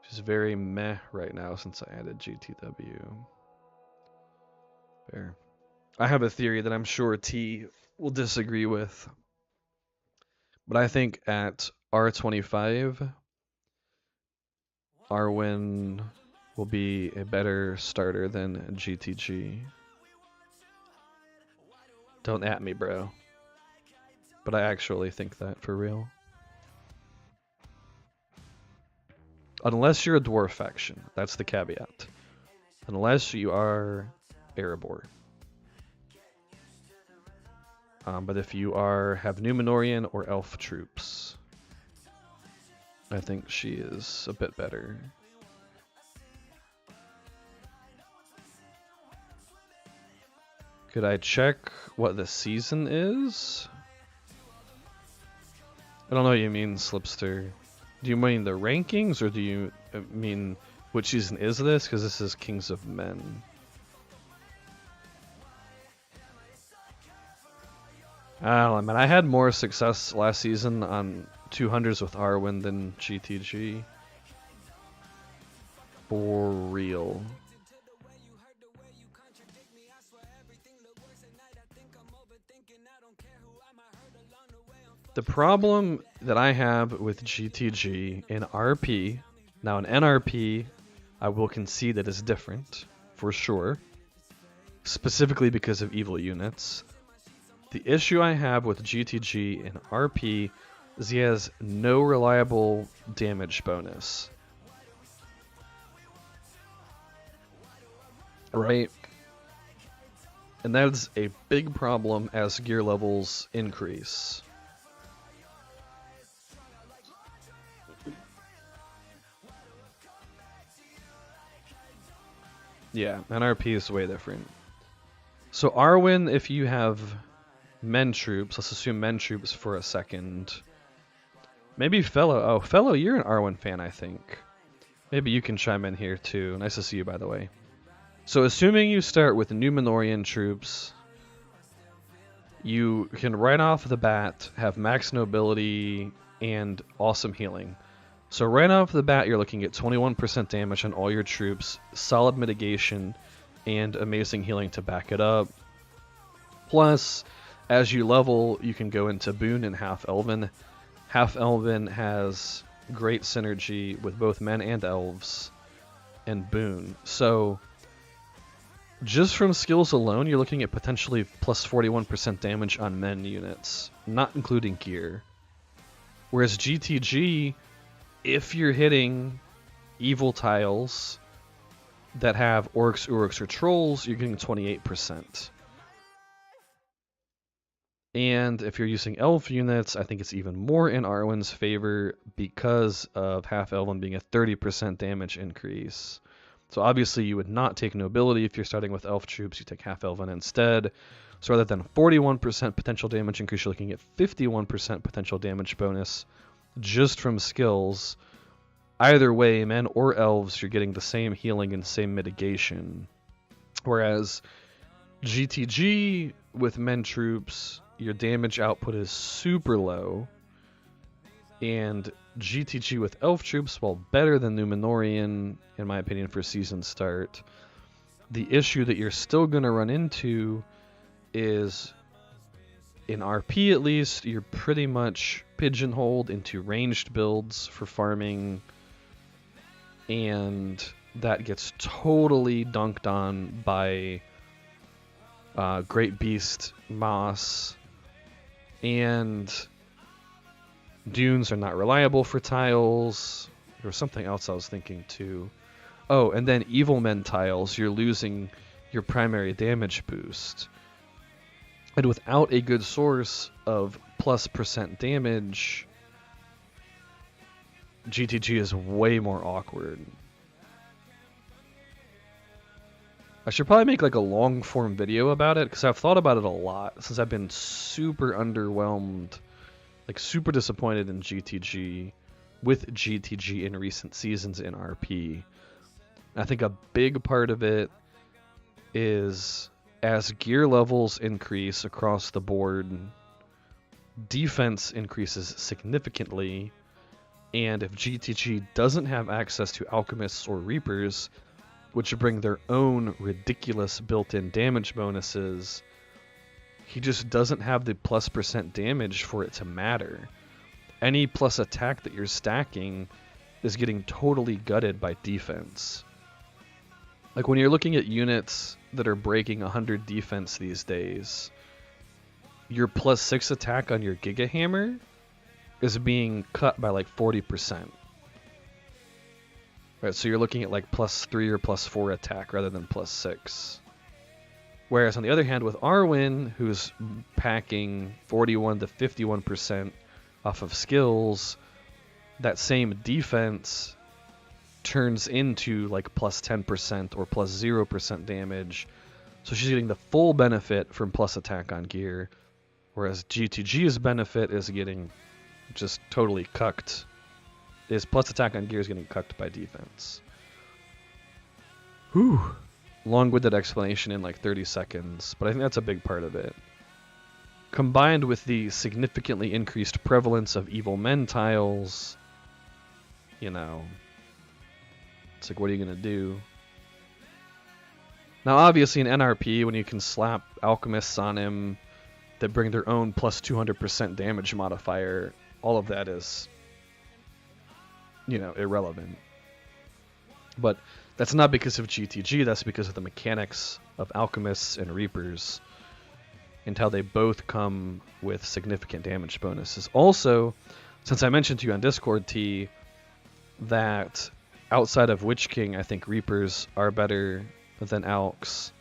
She's very meh right now since I added GTW. Fair. I have a theory that I'm sure T will disagree with. But I think at R25, Arwen will be a better starter than GTG. Don't at me, bro. But I actually think that for real. Unless you're a dwarf faction. That's the caveat. Unless you are Erebor. But if you have Numenorian or elf troops, I think she is a bit better. Could I check what the season is? I don't know what you mean, Slipster. Do you mean the rankings, or do you mean which season is this? Because this is Kings of Men. I don't know, man. I had more success last season on 200s with Arwen than GTG. For real. The problem that I have with GTG in RP, now in NRP, I will concede that is different, for sure. Specifically because of evil units. The issue I have with GTG in RP is he has no reliable damage bonus. Right? And that's a big problem as gear levels increase. Yeah, NRP is way different. So Arwen, if you have men troops, let's assume men troops for a second. Maybe Fellow. Oh, Fellow, you're an Arwen fan, I think. Maybe you can chime in here too. Nice to see you, by the way. So assuming you start with Numenorian troops, you can right off the bat have max nobility and awesome healing. So right off the bat, you're looking at 21% damage on all your troops, solid mitigation, and amazing healing to back it up. Plus, as you level, you can go into Boon and Half Elven. Half Elven has great synergy with both men and elves and Boon. So, just from skills alone, you're looking at potentially plus 41% damage on men units, not including gear. Whereas GTG, if you're hitting evil tiles that have orcs, uruks, or trolls, you're getting 28%. And if you're using elf units, I think it's even more in Arwen's favor because of Half Elven being a 30% damage increase. So obviously you would not take nobility if you're starting with elf troops, you take Half Elven instead. So rather than 41% potential damage increase, you're looking at 51% potential damage bonus just from skills. either way, men or elves, you're getting the same healing and same mitigation. Whereas GTG with men troops, your damage output is super low, and GTG with elf troops, while better than Numenorian, in my opinion, for season start, the issue that you're still going to run into is, in RP at least, you're pretty much pigeonholed into ranged builds for farming, and that gets totally dunked on by Great Beast, Moss, and dunes are not reliable for tiles. There was something else I was thinking too. Oh, and then Evil Men tiles, you're losing your primary damage boost. And without a good source of +% damage, GTG is way more awkward. I should probably make like a long form video about it, because I've thought about it a lot since I've been super underwhelmed, like super disappointed in GTG, with GTG in recent seasons in RP. I think a big part of it is as gear levels increase across the board, defense increases significantly, and if GTG doesn't have access to alchemists or reapers, which bring their own ridiculous built-in damage bonuses, he just doesn't have the +% damage for it to matter. Any plus attack that you're stacking is getting totally gutted by defense. Like when you're looking at units that are breaking 100 defense these days, your +6 attack on your Giga Hammer is being cut by like 40%. Right, so you're looking at like +3 or +4 attack rather than +6. Whereas on the other hand, with Arwen, who's packing 41 to 51% off of skills, that same defense turns into like +10% or +0% damage. So she's getting the full benefit from plus attack on gear, whereas GTG's benefit is getting just totally cucked. His plus attack on gear is getting cucked by defense. Whew. Long-winded explanation in like 30 seconds, but I think that's a big part of it. Combined with the significantly increased prevalence of evil men tiles, you know, it's like, what are you going to do? Now, obviously, in NRP, when you can slap alchemists on him that bring their own +200% damage modifier, all of that is, you know, irrelevant. But that's not because of GTG, that's because of the mechanics of alchemists and reapers and how they both come with significant damage bonuses. Also, since I mentioned to you on Discord, T, that outside of Witch King, I think reapers are better than alks.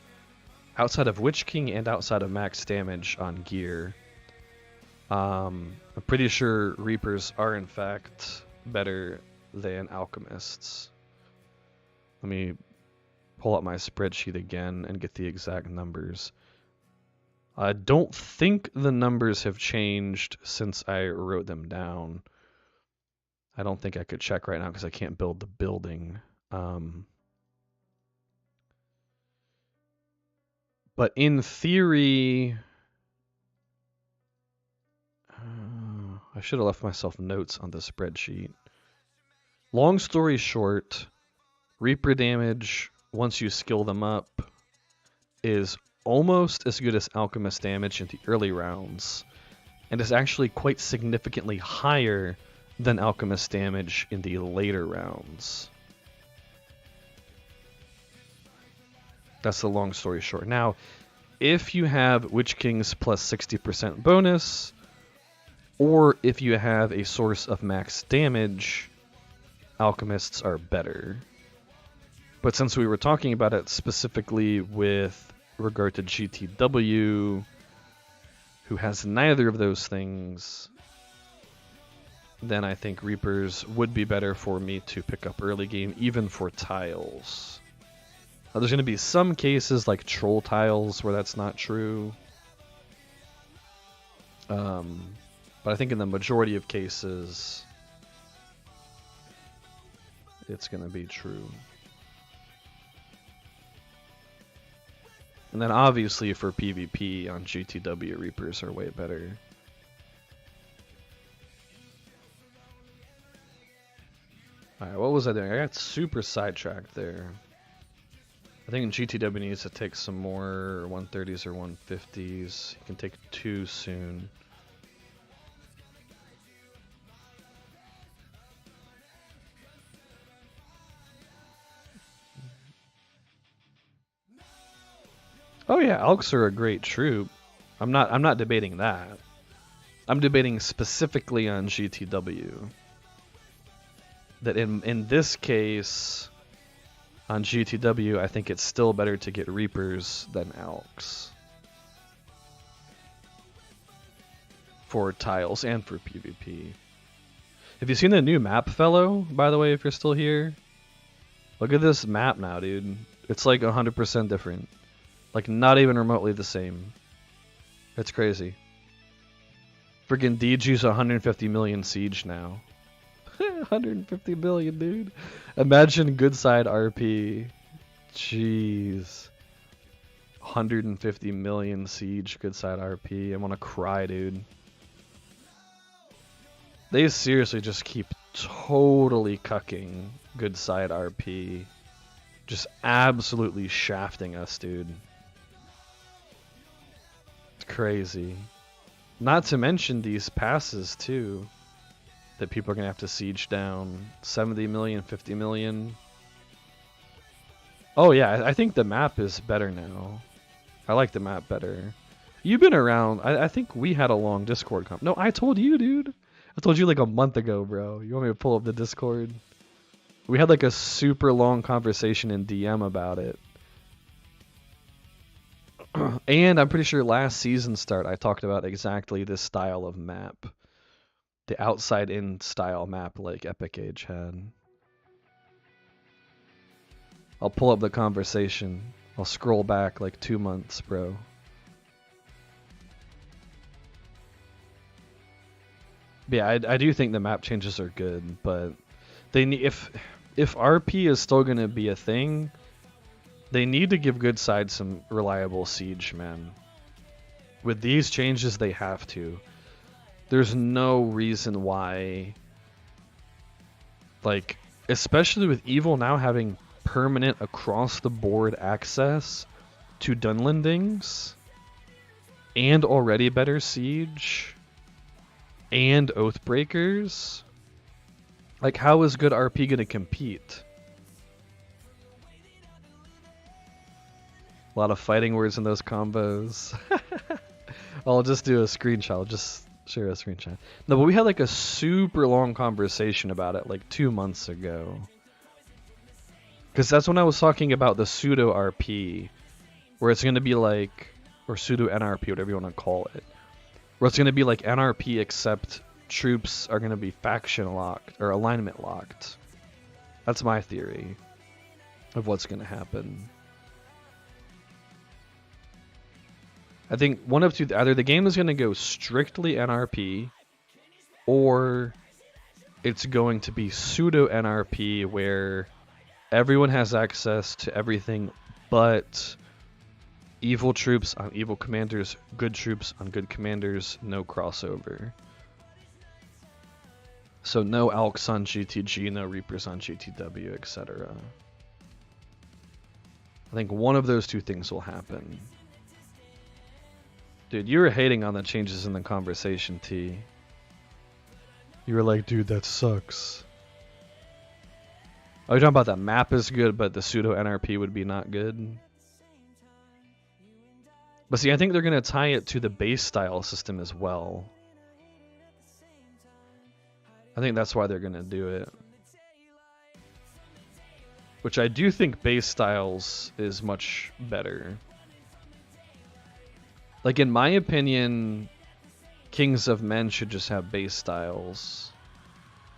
Outside of Witch King and outside of max damage on gear, I'm pretty sure reapers are in fact better than alchemists. Let me pull up my spreadsheet again and get the exact numbers. I don't think the numbers have changed since I wrote them down. I don't think I could check right now because I can't build the building. But in theory, I should have left myself notes on the spreadsheet. Long story short, Reaper damage, once you skill them up, is almost as good as Alchemist damage in the early rounds, and is actually quite significantly higher than Alchemist damage in the later rounds. That's the long story short. Now, if you have Witch King's +60% bonus, or if you have a source of max damage, Alchemists are better. But since we were talking about it specifically with regard to GTW, who has neither of those things, then I think Reapers would be better for me to pick up early game, even for tiles. Now, there's going to be some cases like troll tiles where that's not true. But I think in the majority of cases, it's going to be true. And then obviously for PvP on GTW, Reapers are way better. Alright, what was I doing? I got super sidetracked there. I think GTW needs to take some more 130s or 150s. You can take 2 soon. Oh yeah, Elks are a great troop. I'm not debating that. I'm debating specifically on GTW. That in this case, on GTW, I think it's still better to get Reapers than Elks. For tiles and for PvP. Have you seen the new map, fellow, by the way, if you're still here? Look at this map now, dude. It's like 100% different. Like, not even remotely the same. It's crazy. Friggin' DG's 150 million siege now. 150 million, dude. Imagine good side RP. Jeez. 150 million siege good side RP. I wanna cry, dude. They seriously just keep totally cucking good side RP. Just absolutely shafting us, dude. It's crazy. Not to mention these passes, too. That people are going to have to siege down. 70 million, 50 million. Oh yeah, I think the map is better now. I like the map better. You've been around. I think we had a long Discord comp. No, I told you, dude. I told you like a month ago, bro. You want me to pull up the Discord? We had like a super long conversation in DM about it. And I'm pretty sure last season start I talked about exactly this style of map. The outside-in style map like Epic Age had. I'll pull up the conversation. I'll scroll back like 2 months, bro. But yeah, I do think the map changes are good, but they need, if RP is still gonna be a thing, they need to give good side some reliable siege, man. With these changes, they have to. There's no reason why, like, especially with Evil now having permanent across-the-board access to Dunlendings, and already better siege, and Oathbreakers. Like, how is good RP gonna compete? A lot of fighting words in those combos. I'll just do a screenshot. I'll just share a screenshot. No, but we had like a super long conversation about it like 2 months ago. Because that's when I was talking about the pseudo RP, where it's going to be like, or pseudo NRP, whatever you want to call it, where it's going to be like NRP except troops are going to be faction locked or alignment locked. That's my theory of what's going to happen. I think one of two, either the game is going to go strictly NRP, or it's going to be pseudo NRP where everyone has access to everything but evil troops on evil commanders, good troops on good commanders, no crossover. So no Alks on GTG, no Reapers on GTW, etc. I think one of those two things will happen. Dude, you were hating on the changes in the conversation, T. You were like, dude, that sucks. Oh, you're talking about that map is good, but the pseudo NRP would be not good? But see, I think they're going to tie it to the base style system as well. I think that's why they're going to do it. Which I do think base styles is much better. Like, in my opinion, Kings of Men should just have base styles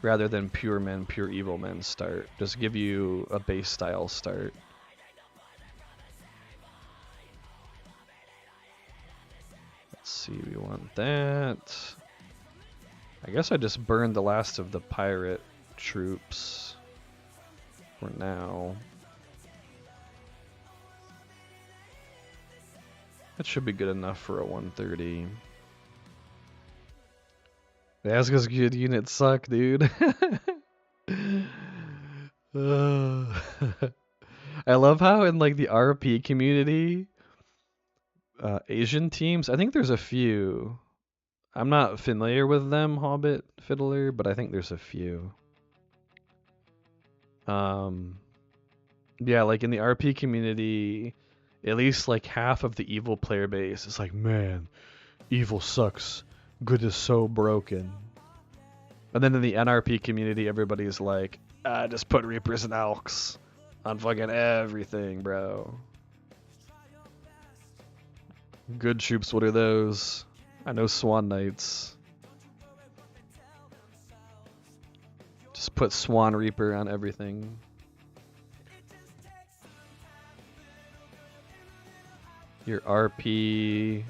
rather than pure men, pure evil men start. Just give you a base style start. Let's see, we want that. I guess I just burned the last of the pirate troops. for now. That should be good enough for a 130. The Asga's good units suck, dude. I love how in like the RP community, Asian teams, I think there's a few. I'm not familiar with them, Hobbit Fiddler, but I think there's a few. Yeah, like in the RP community, at least like half of the evil player base is like, man, evil sucks. Good is so broken. And then in the NRP community, everybody's like, just put Reapers and Elks on fucking everything, bro. Good troops, what are those? I know Swan Knights. Just put Swan Reaper on everything. Your RP.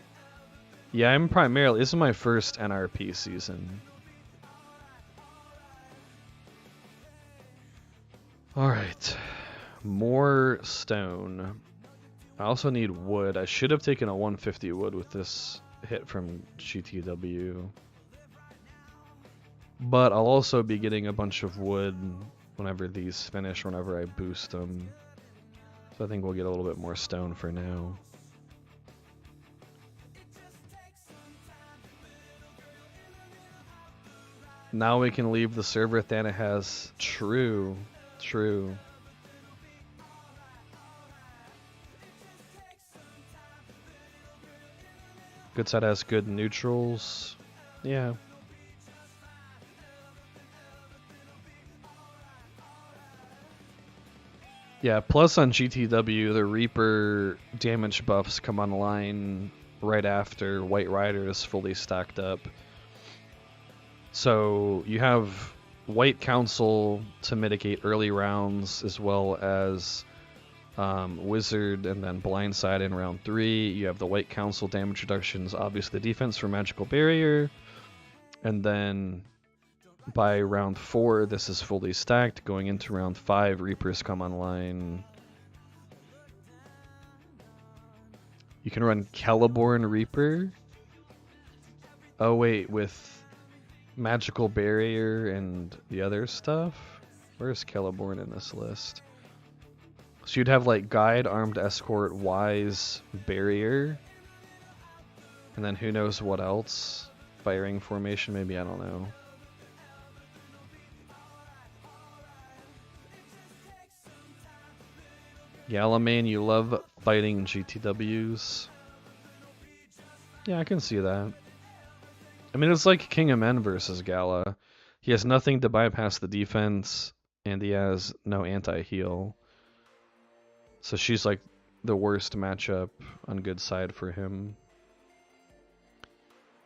Yeah, I'm primarily. This is my first NRP season. Alright. More stone. I also need wood. I should have taken a 150 wood with this hit from GTW. But I'll also be getting a bunch of wood whenever these finish, whenever I boost them. So I think we'll get a little bit more stone for now. Now we can leave the server Thana has. True. True. Good side has good neutrals. Yeah. Yeah, plus on GTW, the Reaper damage buffs come online right after White Rider is fully stacked up. So you have White Council to mitigate early rounds, as well as Wizard and then Blindside in round 3. You have the White Council damage reductions, obviously the defense for Magical Barrier. And then by round 4, this is fully stacked. Going into round 5, Reapers come online. You can run Celeborn Reaper. Oh wait, with Magical Barrier and the other stuff? Where's Celeborn in this list? So you'd have like Guide, Armed Escort, Wise, Barrier. And then who knows what else? Firing Formation, maybe, I don't know. Yalaman, you love fighting GTWs. Yeah, I can see that. I mean, it's like King of Men versus Gala. He has nothing to bypass the defense, and he has no anti-heal. So she's like the worst matchup on good side for him.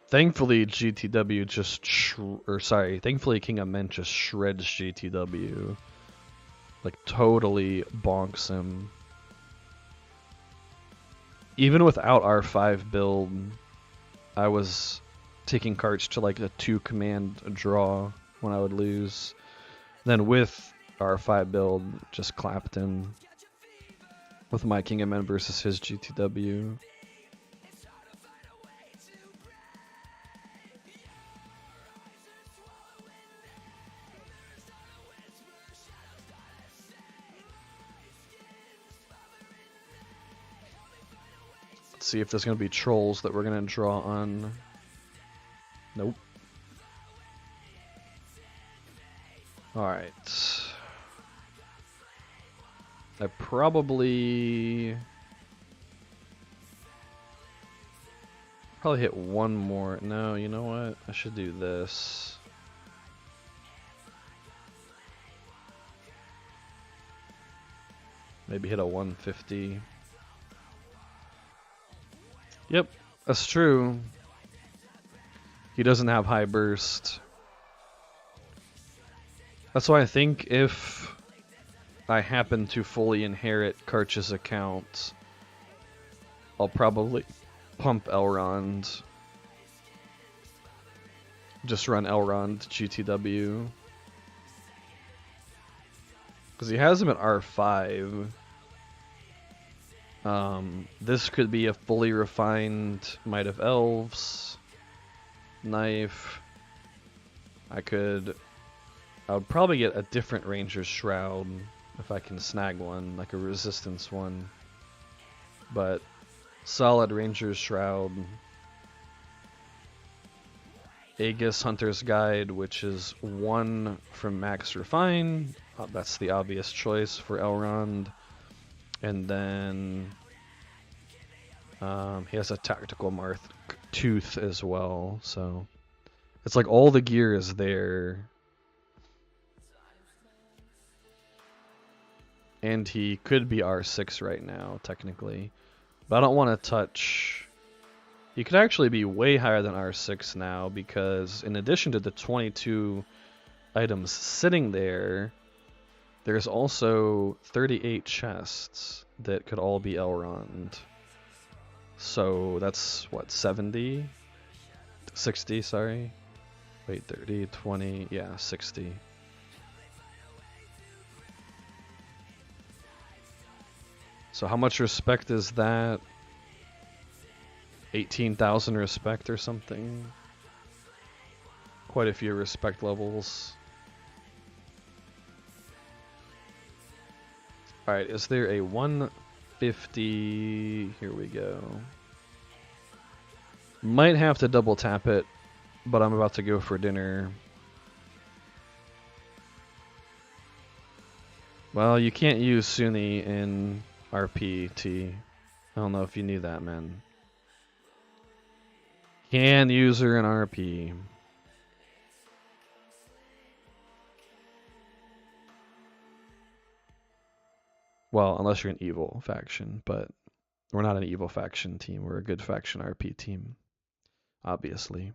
Thankfully, GTW just thankfully King of Men just shreds GTW. Like, totally bonks him. Even without R5 build, I was taking carts to like a 2-command draw when I would lose. Then with R5 build, just clapped him with my King of Men versus his GTW. Let's see if there's going to be trolls that we're going to draw on. Nope. Alright. I probably hit one more. No, you know what? I should do this. Maybe hit a 150. Yep, that's true. He doesn't have high burst. That's why I think if I happen to fully inherit Karch's account, I'll probably pump Elrond. Just run Elrond GTW. Because he has him at R5. This could be a fully refined Might of Elves knife. I would probably get a different Ranger's Shroud if I can snag one, like a resistance one. But solid Ranger's Shroud. Aegis Hunter's Guide, which is 1 from Max Refine. That's the obvious choice for Elrond. And then he has a Tactical Marth Tooth as well. So it's like all the gear is there. And he could be R6 right now, technically. But I don't want to touch... He could actually be way higher than R6 now, because in addition to the 22 items sitting there, there's also 38 chests that could all be Elrond. So that's, what, 70? 60, sorry. Wait, 30, 20, yeah, 60. So how much respect is that? 18,000 respect or something? Quite a few respect levels. Alright, is there a 150? Here we go. Might have to double tap it, but I'm about to go for dinner. Well, you can't use Sunni in RPT. I don't know if you knew that, man. Can use her in RP. Well, unless you're an evil faction, but we're not an evil faction team. We're a good faction RP team, obviously.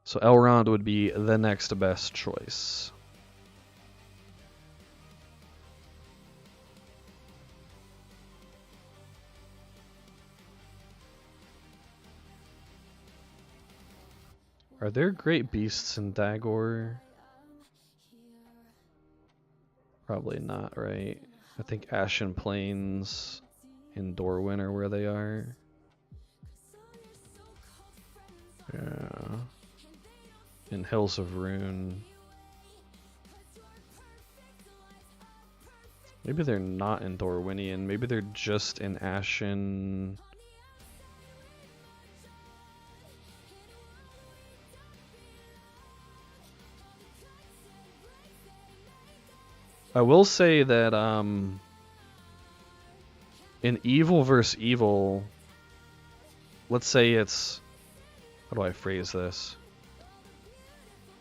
So Elrond would be the next best choice. Are there great beasts in Dagor? Probably not, right? I think Ashen Plains and Dorwyn are where they are. Yeah. In Hills of Rune. Maybe they're not in Dorwinian. Maybe they're just in Ashen. I will say that in evil versus evil, let's say it's, how do I phrase this?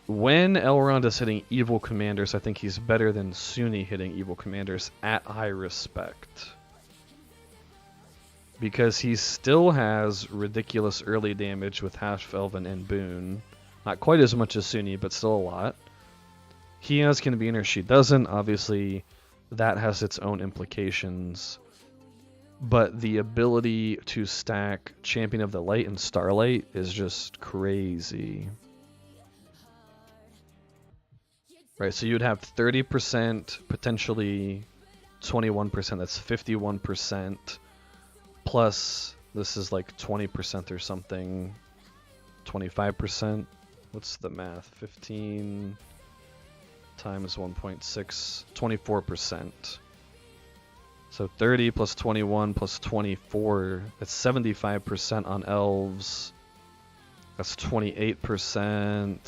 When Elrond is hitting evil commanders, I think he's better than Sunni hitting evil commanders at high respect. Because he still has ridiculous early damage with Half-Elven and Boon. Not quite as much as Sunni, but still a lot. He has Convener, she doesn't. Obviously, that has its own implications. But the ability to stack Champion of the Light and Starlight is just crazy. Right, so you'd have 30%, potentially 21%, that's 51%. Plus, this is like 20% or something. 25%. What's the math? 15... times 1.6, 24%. So 30 plus 21 plus 24, that's 75% on elves. That's 28%.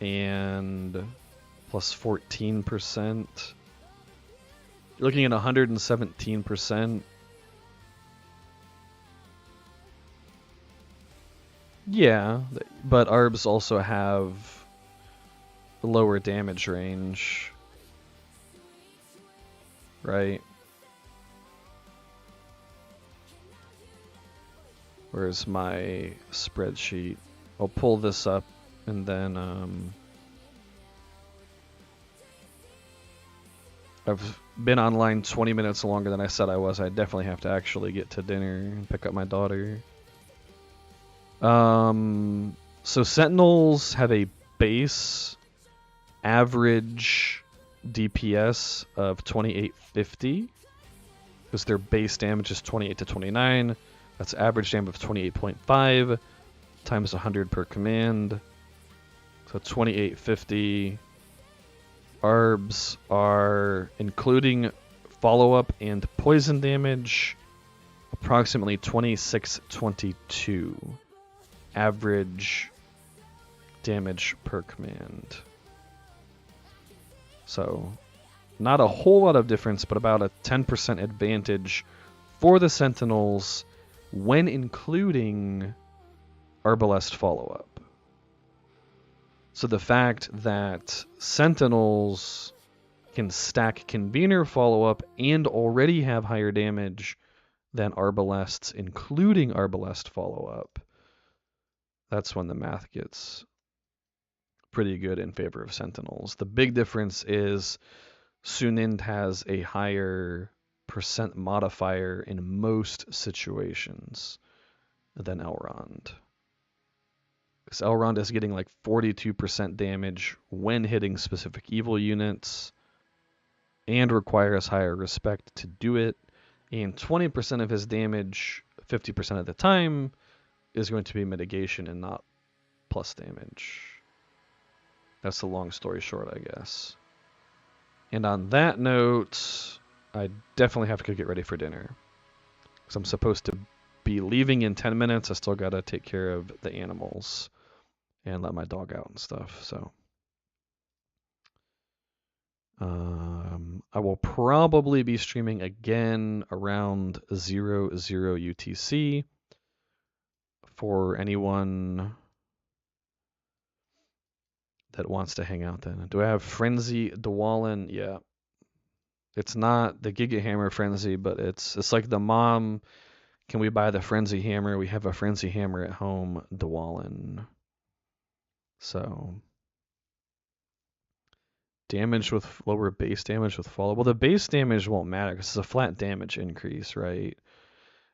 And plus 14%. You're looking at 117%. Yeah, but ARBs also have lower damage range, right? Where's my spreadsheet? I'll pull this up and then I've been online 20 minutes longer than I said I was. I definitely have to actually get to dinner and pick up my daughter. So Sentinels have a base average DPS of 2850 because their base damage is 28 to 29. That's average damage of 28.5 times 100 per command. So 2850. Arbs are, including follow-up and poison damage, approximately 2622 average damage per command. So not a whole lot of difference, but about a 10% advantage for the Sentinels when including Arbalest follow-up. So the fact that Sentinels can stack Convener follow-up and already have higher damage than Arbalests, including Arbalest follow-up, that's when the math gets pretty good in favor of Sentinels. The big difference is Sunind has a higher percent modifier in most situations than Elrond. Because Elrond is getting like 42% damage when hitting specific evil units and requires higher respect to do it. And 20% of his damage, 50% of the time, is going to be mitigation and not plus damage. That's the long story short, I guess. And on that note, I definitely have to go get ready for dinner. Because I'm supposed to be leaving in 10 minutes. I still got to take care of the animals and let my dog out and stuff. So I will probably be streaming again around 00 UTC for anyone that wants to hang out then. Do I have Frenzy Dwalin? Yeah. It's not the Giga Hammer Frenzy, but it's like the mom, can we buy the Frenzy Hammer? We have a Frenzy Hammer at home, Dwalin. So damage with lower base damage with follow. Well, the base damage won't matter because it's a flat damage increase, right?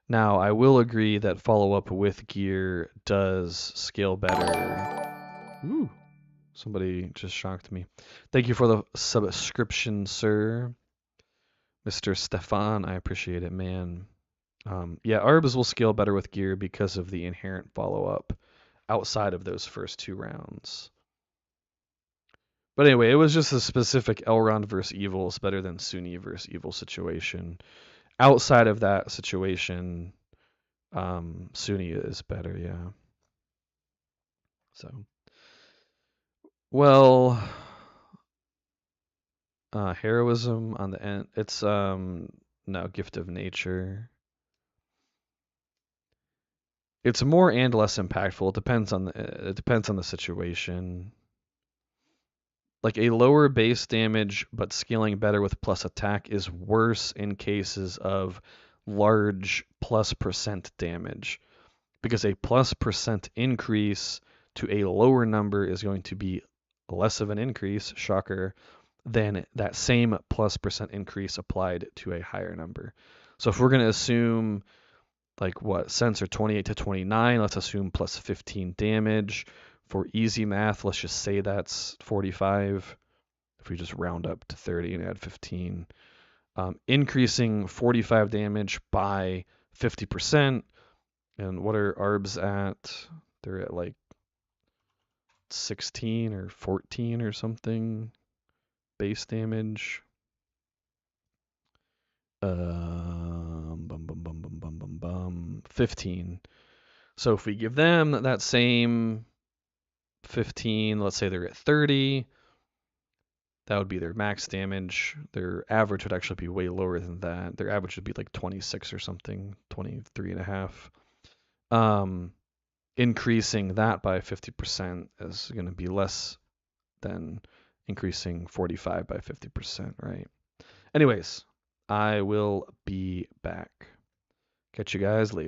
Now, I will agree that follow-up with gear does scale better. Ooh, somebody just shocked me. Thank you for the subscription, sir. Mr. Stefan, I appreciate it, man. Yeah, Arbs will scale better with gear because of the inherent follow-up outside of those first 2 rounds. But anyway, it was just a specific Elrond versus Evil is better than Sunni versus Evil situation. Outside of that situation, Sunni is better, yeah. So, well, heroism on the end. It's no, Gift of Nature. It's more and less impactful. It depends on the situation. Like a lower base damage but scaling better with plus attack is worse in cases of large plus percent damage, because a plus percent increase to a lower number is going to be less of an increase, shocker, than that same plus percent increase applied to a higher number. So if we're going to assume like what, sensor 28 to 29, let's assume plus 15 damage. For easy math, let's just say that's 45. If we just round up to 30 and add 15, increasing 45 damage by 50%. And what are Arbs at? They're at like 16 or 14 or something base damage. 15. So if we give them that same 15, let's say they're at 30, that would be their max damage. Their average would actually be way lower than that. Their average would be like 26 or something, 23 and a half. Increasing that by 50% is going to be less than increasing 45 by 50%, right? Anyways, I will be back. Catch you guys later.